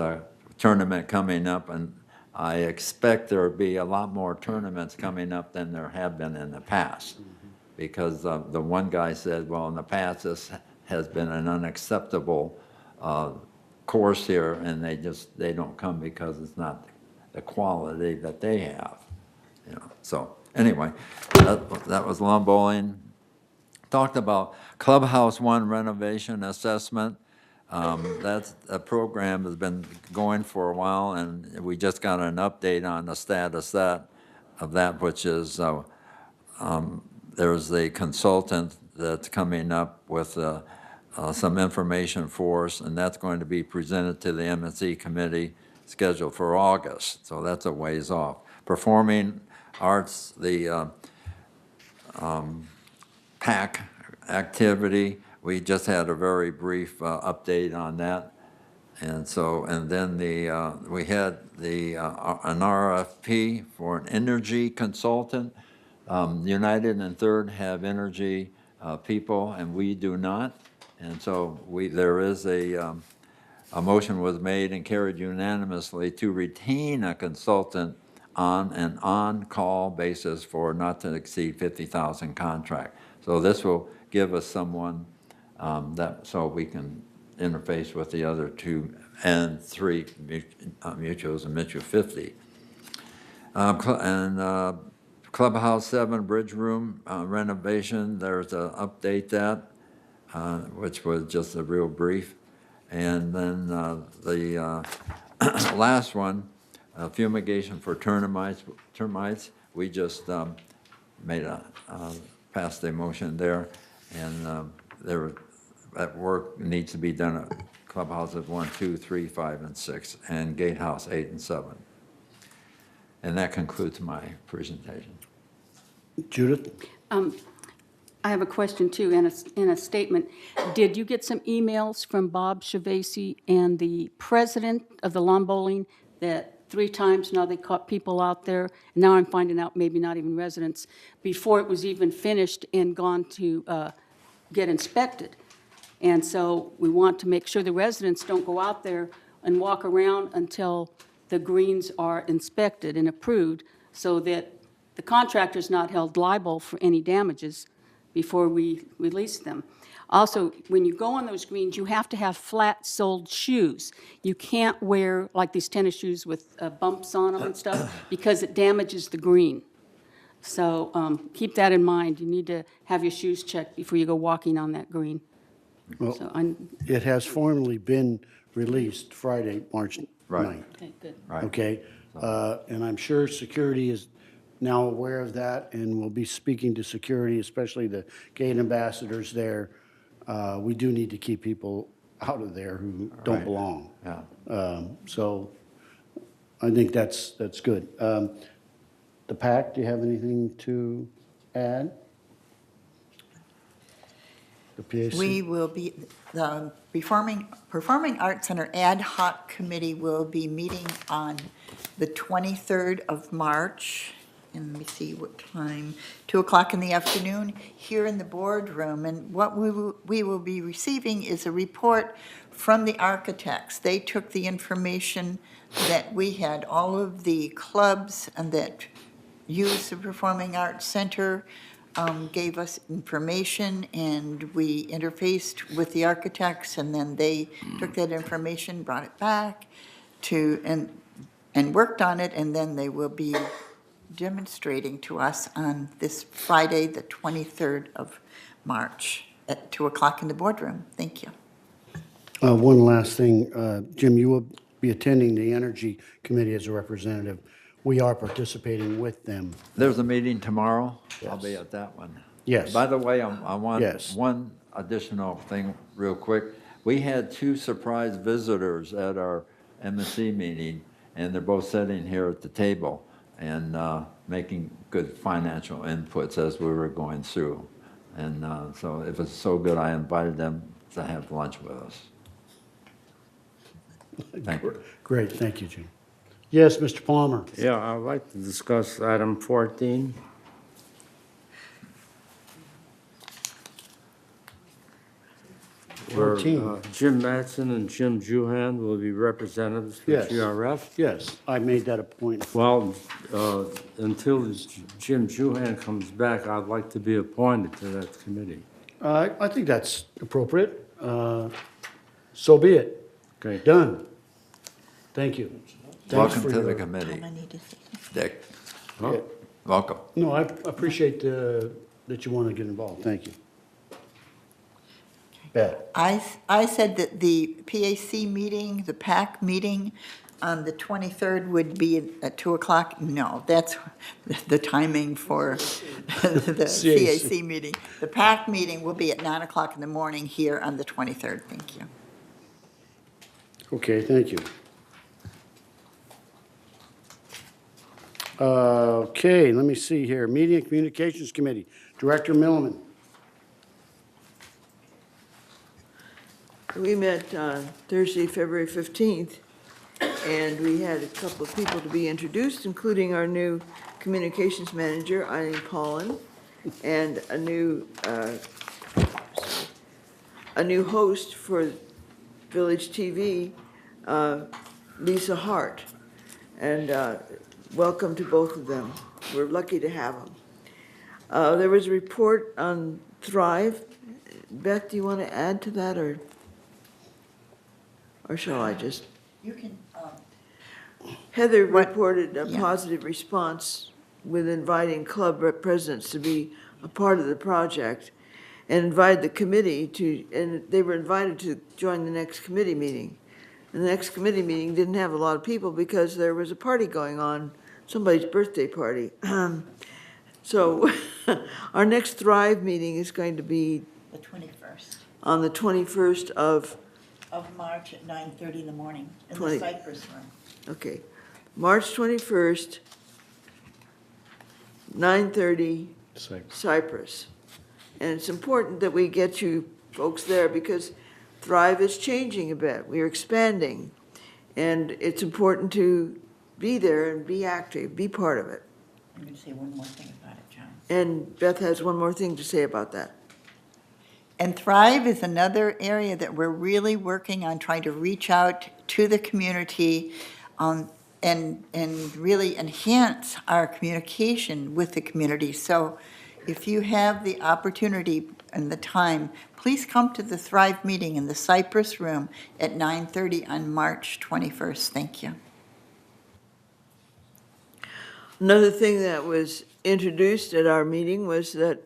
tournament coming up, and I expect there will be a lot more tournaments coming up than there have been in the past. Because the one guy said, well, in the past, this has been an unacceptable course here, and they don't come because it's not the quality that they have. So anyway, that was lawn bowling. Talked about Clubhouse 1 renovation assessment. That's a program has been going for a while, and we just got an update on the status of that, which is there's a consultant that's coming up with some information for us, and that's going to be presented to the M&C committee scheduled for August. So that's a ways off. Performing arts, the PAC activity, we just had a very brief update on that. And so, and then we had an RFP for an energy consultant. United and Third have energy people, and we do not. And so there is a motion was made and carried unanimously to retain a consultant on an on-call basis for not to exceed 50,000 contract. So this will give us someone so we can interface with the other 2 and 3 mutuals and Mutual 50. Clubhouse 7 bridge room renovation, there's an update that, which was just a real brief. And then the last one, fumigation for termites. We just passed a motion there, and that work needs to be done at clubhouses 1, 2, 3, 5, and 6, and gatehouse 8 and 7. And that concludes my presentation. Judith? I have a question too, and a statement. Did you get some emails from Bob Shavasi and the president of the lawn bowling that 3 times now they caught people out there? Now I'm finding out maybe not even residents, before it was even finished and gone to get inspected. And so we want to make sure the residents don't go out there and walk around until the greens are inspected and approved, so that the contractor's not held liable for any damages before we release them. Also, when you go on those greens, you have to have flat-soled shoes. You can't wear like these tennis shoes with bumps on them and stuff because it damages the green. So keep that in mind. You need to have your shoes checked before you go walking on that green. Well, So it has formally been released Friday, March 9th. Right. okay, good. Right. Okay? And I'm sure security is now aware of that and will be speaking to security, especially the gate ambassadors there. We do need to keep people out of there who don't Right. belong. Yeah. So I think that's good. The PAC, do you have anything to add? The PAC? We will be, the Performing Arts Center Ad Hoc Committee will be meeting on the 23rd of March, and let me see what time, 2 o'clock in the afternoon, here in the boardroom. And what we will be receiving is a report from the architects. They took the information that we had, all of the clubs and that use the Performing Arts Center, gave us information, and we interfaced with the architects, and then they took that information, brought it back to, and worked on it, and then they will be demonstrating to us on this Friday, the 23rd of March, at 2 o'clock in the boardroom. Thank you. One last thing, Jim, you will be attending the Energy Committee as a representative. We are participating with them. There's a meeting tomorrow. I'll Yes. be at that one. Yes. By the way, I want Yes. one additional thing real quick. We had 2 surprise visitors at our MSC meeting, and they're both sitting here at the table and making good financial inputs as we were going through. And so it was so good, I invited them to have lunch with us. Thank you. Great, thank you, Jim. Yes, Mr. Palmer. Yeah, I'd like to discuss item 14. Where 14. Jim Mattson and Jim Juhan will be representatives for Yes. GRF. Yes, I made that a point. Well, until Jim Juhan comes back, I'd like to be appointed to that committee. I think that's appropriate. So be it. Okay. Done. Thank you. Thanks Welcome for to the your- committee, I need to say. Dick. Yeah. Welcome. No, I appreciate that you want to get involved. Thank you. Beth? I said that the PAC meeting, the PAC meeting on the 23rd would be at 2 o'clock. No, that's the timing for the CAC meeting. The PAC meeting will be at 9 o'clock in the morning here on the 23rd. Thank you. Okay, thank you. Okay, let me see here. Media and Communications Committee, Director Milliman. We met Thursday, February 15th, and we had a couple of people to be introduced, including our new communications manager, Eileen Paulin, and a new host for Village TV, Lisa Hart. And welcome to both of them. We're lucky to have them. There was a report on Thrive. Beth, do you want to add to that, or shall I just? You can, Heather reported a yeah. positive response with inviting club presidents to be a part of the project, and invited the committee to, and they were invited to join the next committee meeting. And the next committee meeting didn't have a lot of people because there was a party going on, somebody's birthday party. So our next Thrive meeting is going to be the 21st on the 21st of March at 9:30 in the morning in 20. the Cypress Room. Okay, March 21st, 9:30, Cypress. And it's important that we get you folks there because Thrive is changing a bit. We are expanding. And it's important to be there and be active, be part of it. I'm going to say one more thing about it, John. And Beth has one more thing to say about that. And Thrive is another area that we're really working on trying to reach out to the community. and really enhance our communication with the community. So if you have the opportunity and the time, please come to the Thrive meeting in the Cypress Room at 9:30 on March 21st. Thank you. Another thing that was introduced at our meeting was that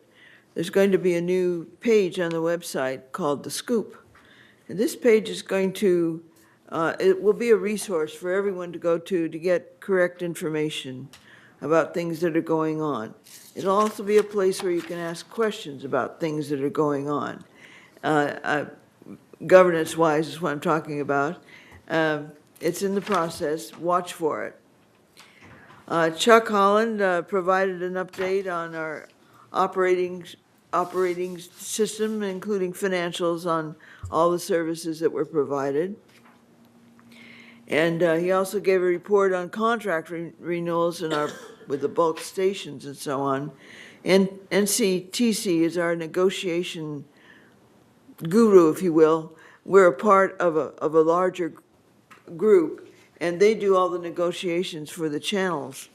there's going to be a new page on the website called The Scoop. And this page is going to, it will be a resource for everyone to go to get correct information about things that are going on. It'll also be a place where you can ask questions about things that are going on. Governance-wise is what I'm talking about. It's in the process. Watch for it. Chuck Holland provided an update on our operating system, including financials on all the services that were provided. And he also gave a report on contract renewals with the bulk stations and so on. And NCTC is our negotiation guru, if you will. We're a part of a larger group, and they do all the negotiations for the channels.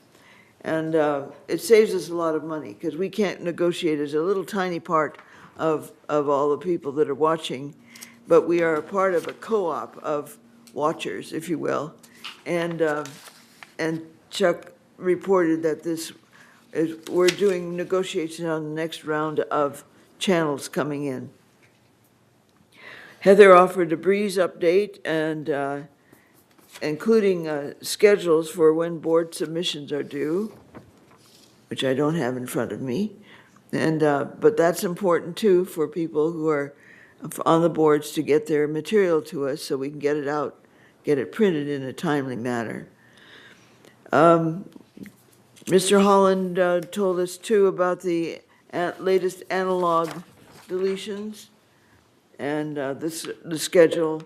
And it saves us a lot of money because we can't negotiate as a little tiny part of all the people that are watching, but we are a part of a co-op of watchers, if you will. And Chuck reported that we're doing negotiations on the next round of channels coming in. Heather offered a breeze update and including schedules for when board submissions are due, which I don't have in front of me. And but that's important too for people who are on the boards to get their material to us so we can get it out, get it printed in a timely manner. Mr. Holland told us too about the latest analog deletions and the schedule.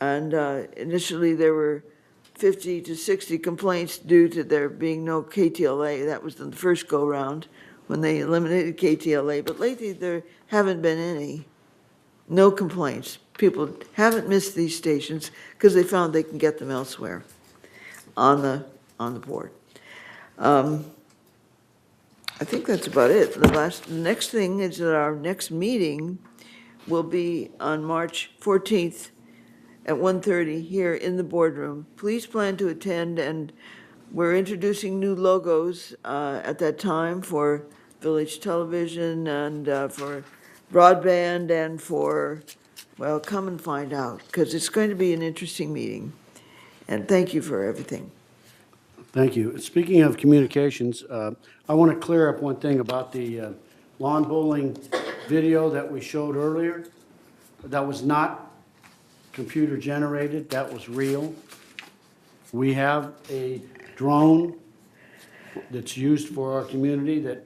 And initially there were 50 to 60 complaints due to there being no KTLA. That was the first go-round when they eliminated KTLA. But lately there haven't been any, no complaints. People haven't missed these stations because they found they can get them elsewhere on the board. I think that's about it. The next thing is that our next meeting will be on March 14th at 1:30 here in the boardroom. Please plan to attend, and we're introducing new logos at that time for Village Television and for broadband and for, well, come and find out, because it's going to be an interesting meeting. And thank you for everything. Thank you. Speaking of communications, I want to clear up one thing about the lawn bowling video that we showed earlier. That was not computer generated, that was real. We have a drone that's used for our community that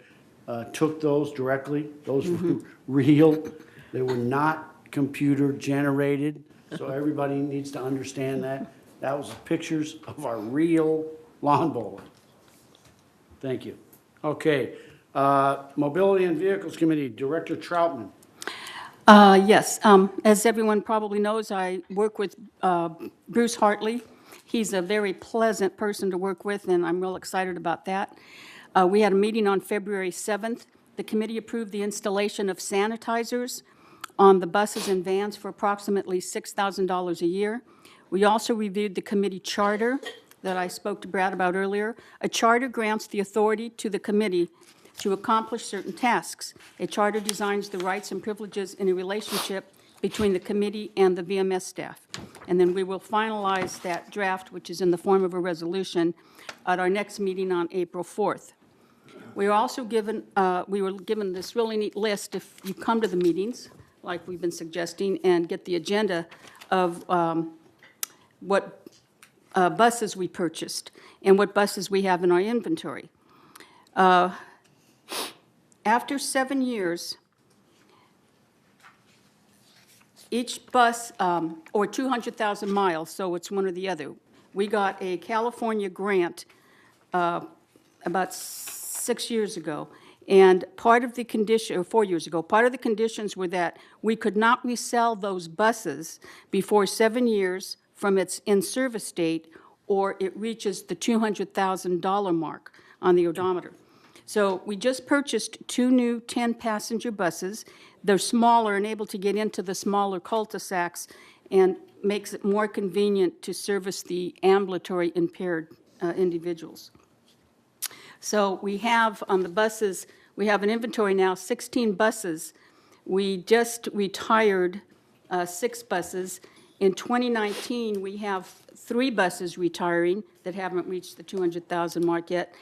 took those directly. Those were real. They were not computer generated, so everybody needs to understand that. That was pictures of our real lawn bowler. Thank you. Okay, Mobility and Vehicles Committee, Director Troutman. Yes, as everyone probably knows, I work with Bruce Hartley. He's a very pleasant person to work with, and I'm real excited about that. We had a meeting on February 7th. The committee approved the installation of sanitizers on the buses and vans for approximately $6,000 a year. We also reviewed the committee charter that I spoke to Brad about earlier. A charter grants the authority to the committee to accomplish certain tasks. A charter designs the rights and privileges in a relationship between the committee and the VMS staff. And then we will finalize that draft, which is in the form of a resolution, at our next meeting on April 4th. We were also given, this really neat list if you come to the meetings, like we've been suggesting, and get the agenda of what buses we purchased and what buses we have in our inventory. After 7 years, each bus, or 200,000 miles, so it's one or the other. We got a California grant about 6 years ago, and part of the condition, or 4 years ago, part of the conditions were that we could not resell those buses before 7 years from its in-service date, or it reaches the $200,000 mark on the odometer. So we just purchased 2 new 10-passenger buses. They're smaller and able to get into the smaller cul-de-sacs and makes it more convenient to service the ambulatory impaired individuals. So we have on the buses, we have an inventory now, 16 buses. We just retired 6 buses. In 2019, we have 3 buses retiring that haven't reached the 200,000 mark yet.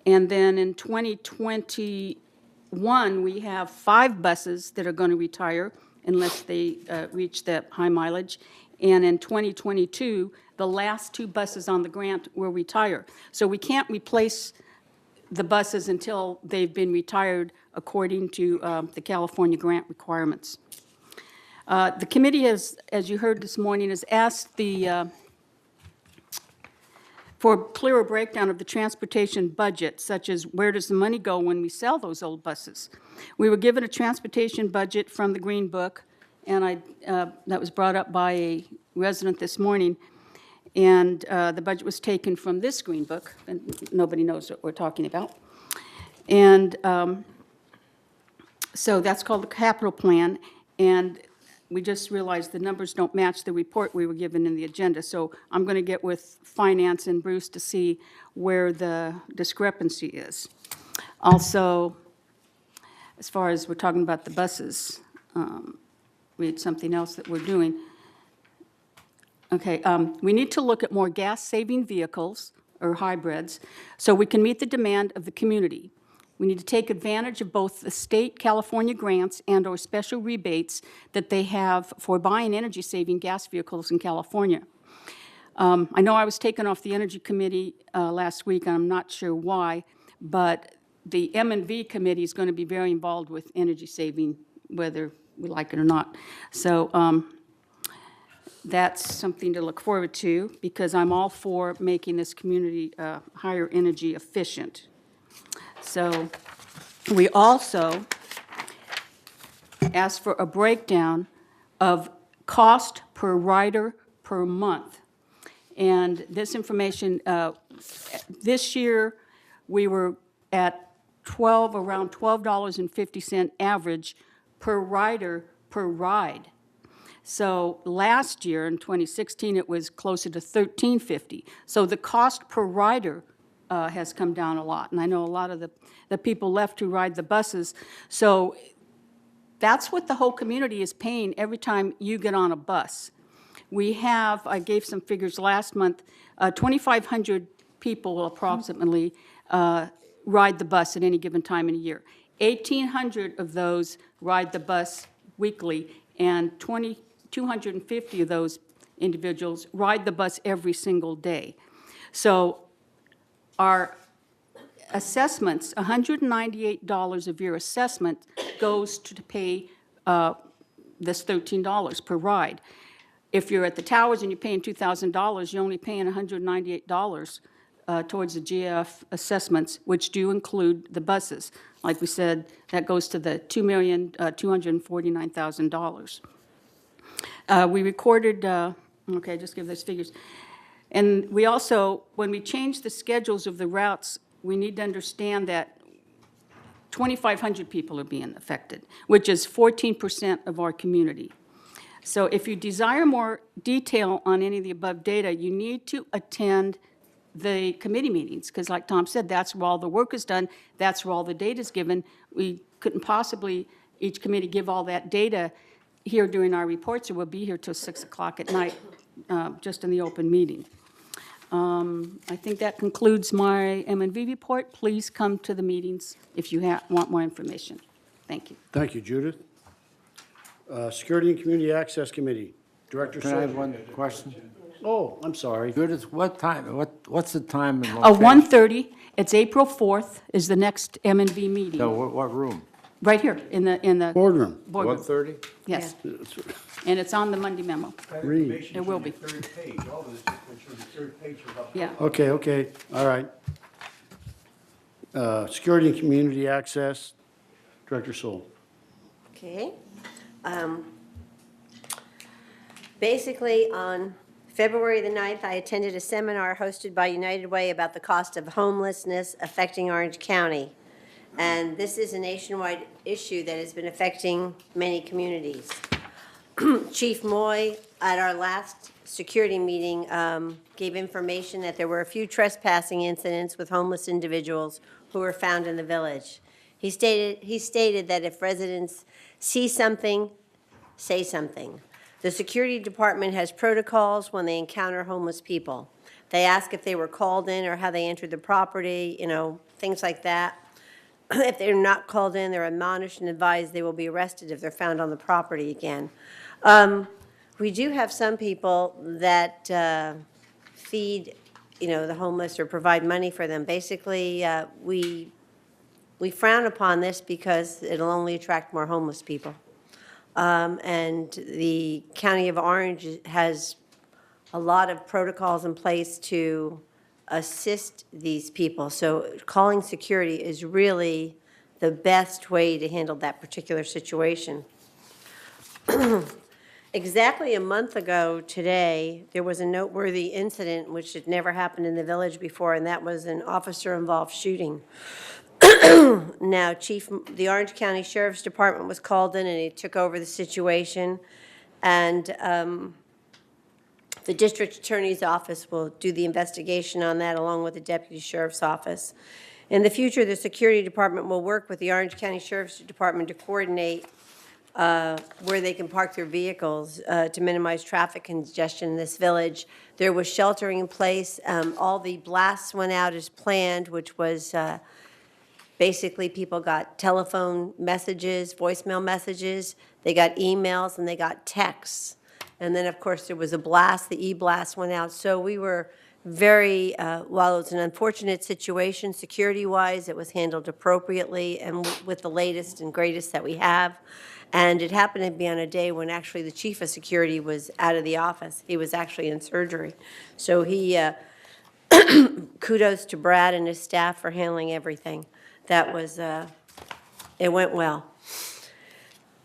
And then in 2021, we have 5 buses that are going to retire unless they reach that high mileage. And in 2022, the last 2 buses on the grant will retire. So we can't replace the buses until they've been retired according to the California grant requirements. The committee has, as you heard this morning, has asked for a clearer breakdown of the transportation budget, such as where does the money go when we sell those old buses. We were given a transportation budget from the Green Book, and that was brought up by a resident this morning, and the budget was taken from this Green Book, and nobody knows what we're talking about. And so that's called the capital plan, and we just realized the numbers don't match the report we were given in the agenda. So I'm going to get with Finance and Bruce to see where the discrepancy is. Also, as far as we're talking about the buses, read something else that we're doing. Okay, we need to look at more gas-saving vehicles or hybrids so we can meet the demand of the community. We need to take advantage of both the state California grants and or special rebates that they have for buying energy-saving gas vehicles in California. I know I was taken off the Energy Committee last week, and I'm not sure why, but the M&V Committee is going to be very involved with energy-saving, whether we like it or not. So that's something to look forward to, because I'm all for making this community higher energy efficient. So we also asked for a breakdown of cost per rider per month. And this information, this year, we were at around $12.50 average per rider per ride. So last year, in 2016, it was closer to $13.50. So the cost per rider has come down a lot. And I know a lot of the people left who ride the buses. So that's what the whole community is paying every time you get on a bus. We have, I gave some figures last month, 2,500 people approximately ride the bus at any given time in a year. 1,800 of those ride the bus weekly, and 250 of those individuals ride the bus every single day. So our assessments, $198 of your assessment goes to pay this $13 per ride. If you're at the towers and you're paying $2,000, you're only paying $198 towards the GRF assessments, which do include the buses. Like we said, that goes to the $2,249,000. We recorded, okay, just give those figures. And we also, when we change the schedules of the routes, we need to understand that 2,500 people are being affected, which is 14% of our community. So if you desire more detail on any of the above data, you need to attend the committee meetings, because like Tom said, that's where all the work is done, that's where all the data is given. We couldn't possibly, each committee, give all that data here during our reports, or we'll be here till 6 o'clock at night, just in the open meeting. I think that concludes my M&V report. Please come to the meetings if you want more information. Thank you. Thank you, Judith. Security and Community Access Committee, Director Can I have Soldier. one question? Oh, I'm sorry. Judith, what time, what's the time and location? 1:30, it's April 4th, is the next M&V meeting. So what room? Right here, in the Boardroom. boardroom. 1:30? Yes, and it's on the Monday memo. Read. There will be. Third page, all of this is the third page of up. Yeah. Okay, all right. Security and Community Access, Director Soul. Okay. Basically, on February the 9th, I attended a seminar hosted by United Way about the cost of homelessness affecting Orange County. And this is a nationwide issue that has been affecting many communities. Chief Moy, at our last security meeting, gave information that there were a few trespassing incidents with homeless individuals who were found in the village. He stated that if residents see something, say something. The security department has protocols when they encounter homeless people. They ask if they were called in or how they entered the property, things like that. If they're not called in, they're admonished and advised they will be arrested if they're found on the property again. We do have some people that feed, the homeless or provide money for them. Basically, we frown upon this because it'll only attract more homeless people. And the County of Orange has a lot of protocols in place to assist these people. So calling security is really the best way to handle that particular situation. Exactly a month ago today, there was a noteworthy incident which had never happened in the village before, and that was an officer-involved shooting. Now, the Orange County Sheriff's Department was called in, and he took over the situation. And the district attorney's office will do the investigation on that, along with the deputy sheriff's office. In the future, the security department will work with the Orange County Sheriff's Department to coordinate where they can park their vehicles to minimize traffic congestion in this village. There was sheltering in place. All the blasts went out as planned, which was basically people got telephone messages, voicemail messages, they got emails, and they got texts. And then, of course, there was a blast, the e-blast went out. So we were very, while it was an unfortunate situation, security-wise, it was handled appropriately and with the latest and greatest that we have. And it happened to be on a day when actually the chief of security was out of the office. He was actually in surgery. So he, kudos to Brad and his staff for handling everything. That was, it went well.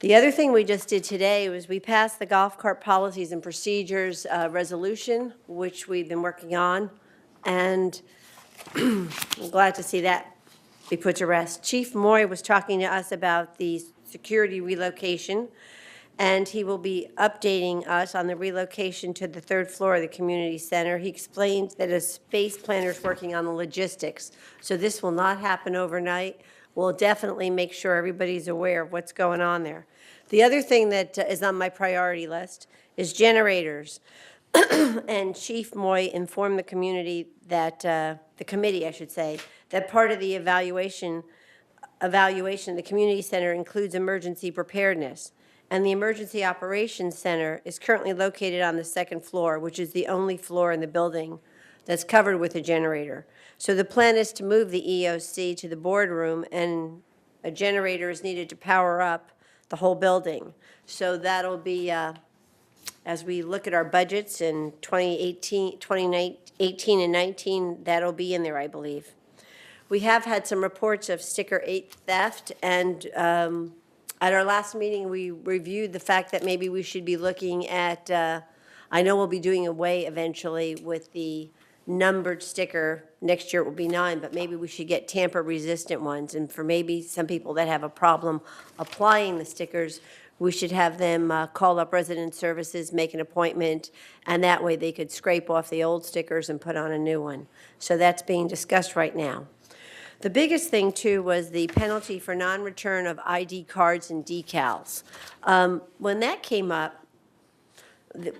The other thing we just did today was we passed the golf cart policies and procedures resolution, which we've been working on, and I'm glad to see that be put to rest. Chief Moy was talking to us about the security relocation, and he will be updating us on the relocation to the third floor of the community center. He explained that a space planner is working on the logistics, so this will not happen overnight. We'll definitely make sure everybody's aware of what's going on there. The other thing that is on my priority list is generators. And Chief Moy informed the community that, the committee, I should say, that part of the evaluation of the community center includes emergency preparedness. And the Emergency Operations Center is currently located on the second floor, which is the only floor in the building that's covered with a generator. So the plan is to move the EOC to the boardroom, and a generator is needed to power up the whole building. So that'll be, as we look at our budgets in 2018 and 19, that'll be in there, I believe. We have had some reports of sticker 8 theft, and at our last meeting, we reviewed the fact that maybe we should be looking at, I know we'll be doing away eventually with the numbered sticker. Next year it will be 9, but maybe we should get tamper-resistant ones. And for maybe some people that have a problem applying the stickers, we should have them call up Resident Services, make an appointment, and that way they could scrape off the old stickers and put on a new one. So that's being discussed right now. The biggest thing, too, was the penalty for non-return of ID cards and decals. When that came up,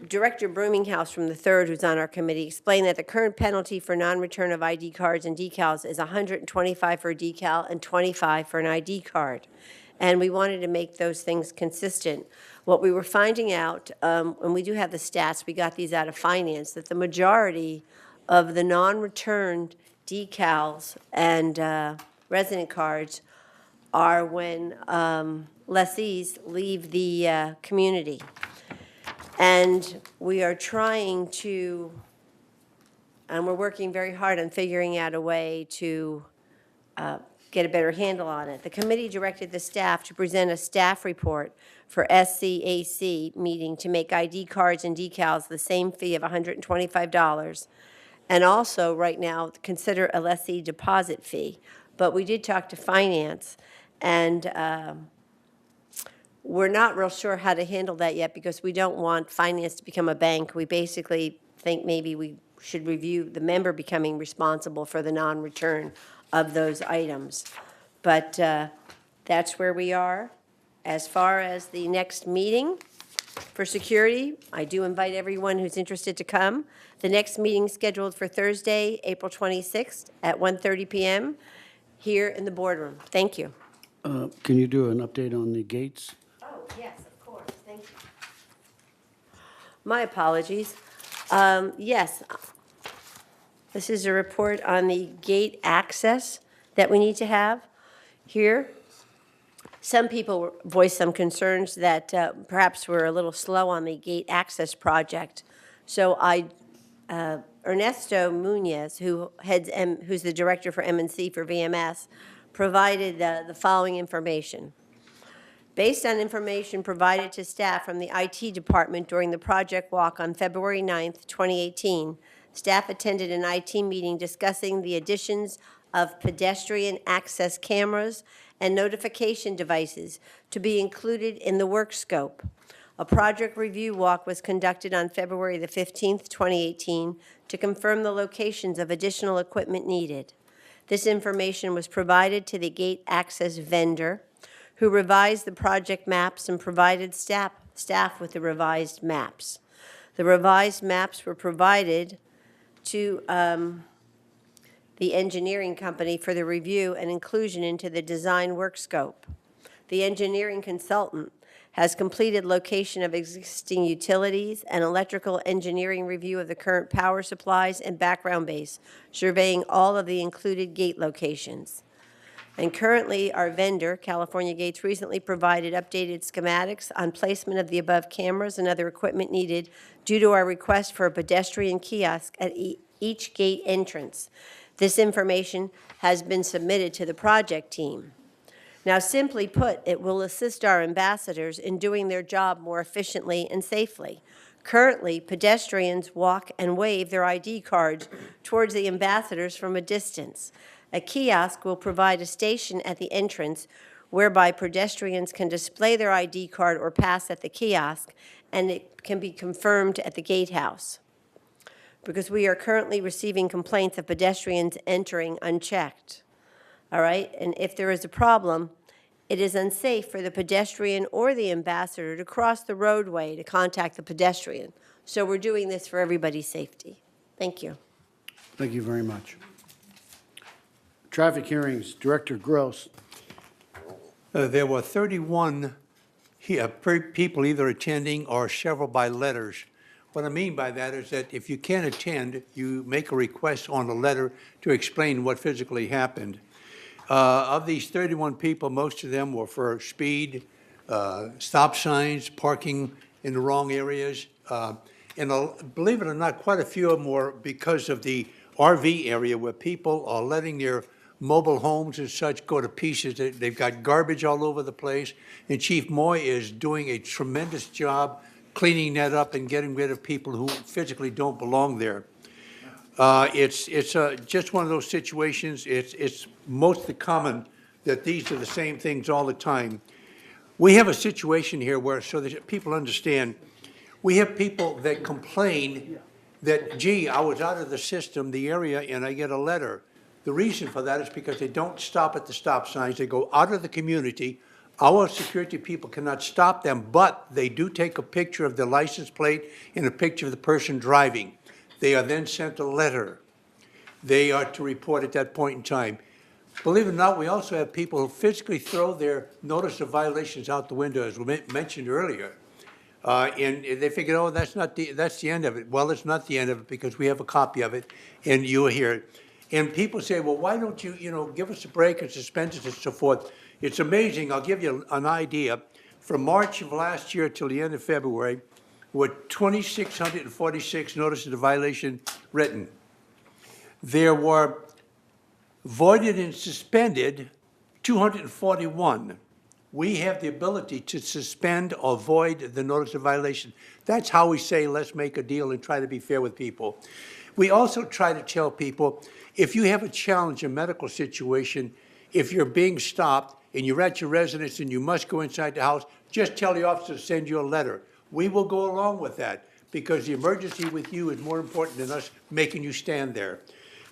Director Broominghouse from the 3rd, who's on our committee, explained that the current penalty for non-return of ID cards and decals is $125 for a decal and $25 for an ID card. And we wanted to make those things consistent. What we were finding out, and we do have the stats, we got these out of finance, that the majority of the non-returned decals and resident cards are when lessees leave the community. And we are trying to, and we're working very hard on figuring out a way to get a better handle on it. The committee directed the staff to present a staff report for SCAC meeting to make ID cards and decals the same fee of $125. And also, right now, consider a lessee deposit fee. But we did talk to finance, and we're not real sure how to handle that yet because we don't want finance to become a bank. We basically think maybe we should review the member becoming responsible for the non-return of those items. But that's where we are. As far as the next meeting for security, I do invite everyone who's interested to come. The next meeting is scheduled for Thursday, April 26th at 1:30 p.m. here in the boardroom. Thank you. Can you do an update on the gates? Oh, yes, of course. Thank you. My apologies. Yes, this is a report on the gate access that we need to have here. Some people voiced some concerns that perhaps we're a little slow on the gate access project. So Ernesto Munoz, who's the director for M&C for VMS, provided the following information. Based on information provided to staff from the IT department during the project walk on February 9th, 2018, staff attended an IT meeting discussing the additions of pedestrian access cameras and notification devices to be included in the work scope. A project review walk was conducted on February the 15th, 2018, to confirm the locations of additional equipment needed. This information was provided to the gate access vendor, who revised the project maps and provided staff with the revised maps. The revised maps were provided to the engineering company for the review and inclusion into the design work scope. The engineering consultant has completed location of existing utilities and electrical engineering review of the current power supplies and background base, surveying all of the included gate locations. And currently, our vendor, California Gates, recently provided updated schematics on placement of the above cameras and other equipment needed due to our request for a pedestrian kiosk at each gate entrance. This information has been submitted to the project team. Now, simply put, it will assist our ambassadors in doing their job more efficiently and safely. Currently, pedestrians walk and wave their ID cards towards the ambassadors from a distance. A kiosk will provide a station at the entrance whereby pedestrians can display their ID card or pass at the kiosk, and it can be confirmed at the gatehouse. Because we are currently receiving complaints of pedestrians entering unchecked. All right, and if there is a problem, it is unsafe for the pedestrian or the ambassador to cross the roadway to contact the pedestrian. So we're doing this for everybody's safety. Thank you. Thank you very much. Traffic hearings, Director Gross. There were 31 people either attending or several by letters. What I mean by that is that if you can't attend, you make a request on the letter to explain what physically happened. Of these 31 people, most of them were for speed, stop signs, parking in the wrong areas. And believe it or not, quite a few of them were because of the RV area where people are letting their mobile homes and such go to pieces. They've got garbage all over the place. And Chief Moy is doing a tremendous job cleaning that up and getting rid of people who physically don't belong there. It's just one of those situations. It's mostly common that these are the same things all the time. We have a situation here where, so that people understand, we have people that complain that, gee, I was out of the system, the area, and I get a letter. The reason for that is because they don't stop at the stop signs. They go out of the community. Our security people cannot stop them, but they do take a picture of the license plate and a picture of the person driving. They are then sent a letter. They are to report at that point in time. Believe it or not, we also have people who physically throw their notice of violations out the window, as we mentioned earlier. And they figure, oh, that's the end of it. Well, it's not the end of it because we have a copy of it, and you'll hear it. And people say, well, why don't you, give us a break and suspend it and so forth. It's amazing. I'll give you an idea. From March of last year till the end of February, were 2,646 notices of violation written. There were voided and suspended 241. We have the ability to suspend or void the notice of violation. That's how we say, let's make a deal and try to be fair with people. We also try to tell people, if you have a challenge, a medical situation, if you're being stopped and you're at your residence and you must go inside the house, just tell the officer to send you a letter. We will go along with that because the emergency with you is more important than us making you stand there.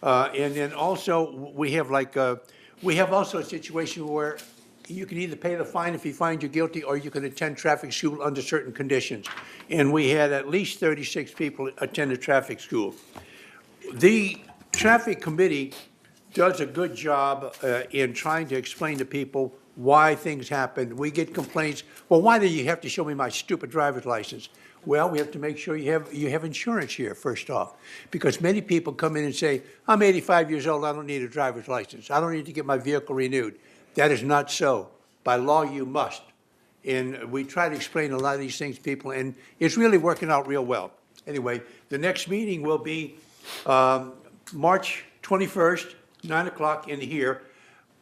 And then also, we have also a situation where you can either pay the fine if he finds you guilty, or you can attend traffic school under certain conditions. And we had at least 36 people attend the traffic school. The traffic committee does a good job in trying to explain to people why things happen. We get complaints, well, why do you have to show me my stupid driver's license? Well, we have to make sure you have insurance here, first off, because many people come in and say, I'm 85 years old, I don't need a driver's license. I don't need to get my vehicle renewed. That is not so. By law, you must. And we try to explain a lot of these things to people, and it's really working out real well. Anyway, the next meeting will be March 21st, 9 o'clock in here.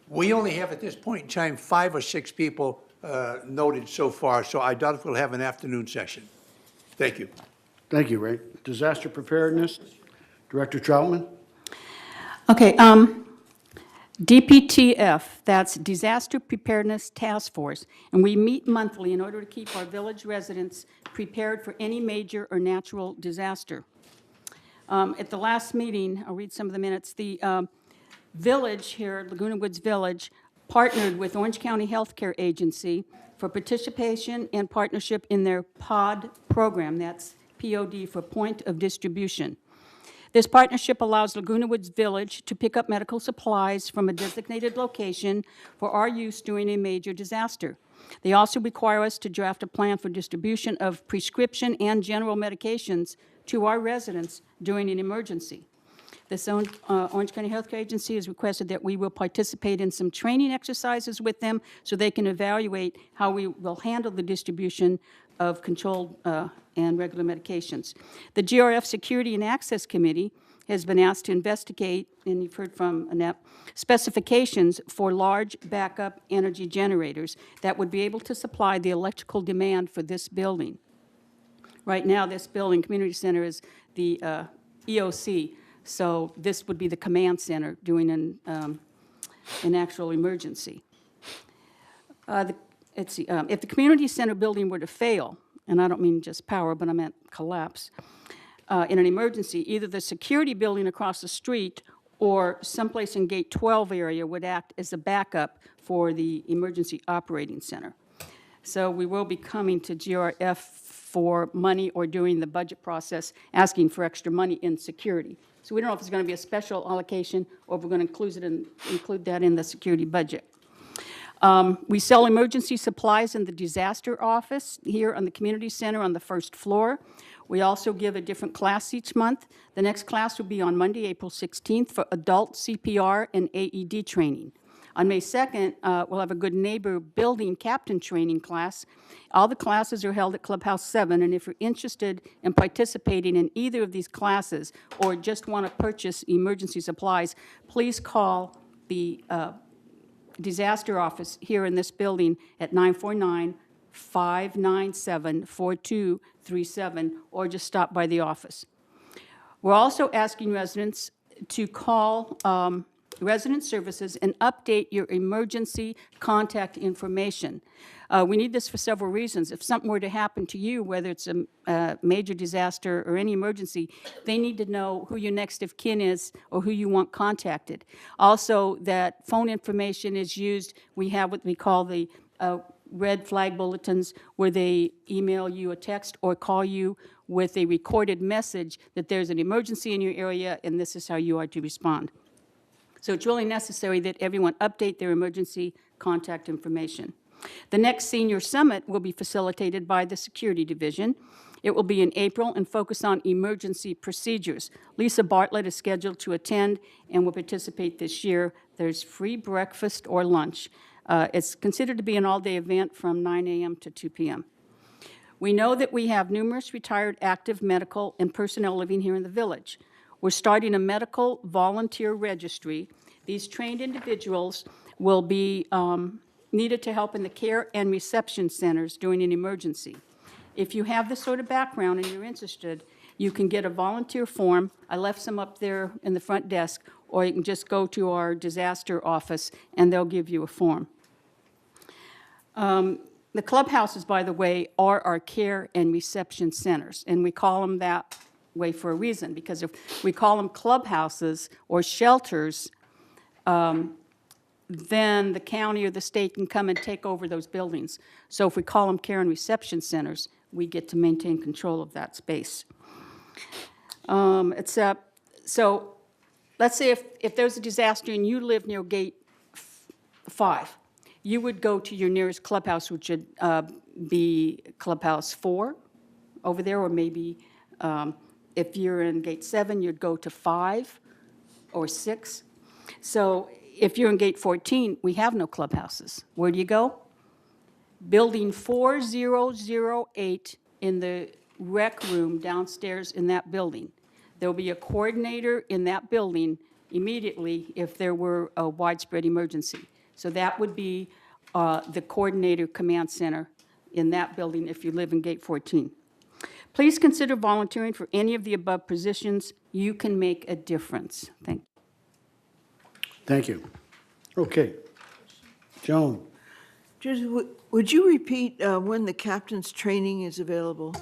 We only have at this point in time 5 or 6 people noted so far, so I doubt if we'll have an afternoon session. Thank you. Thank you, Ray. Disaster preparedness, Director Troutman. Okay, DPTF, that's Disaster Preparedness Task Force, and we meet monthly in order to keep our village residents prepared for any major or natural disaster. At the last meeting, I'll read some of the minutes, the village here, Laguna Woods Village, partnered with Orange County Healthcare Agency for participation and partnership in their POD program, that's POD for Point of Distribution. This partnership allows Laguna Woods Village to pick up medical supplies from a designated location for our use during a major disaster. They also require us to draft a plan for distribution of prescription and general medications to our residents during an emergency. This Orange County Healthcare Agency has requested that we will participate in some training exercises with them so they can evaluate how we will handle the distribution of controlled and regular medications. The GRF Security and Access Committee has been asked to investigate, and you've heard from Annette, specifications for large backup energy generators that would be able to supply the electrical demand for this building. Right now, this building, Community Center, is the EOC, so this would be the command center doing an actual emergency. If the Community Center building were to fail, and I don't mean just power, but I meant collapse, in an emergency, either the security building across the street or someplace in Gate 12 area would act as a backup for the emergency operating center. So we will be coming to GRF for money or during the budget process, asking for extra money in security. So we don't know if it's going to be a special allocation or if we're going to include that in the security budget. We sell emergency supplies in the disaster office here on the community center on the first floor. We also give a different class each month. The next class will be on Monday, April 16th for adult CPR and AED training. On May 2nd, we'll have a Good Neighbor Building Captain Training class. All the classes are held at Clubhouse 7, and if you're interested in participating in either of these classes or just want to purchase emergency supplies, please call the disaster office here in this building at 949-597-4237, or just stop by the office. We're also asking residents to call resident services and update your emergency contact information. We need this for several reasons. If something were to happen to you, whether it's a major disaster or any emergency, they need to know who your next of kin is or who you want contacted. Also, that phone information is used. We have what we call the red flag bulletins, where they email you a text or call you with a recorded message that there's an emergency in your area and this is how you are to respond. So it's really necessary that everyone update their emergency contact information. The next senior summit will be facilitated by the Security Division. It will be in April and focus on emergency procedures. Lisa Bartlett is scheduled to attend and will participate this year. There's free breakfast or lunch. It's considered to be an all-day event from 9 a.m. to 2 p.m. We know that we have numerous retired active medical and personnel living here in the village. We're starting a medical volunteer registry These trained individuals will be needed to help in the care and reception centers during an emergency. If you have this sort of background and you're interested, you can get a volunteer form. I left some up there in the front desk, or you can just go to our disaster office, and they'll give you a form. The clubhouses, by the way, are our care and reception centers, and we call them that way for a reason, because if we call them clubhouses or shelters, then the county or the state can come and take over those buildings. So if we call them care and reception centers, we get to maintain control of that space. So let's say if there's a disaster and you live near gate 5, you would go to your nearest clubhouse, which would be Clubhouse 4 over there, or maybe if you're in gate 7, you'd go to 5 or 6. So if you're in gate 14, we have no clubhouses. Where do you go? Building 4008 in the rec room downstairs in that building. There'll be a coordinator in that building immediately if there were a widespread emergency. So that would be the coordinator command center in that building if you live in gate 14. Please consider volunteering for any of the above positions. You can make a difference. Thank you. Thank you. Okay. Joan? Just, would you repeat when the captain's training is available?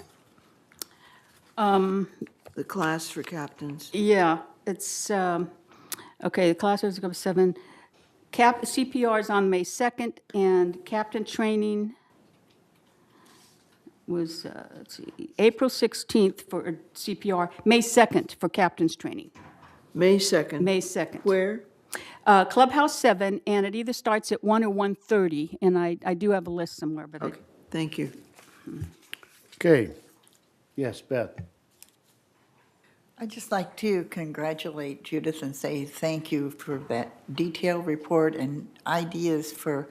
The class for captains? Yeah, it's, okay, the class is 7. CPR is on May 2nd, and captain training was, let's see, April 16th for CPR, May 2nd for captain's training. May 2nd? May 2nd. Where? Clubhouse 7, and it either starts at 1 or 1:30, and I do have a list somewhere, but Okay, thank you. Okay. Yes, Beth? I'd just like to congratulate Judith and say thank you for that detailed report and ideas for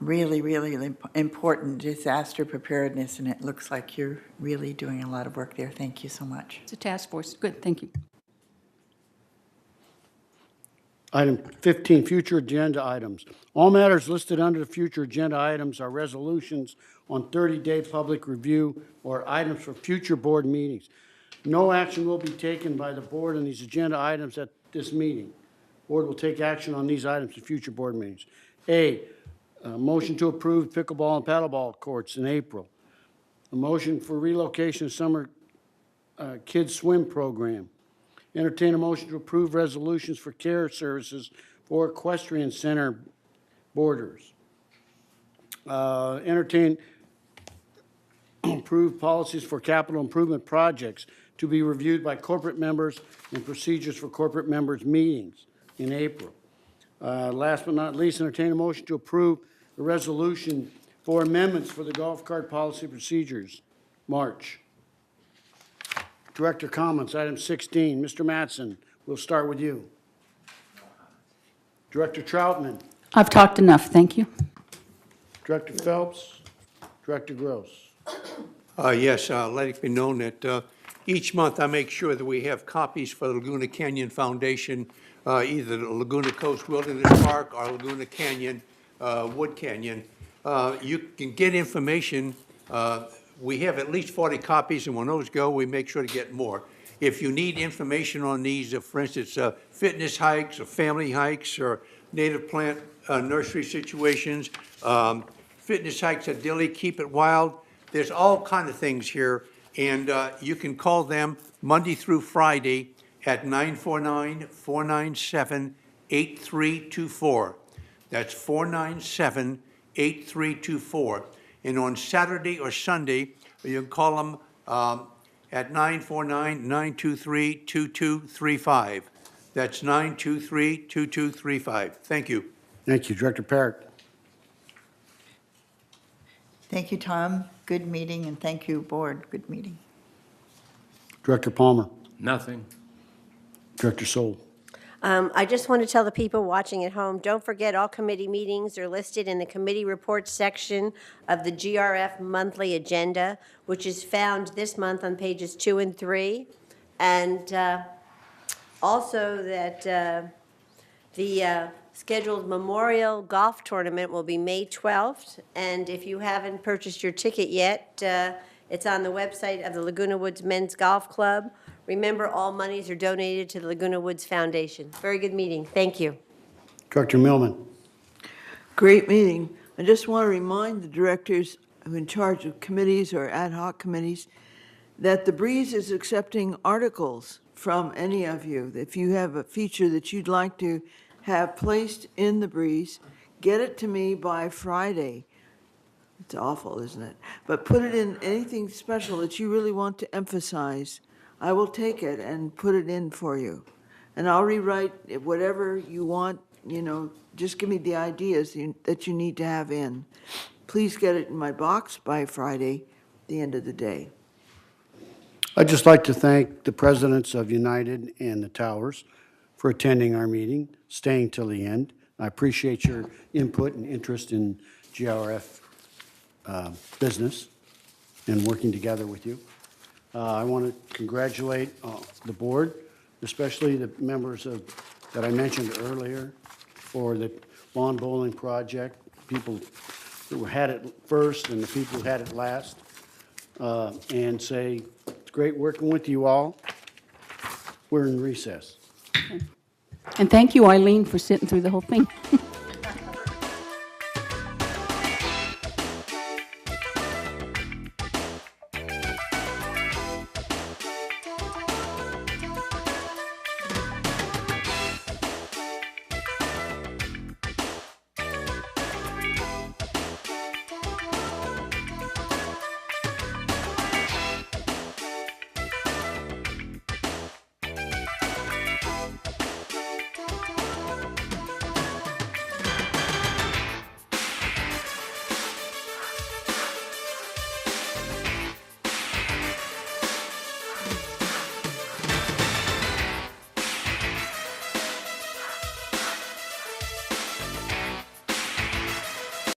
really, really important disaster preparedness, and it looks like you're really doing a lot of work there. Thank you so much. it's a task force. Good, thank you. Item 15, future agenda items. All matters listed under the future agenda items are resolutions on 30-day public review or items for future board meetings. No action will be taken by the board on these agenda items at this meeting. Board will take action on these items at future board meetings. A motion to approve pickleball and paddleball courts in April. A motion for relocation of summer kids swim program. Entertain a motion to approve resolutions for care services for equestrian center borders. Entertain approved policies for capital improvement projects to be reviewed by corporate members and procedures for corporate members' meetings in April. Last but not least, entertain a motion to approve the resolution for amendments for the golf cart policy procedures, March. Director comments, item 16. Mr. Mattson, we'll start with you. Director Troutman, I've talked enough, thank you. Director Phelps, Director Gross. Yes, let it be known that each month I make sure that we have copies for the Laguna Canyon Foundation, either the Laguna Coast Wilderness Park or Laguna Canyon, Wood Canyon. You can get information. We have at least 40 copies, and when those go, we make sure to get more. If you need information on these, for instance, fitness hikes or family hikes or native plant nursery situations, fitness hikes at Dilly, Keep It Wild, there's all kind of things here, and you can call them Monday through Friday at 949-497-8324. That's 497-8324. And on Saturday or Sunday, you can call them at 949-923-2235. That's 923-2235. Thank you. Thank you. Director Parrott. Thank you, Tom. Good meeting, and thank you, board. Good meeting. Director Palmer. Nothing. Director Soul. I just want to tell the people watching at home, don't forget all committee meetings are listed in the committee reports section of the GRF monthly agenda, which is found this month on pages 2 and 3. And also that The scheduled Memorial Golf Tournament will be May 12th, and if you haven't purchased your ticket yet, it's on the website of the Laguna Woods Men's Golf Club. Remember, all monies are donated to the Laguna Woods Foundation. Very good meeting. Thank you. Director Millman. Great meeting. I just want to remind the directors who are in charge of committees or ad hoc committees that the Breeze is accepting articles from any of you. If you have a feature that you'd like to have placed in the Breeze, get it to me by Friday. It's awful, isn't it? But put it in anything special that you really want to emphasize. I will take it and put it in for you. And I'll rewrite whatever you want, just give me the ideas that you need to have in. Please get it in my box by Friday, the end of the day. I'd just like to thank the presidents of United and the Towers for attending our meeting, staying till the end. I appreciate your input and interest in GRF business and working together with you. I want to congratulate the board, especially the members that I mentioned earlier for the lawn bowling project, people who had it first and the people who had it last, and say it's great working with you all. We're in recess. And thank you, Eileen, for sitting through the whole thing.